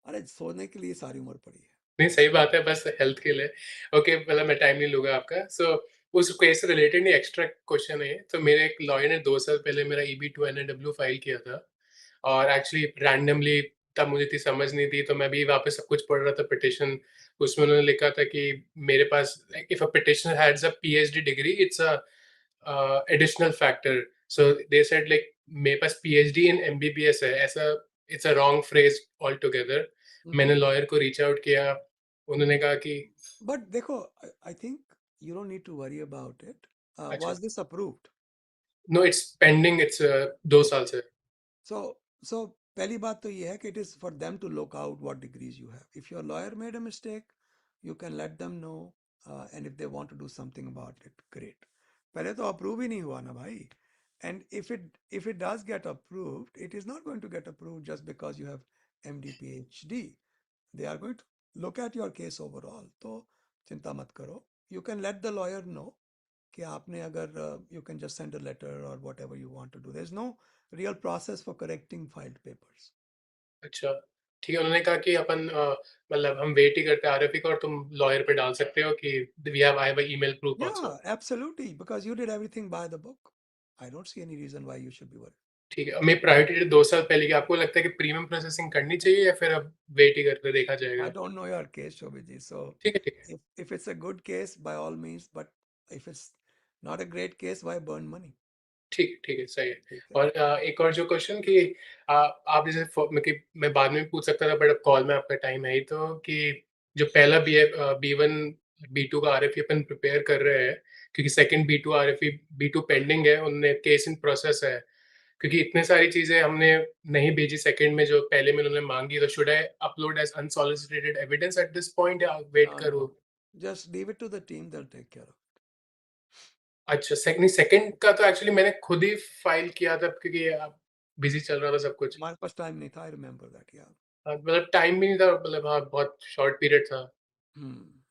अरे सोने के लिए सारी उम्र पड़ी है। नहीं सही बात है, बस हेल्थ के लिए। ओके, मतलब मैं टाइम नहीं लूंगा आपका। सो उस केस से रिलेटेड नहीं, एक्स्ट्रा क्वेश्चन है। तो मेरे एक लॉयर ने 2 साल पहले मेरा EB-2 NAW फाइल किया था, और एक्चुअली रैंडमली तब मुझे इतनी समझ नहीं थी, तो मैं भी वहाँ पे सब कुछ पढ़ रहा था पिटिशन। उसमें उन्होंने लिखा था कि मेरे पास if a petitioner has a PhD degree, it's a additional factor. So they said like मेरे पास PhD इन MBBS है, ऐसा it's a wrong phrase all together. मैंने लॉयर को रीच आउट किया, उन्होंने कहा कि बट देखो, I think you don't need to worry about it. अच्छा, was this approved? No it's pending, it's 2 साल से। सो सो पहली बात तो ये है कि it is for them to look out what degrees you have. If your lawyer made a mistake, you can let them know, and if they want to do something about it, great. पहले तो approve ही नहीं हुआ ना भाई। And if it does get approved, it is not going to get approved just because you have MD PhD. They are going to look at your case overall. तो चिंता मत करो। You can let the lawyer know कि आपने अगर you can just send a letter or whatever you want to do. There's no real process for correcting filed papers. अच्छा, ठीक है। उन्होंने कहा कि अपन मतलब हम वेट ही करते हैं RFE का, और तुम लॉयर पे डाल सकते हो कि we have I have email proof Yeah, also. absolutely, because you did everything by the book. I don't see any reason why you should be worried. ठीक है, मेरी प्रायोरिटी डेट 2 साल पहले की। आपको लगता है कि प्रीमियम प्रोसेसिंग करनी चाहिए या फिर अब वेट ही करके देखा I जाएगा? don't know your case, Shobhiji. So ठीक है, ठीक है। if it's a good case, by all means, but if it's not a great case, why burn money? ठीक है, सही है। ठीक है। और एक और जो क्वेश्चन कि आप जैसे मैं बाद में भी पूछ सकता था, बट अब कॉल में आपका टाइम है ही, तो कि जो पहला B1 B2 का RFE अपन प्रिपेयर कर रहे हैं, क्योंकि second B2 RFE B2 pending है, उनने केस इन प्रोसेस है, क्योंकि इतने सारी चीजें हमने नहीं भेजी सेकंड में जो पहले में उन्होंने मांगी, तो should I upload as unsolicited evidence at this point या वेट No, करूं? no. Just leave it to the team, they'll take care of it. अच्छा, सेकंड का तो एक्चुअली मैंने खुद ही फाइल किया था, क्योंकि बिजी चल रहा था सब कुछ। हमारे पास टाइम नहीं था, आई रिमेम्बर दैट, या। मतलब टाइम भी नहीं था, मतलब हाँ बहुत शॉर्ट पीरियड था, हम्म।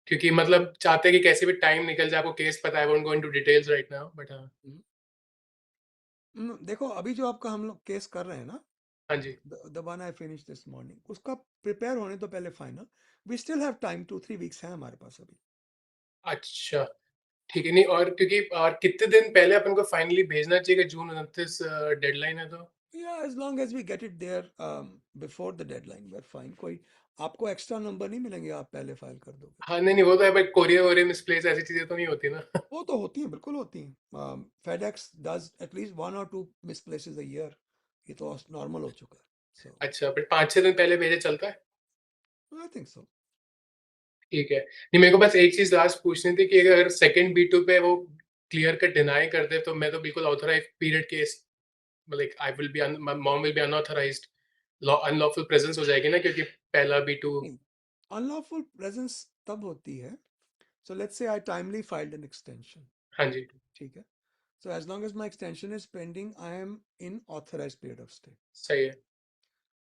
क्योंकि मतलब चाहते हैं कि कैसे भी टाइम निकल जाए। आपको केस पता है, I won't go into details right now, but हाँ। देखो, अभी जो आपका हम लोग केस कर रहे हैं ना, हाँ जी। the one I finished this morning, उसका प्रिपेयर होने तो पहले final, we still have time, 2-3 weeks है हमारे पास अभी। अच्छा, ठीक है। नहीं, और क्योंकि और कितने दिन पहले अपन को फाइनली भेजना चाहिए कि जून 29 डेडलाइन है, तो Yeah, as long as we get it there before the deadline, we're fine. कोई आपको एक्स्ट्रा नंबर नहीं मिलेंगे, आप पहले फाइल कर दोगे। हाँ, नहीं वो तो है, बट कोरियर वोरियर मिसप्लेस ऐसी चीजें तो नहीं होती ना? वो तो होती हैं, बिल्कुल होती हैं। FedEx does at least 1 or 2 misplaces a year. ये तो नॉर्मल हो चुका है। So अच्छा, बट 5-6 दिन पहले भेजे चलता है? I think so. ठीक है। नहीं, मेरे को बस एक चीज लास्ट पूछनी थी कि अगर सेकंड B2 पे वो क्लियर कट डिनाई कर दे, तो मैं तो बिल्कुल authorize period case, like I will be, my mom will be unauthorized, unlawful presence हो जाएगी ना, क्योंकि पहला B2। Unlawful presence तब होती है। So let's say I timely filed an extension. हाँ जी। ठीक है। So as long as my extension is pending, I am in authorized period of stay. सही है।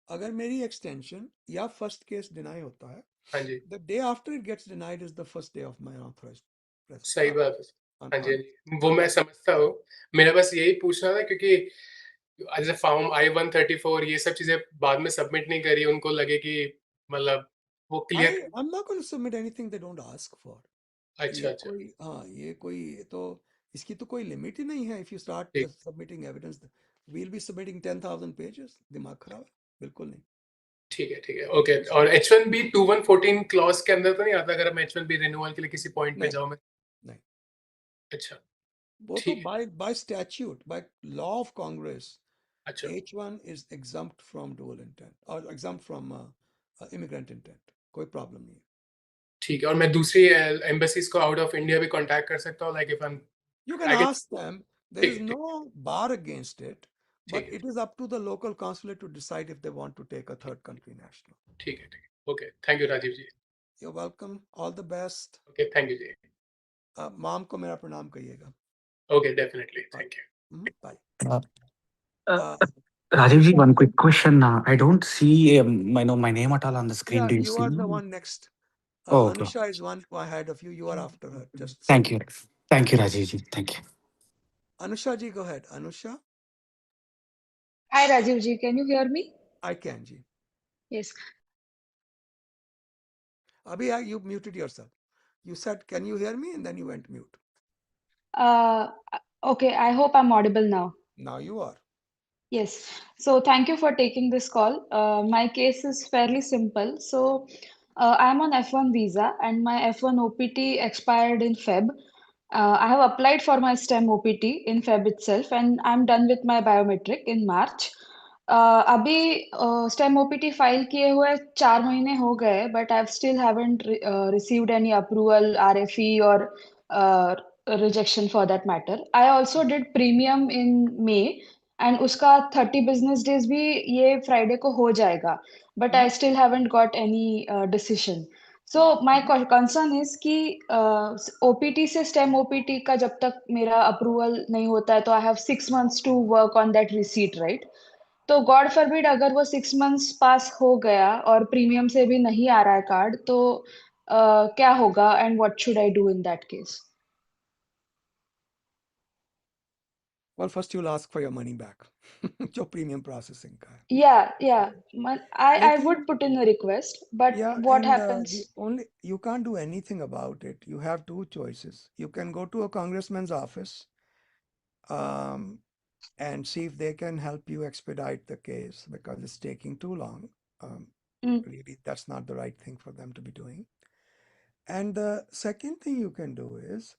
अगर मेरी extension या first case deny होता है, हाँ जी, the day after it gets denied is the first day of my authorized presence. सही बात है। हाँ जी, हाँ जी, वो मैं unlawful. समझता हूँ। मेरा बस यही पूछना था, क्योंकि एज ए फॉर्म I-134 ये सब चीजें बाद में सबमिट नहीं करी, उनको लगे कि मतलब वो clear. I'm not going to submit anything they don't ask for. अच्छा ये अच्छा कोई ये कोई तो इसकी तो कोई लिमिट ही नहीं है. If you start ठीक submitting evidence, we'll be submitting 10,000 pages. दिमाग खराब है बिल्कुल नहीं. ठीक है ओके। और H1B 2114 क्लॉज के अंदर तो नहीं आता अगर मैं H1B रिन्यूअल के लिए किसी पॉइंट पे नहीं जाऊं मैं? नहीं, अच्छा वो तो ठीक है by statute, by law of Congress, अच्छा H1 is exempt from dual intent or exempt from immigrant intent. कोई प्रॉब्लम नहीं है. ठीक है। और मैं दूसरी एम्बेसीज को आउट ऑफ इंडिया भी कांटेक्ट कर सकता हूँ, like if I You can I get. ask them. There is ठीक no bar against it, ठीक but है it is up to the local consulate to decide if they want to take a third country national. ठीक है okay. Thank you Rajiv ji. You're welcome. All the best. Okay thank you ji. Mom को मेरा प्रणाम कहिएगा. Okay definitely Bye. Thank you. Bye. Uh, Uh, Rajiv ji, one quick question. I don't see my name at all on the screen. yeah, Do you you see? are the one next. Oh, okay. Anusha is one ahead of you. You are after her. Just so Thank you you. know. Thank you, Rajiv ji. Thank you. Anusha ji, go ahead. Anusha, Hi Rajiv ji, can you hear me? I can ji. Yes. Abhi, you muted yourself. You said, "Can you hear me?" and then you went mute. Uh, okay, I hope I'm audible now. Now you are. Yes. So thank you for taking this call. My case is fairly simple. So I'm on F1 visa and my F1 OPT expired in Feb. I have applied for my STEM OPT in Feb itself and I'm done with my biometric in March. अभी STEM OPT file किए हुए 4 महीने हो गए but I've still haven't received any approval, RFE or rejection for that matter. I also did premium in May and उसका 30 business days भी ये Friday को हो जाएगा but I still haven't got any decision so my concern is कि OPT से STEM OPT का जब तक मेरा अप्रूवल नहीं होता है तो I have 6 months to work on that receipt right तो गॉड फॉरबिड अगर वो 6 मंथ्स पास हो गया और प्रीमियम से भी नहीं आ रहा है कार्ड तो क्या होगा and what should I do in that case Well, first you'll ask for your money back. जो premium processing का है. yeah I I think, would put in a request but yeah, what and happens the only you can't do anything about it. You have two choices. You can go to a congressman's office, um, and see if they can help you expedite the case because it's taking too long. Um, Mm. Really, that's not the right thing for them to be doing. And the second thing you can do is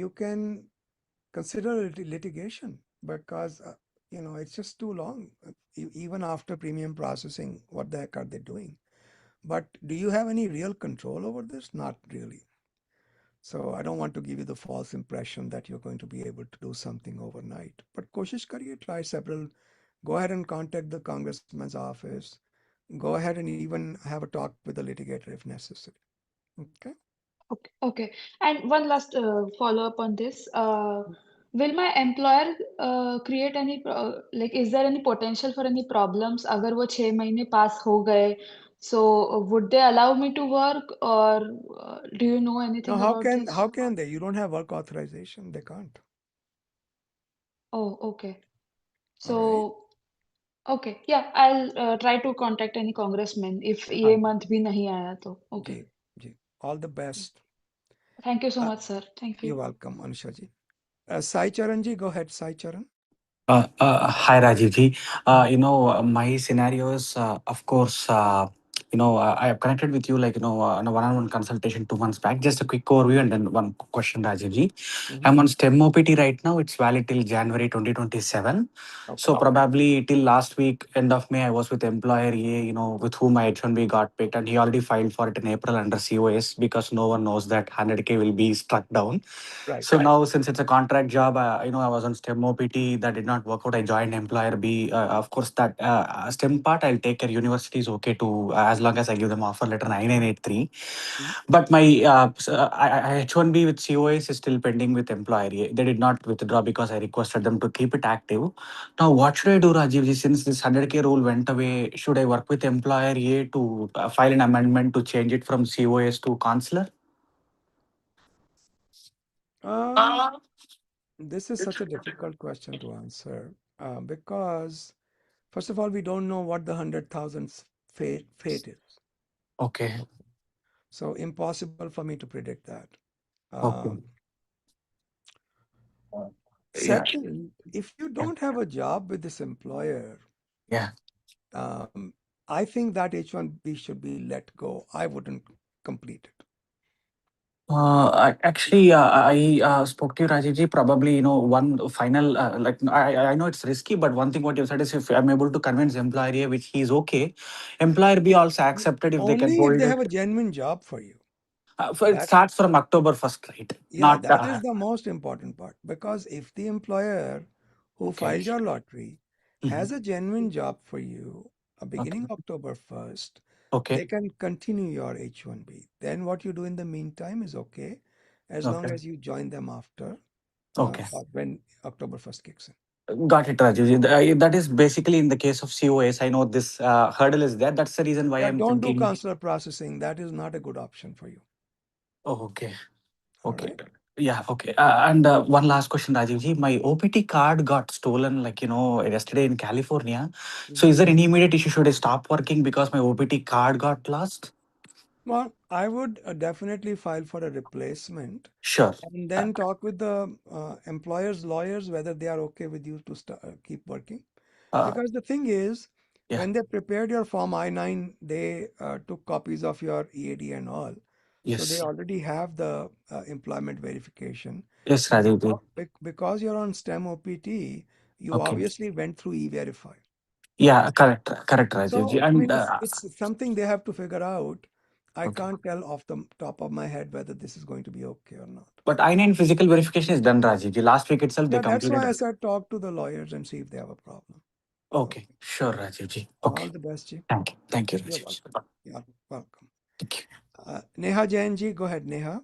you can consider litigation because it's just too long. Even after premium processing, what the heck are they doing? But do you have any real control over this? Not really. So I don't want to give you the false impression that you're going to be able to do something overnight. But koshish kariye, try several. Go ahead and contact the congressman's office. Go ahead and even have a talk with the litigator if necessary. Okay. Okay. And one last follow-up on this. Will my employer create any like is there any potential for any problems अगर वो 6 महीने पास हो गए? So would they allow me to work or do you know Now, anything how about can this? how can they? You don't have work authorization. They can't. Oh, okay. All right. So okay, yeah, I'll try to contact any congressman if ये हाँ month भी नहीं आया तो. जी Okay. Ji. All the best. Thank you so Uh, much, sir. Thank you. you're welcome, Anusha ji. Sai Charan ji, go ahead, Sai Charan. Hi, Rajiv ji. My scenario is, of course, I have connected with you like, on a one-on-one consultation 2 months back. Just a quick overview and then one question, Rajiv ji. I'm on STEM OPT right now. It's valid till January 2027. So Okay. probably till last week, end of May, I was with employer A, with whom my H1B got picked, and he already filed for it in April under COS because no one knows that 100K will be struck down. Right. So now, since it's a contract job, I was on STEM OPT. That did not work out. I joined employer B. Of course, that STEM part I'll take care. University is okay to as long as I give them offer letter 9983. Mhm. But my H1B with COS is still pending with employer A. They did not withdraw because I requested them to keep it active. Now, what should I do, Rajiv ji? Since this 100K rule went away, should I work with employer A to file an amendment to change it from COS to consular? Um, this is such a difficult question to answer. Because first of all, we don't know what the 100,000 fate is. Okay. So impossible for me to predict that. Okay. Um, Yeah. Second, if you Yeah. don't have a job with this employer, Yeah. um, I think that H1B should be let go. I wouldn't complete it. Actually, I spoke to you, Rajiv ji. Probably, one final, like, I know it's risky, but one thing what you said is if I'm able to convince employer A, which he's okay, employer B also accepted if they can Only if hold they have it. a genuine job for you. It That starts from October 1st, right? Yeah, Not, that is the most important part because if the employer who okay. filed your lottery Mhm. has a genuine job for you, Okay. beginning October 1st, Okay. they can continue your H1B. Then what you do in the meantime is okay, as long Okay. as you join them after Okay. or when October 1st kicks in. Got it, Rajiv ji. That is basically in the case of COS. I know this hurdle is there. That's the reason why Yeah, I'm don't do thinking. consular processing. That is not a good option for you. Oh, okay. All Okay. right. Yeah, okay. And one last question, Rajiv ji. My OPT card got stolen, like, yesterday in California. So Mhm. is there any immediate issue? Should I stop working because my OPT card got lost? Well, I would definitely file for a replacement Sure. and Uh, then talk with the employer's lawyers whether they are okay with you to keep working. uh, Because the thing is, yeah. when they prepared your Form I-9, they took copies of your EAD and all. So they Yes. already have the employment verification. Yes, And Rajiv ji. because you're on STEM OPT, you Okay. obviously went through E-Verify. Yeah, Okay. correct. Correct, Rajiv ji. So, I And mean, it's something they have to figure out. I okay. can't tell off the top of my head whether this is going to be okay or not. But I-9 physical verification is done, Rajiv ji. Last week itself, they Yeah, that's completed. why I said talk to the lawyers and see if they have a problem. Okay. Sure, Rajiv ji. All Okay. the best, Ji. Thank you. Thank you, You're Rajiv ji. welcome. You're welcome. Thank you. Neha Jain Ji, go ahead, Neha.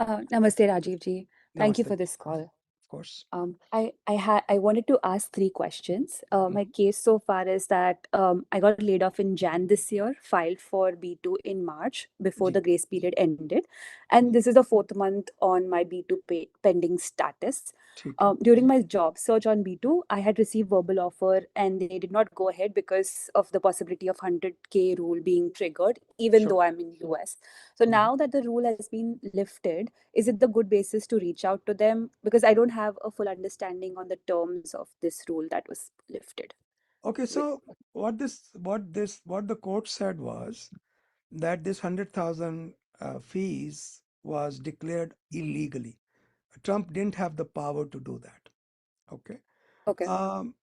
Namaste, Rajiv ji. Thank you Namaste. for this call. Of course. I wanted to ask three questions. My Mhm. case so far is that I got laid off in Jan this year, filed for B2 in March before Ji. the grace period ended, and this is the fourth month on my B2 pending status. ठीक है. During my job search on B2, I had received verbal offer, and they did not go ahead because of the possibility of 100K rule being triggered, even Sure. though I'm in US. So Mhm. now that the rule has been lifted, is it the good basis to reach out to them? Because I don't have a full understanding on the terms of this rule that was lifted. Okay, so what the court said was that this 100,000 fees was declared illegally. Trump didn't have the power to do that. Okay. Okay. Um,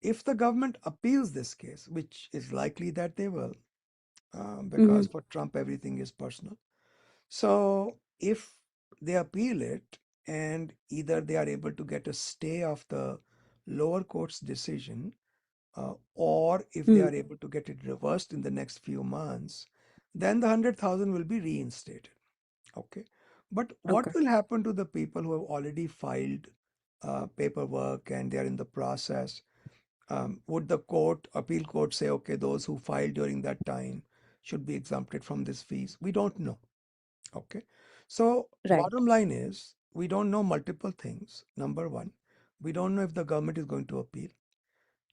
if the government appeals this case, which is likely that they will, because Mm-hmm. for Trump everything is personal. So if they appeal it and either they are able to get a stay of the lower court's decision, or if they Mm. are able to get it reversed in the next few months, then the 100,000 will be reinstated. Okay. But what Okay. will happen to the people who have already filed paperwork and they are in the process? Would the appeal court say, okay, those who filed during that time should be exempted from this fees? We don't know. Okay. So, Right. bottom line is, we don't know multiple things. Number one, we don't know if the government is going to appeal.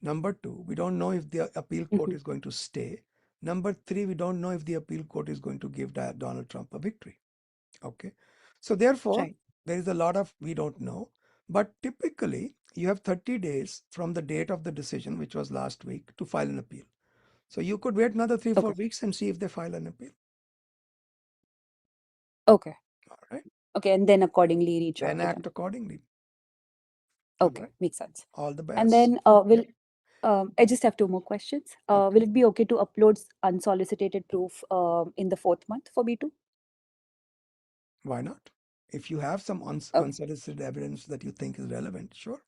Number two, we don't know if the appeal court Mm-hmm. is going to stay. Number three, we don't know if the appeal court is going to give Donald Trump a victory. Okay. So, therefore, Right. there is a lot of we don't know. But typically, you have 30 days from the date of the decision, which was last week, to file an appeal. So, you could wait another three, Okay. 4 weeks and see if they file an appeal. Okay. All right. Okay. And then accordingly reach Then out to act them. accordingly. All Okay. right. Makes sense. All the And best. then I just have two more questions. Okay. Will it be okay to upload unsolicited proof in the fourth month for B2? Why not? If you have some Okay. unsolicited evidence that you think is relevant, sure.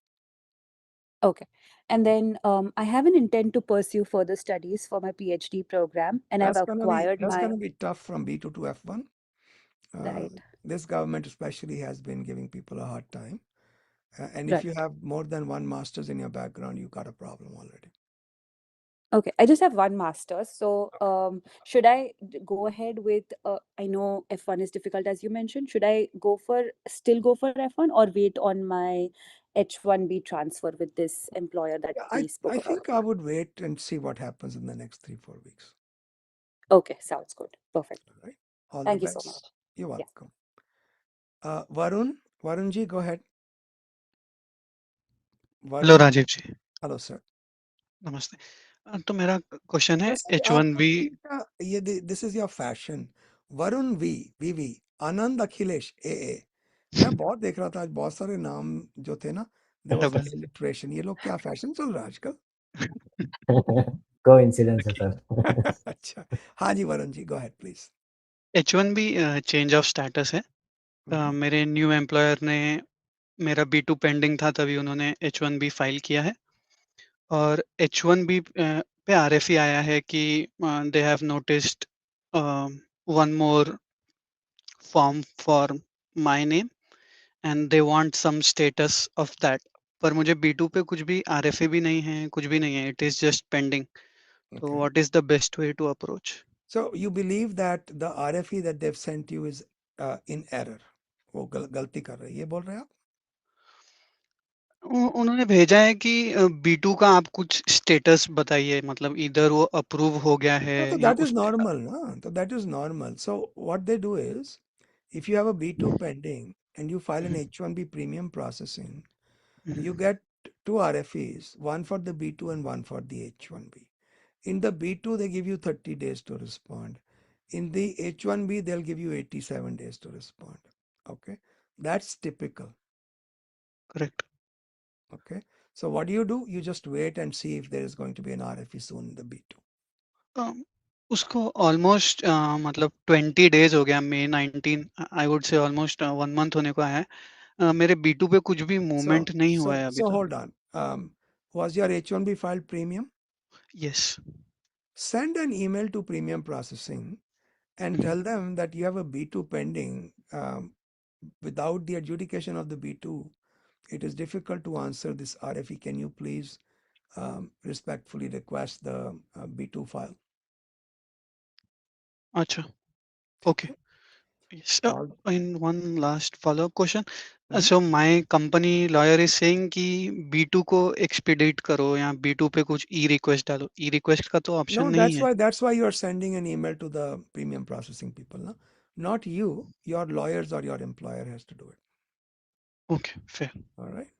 Okay. And then I have an intent to pursue further studies for my PhD program, and I've acquired That's my gonna be tough from B2 to F1. Uh, right. this government especially has been giving people a hard time. And if Right. you have more than one master's in your background, you got a problem already. Okay, I just have one master's. So, should I go ahead with? I know F1 is difficult, as you mentioned. Should I still go for F1, or wait on my H1B transfer with this employer that Yeah, we spoke I about? think I would wait and see what happens in the next 3-4 weeks. Okay, sounds good. Perfect. All right. All the Thank you so much. best. You're Yeah. welcome. Varunji, go ahead. Hello Varun, Rajiv ji. hello sir. नमस्ते। तो मेरा question है वैसे H1B। ये this is your fashion. Varun V Anand Akhilesh A. मैं बहुत देख रहा था आज, बहुत सारे नाम जो थे ना, देयर वाज बराबर। एलिट्रेशन। ये लोग क्या फैशन चल रहा है आजकल? कोइंसिडेंस है सर। अच्छा, हाँ जी Varun ji, go ahead please. H1B change of status है। मेरे न्यू एम्प्लॉयर ने, मेरा B2 पेंडिंग था तभी उन्होंने H1B फाइल किया है, और H1B पे RFE आया है कि they have noticed one more form for my name and they want some status of that. पर मुझे B2 पे कुछ भी RFE भी नहीं है, कुछ भी नहीं है, it is just pending. So Okay. what is the best way to approach? So you believe that the RFE that they've sent you is in error? वो गलती कर रहे हैं, ये बोल रहे हैं आप? उन्होंने भेजा है कि B2 का आप कुछ स्टेटस बताइए, मतलब इधर वो अप्रूव हो गया है No, so या that is उस पे। normal, no? So that is normal. So what they do is, if you have a B2 pending and you file an H1B premium processing, you get two RFEs, one for the B2 and one for the H1B. In the B2, they give you 30 days to respond. In the H1B, they'll give you 87 days to respond. Okay, that's typical. Correct. Okay, so what do? You just wait and see if there is going to be an RFE soon in the B2. उसको almost मतलब 20 days हो गया, May 19, I would say almost 1 month होने को आया है। मेरे B2 पे कुछ भी So, मूवमेंट नहीं हुआ so, है अभी so तक। hold on. Was your H1B filed premium? Yes. Send an email to premium processing and tell them that you have a B2 pending. Without the adjudication of the B2, it is difficult to answer this RFE. Can you please respectfully request the B2 file? अच्छा, okay. Okay. Yes. All, And one last follow-up question. Mhm. So my company lawyer is saying कि B2 को expedite करो या B2 पे कुछ e-request डालो। E-request का तो ऑप्शन No, नहीं है। that's why you are sending an email to the premium processing people, no? Not you, your lawyers or your employer has to do it. Okay, fair. All right.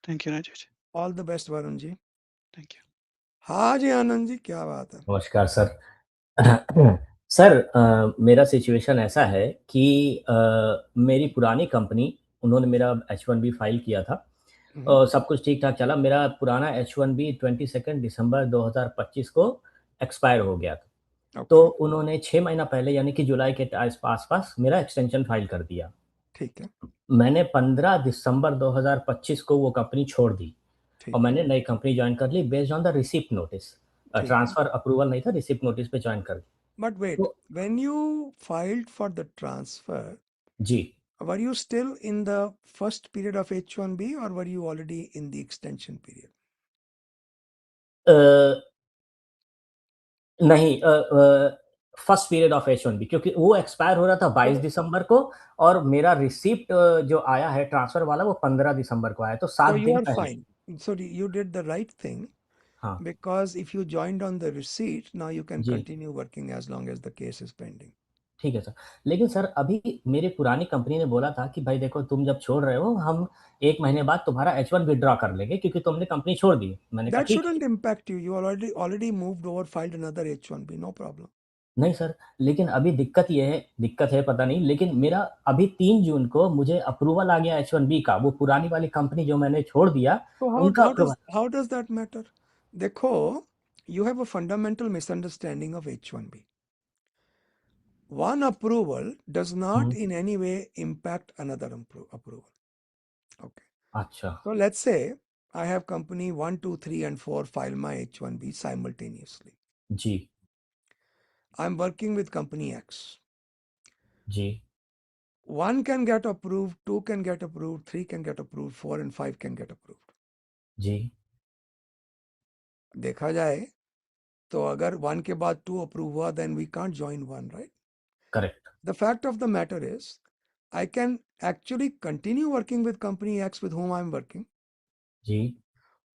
Thank you Rajesh. All the best, Varun ji. Thank you. हाँ जी आनंद जी, क्या बात है? नमस्कार sir. Sir मेरा situation ऐसा है कि मेरी पुरानी कंपनी, उन्होंने मेरा H1B फाइल किया था और सब कुछ ठीक ठाक चला। मेरा पुराना H1B 22 दिसंबर 2025 को एक्सपायर हो गया था। तो Okay. उन्होंने 6 महीना पहले यानी कि जुलाई के आसपास मेरा एक्सटेंशन फाइल कर दिया। ठीक है, मैंने 15 दिसंबर 2025 को वो कंपनी छोड़ दी और ठीक है, मैंने नई कंपनी ज्वाइन कर ली based on the receipt notice. ठीक है. ट्रांसफर अप्रूवल नहीं था, रिसिप्ट नोटिस पे ज्वाइन कर दी। But wait, तो when you filed for the transfer, ji were you still in the first period of H1B or were you already in the extension period? अ, नहीं, first period of H1B, क्योंकि वो expire हो रहा था 22 So, दिसंबर को और मेरा रिसिप्ट जो आया है ट्रांसफर वाला वो 15 दिसंबर को आया, तो so 7 you दिन are पहले। fine. So you did the right thing हाँ because if you joined on the receipt, now you can ji, continue working as long as the case is pending. ठीक है सर। लेकिन sir अभी मेरी पुरानी company ने बोला था कि भाई देखो तुम जब छोड़ रहे हो हम 1 महीने बाद तुम्हारा H1 विड्रॉ कर लेंगे क्योंकि तुमने कंपनी छोड़ दी। मैंने कहा That ठीक है। shouldn't impact you. You already moved over, filed another H1B, no problem. नहीं सर, लेकिन अभी दिक्कत है पता नहीं, लेकिन मेरा अभी 3 जून को मुझे अप्रूवल आ गया H1B का। वो पुरानी वाली कंपनी जो मैंने छोड़ दिया, So उनका approval. how does that matter? देखो, you have a fundamental misunderstanding of H1B. One approval does not in any way impact another approval. Okay. अच्छा, So let's say I have company 1, 2, 3, and 4 file my H1B simultaneously. जी, I'm working with company X. जी, 1 can get approved, 2 can get approved, 3 can get approved, 4 and 5 can get approved. जी, देखा जाए तो अगर 1 के बाद 2 approve हुआ then we can't join 1, right? Correct. The fact of the matter is I can actually continue working with company X with whom I'm working ji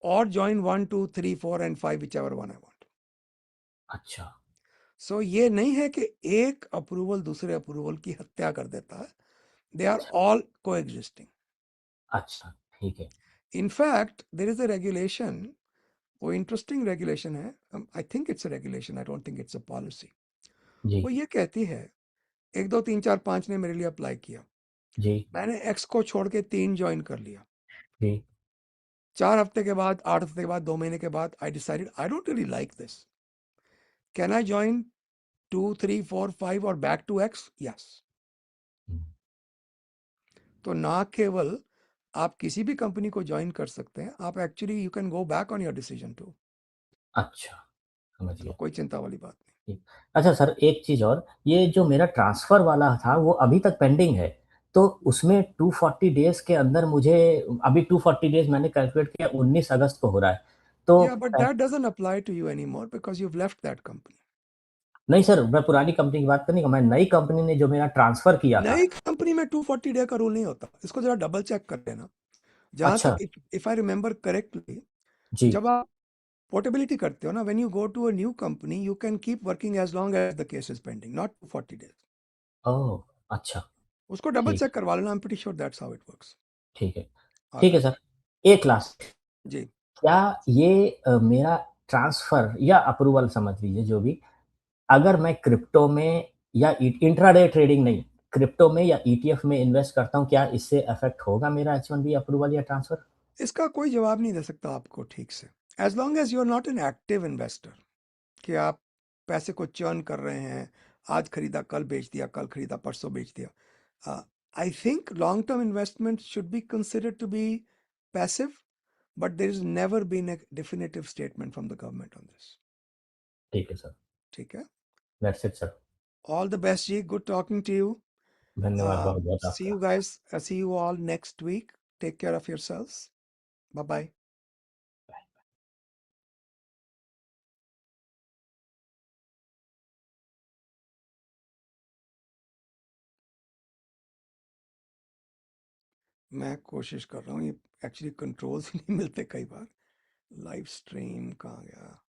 or join 1, 2, 3, 4 and 5 whichever one I want. अच्छा So ये नहीं है कि एक approval दूसरे approval की हत्या कर देता है. They are all coexisting. अच्छा ठीक है In fact, there is a regulation. वो इंटरेस्टिंग रेगुलेशन है. I think it's a regulation, I don't think it's a policy. जी वो ये कहती है 1, 2, 3, 4, 5 ने मेरे लिए अप्लाई किया. जी मैंने एक्स को छोड़ के 3 ज्वाइन कर लिया. जी 4 हफ्ते के बाद, 8 हफ्ते के बाद, 2 महीने के बाद I decided I don't really like this. Can I join 2, 3, 4, 5 और बैक टू एक्स? यस. तो ना केवल आप किसी भी कंपनी को ज्वाइन कर सकते हैं, आप actually you can go back on your decision too. अच्छा समझ तो गया कोई चिंता वाली बात नहीं. ठीक। अच्छा सर एक चीज और ये जो मेरा ट्रांसफर वाला था वो अभी तक पेंडिंग है तो उसमें 240 डेज के अंदर मुझे अभी 240 डेज मैंने कैलकुलेट किया 19 अगस्त को हो रहा है तो Yeah, but that doesn't apply to you anymore because you've left that company. नहीं सर मैं पुरानी कंपनी की बात करने का मैं नई कंपनी ने जो मेरा ट्रांसफर किया था नई कंपनी में 240 डे का रूल नहीं होता. इसको जरा डबल चेक कर लेना. जहां अच्छा तक इफ आई रिमेंबर करेक्टली, जी जब आप पोर्टेबिलिटी करते हो ना, when you go to a new company you can keep working as long as the case is pending, not 240 days. Oh अच्छा उसको डबल ठीक चेक करवा लेना. I am pretty sure that's how it works. ठीक है ठीक है alright. Sir एक लास्ट जी. क्या ये मेरा ट्रांसफर या अप्रूवल समझ लीजिए जो भी अगर मैं क्रिप्टो में या इंट्राडे ट्रेडिंग नहीं क्रिप्टो में या ईटीएफ में इन्वेस्ट करता हूँ क्या इससे अफेक्ट होगा मेरा H1B अप्रूवल या ट्रांसफर इसका कोई जवाब नहीं दे सकता आपको ठीक से. As long as you are not an active investor, कि आप पैसे को चर्न कर रहे हैं, आज खरीदा कल बेच दिया, कल खरीदा परसों बेच दिया. I think long term investment should be considered to be passive, but there has never been a definitive statement from the government on this. ठीक है सर ठीक है. That's it sir All the best, Ji. Good talking to you. धन्यवाद बहुत बहुत See आपका you guys. See you all next week. Take care of yourselves. Bye bye. मैं कोशिश कर रहा हूँ. ये एक्चुअली कंट्रोल्स नहीं मिलते कई बार. लाइव स्ट्रीम कहाँ गया?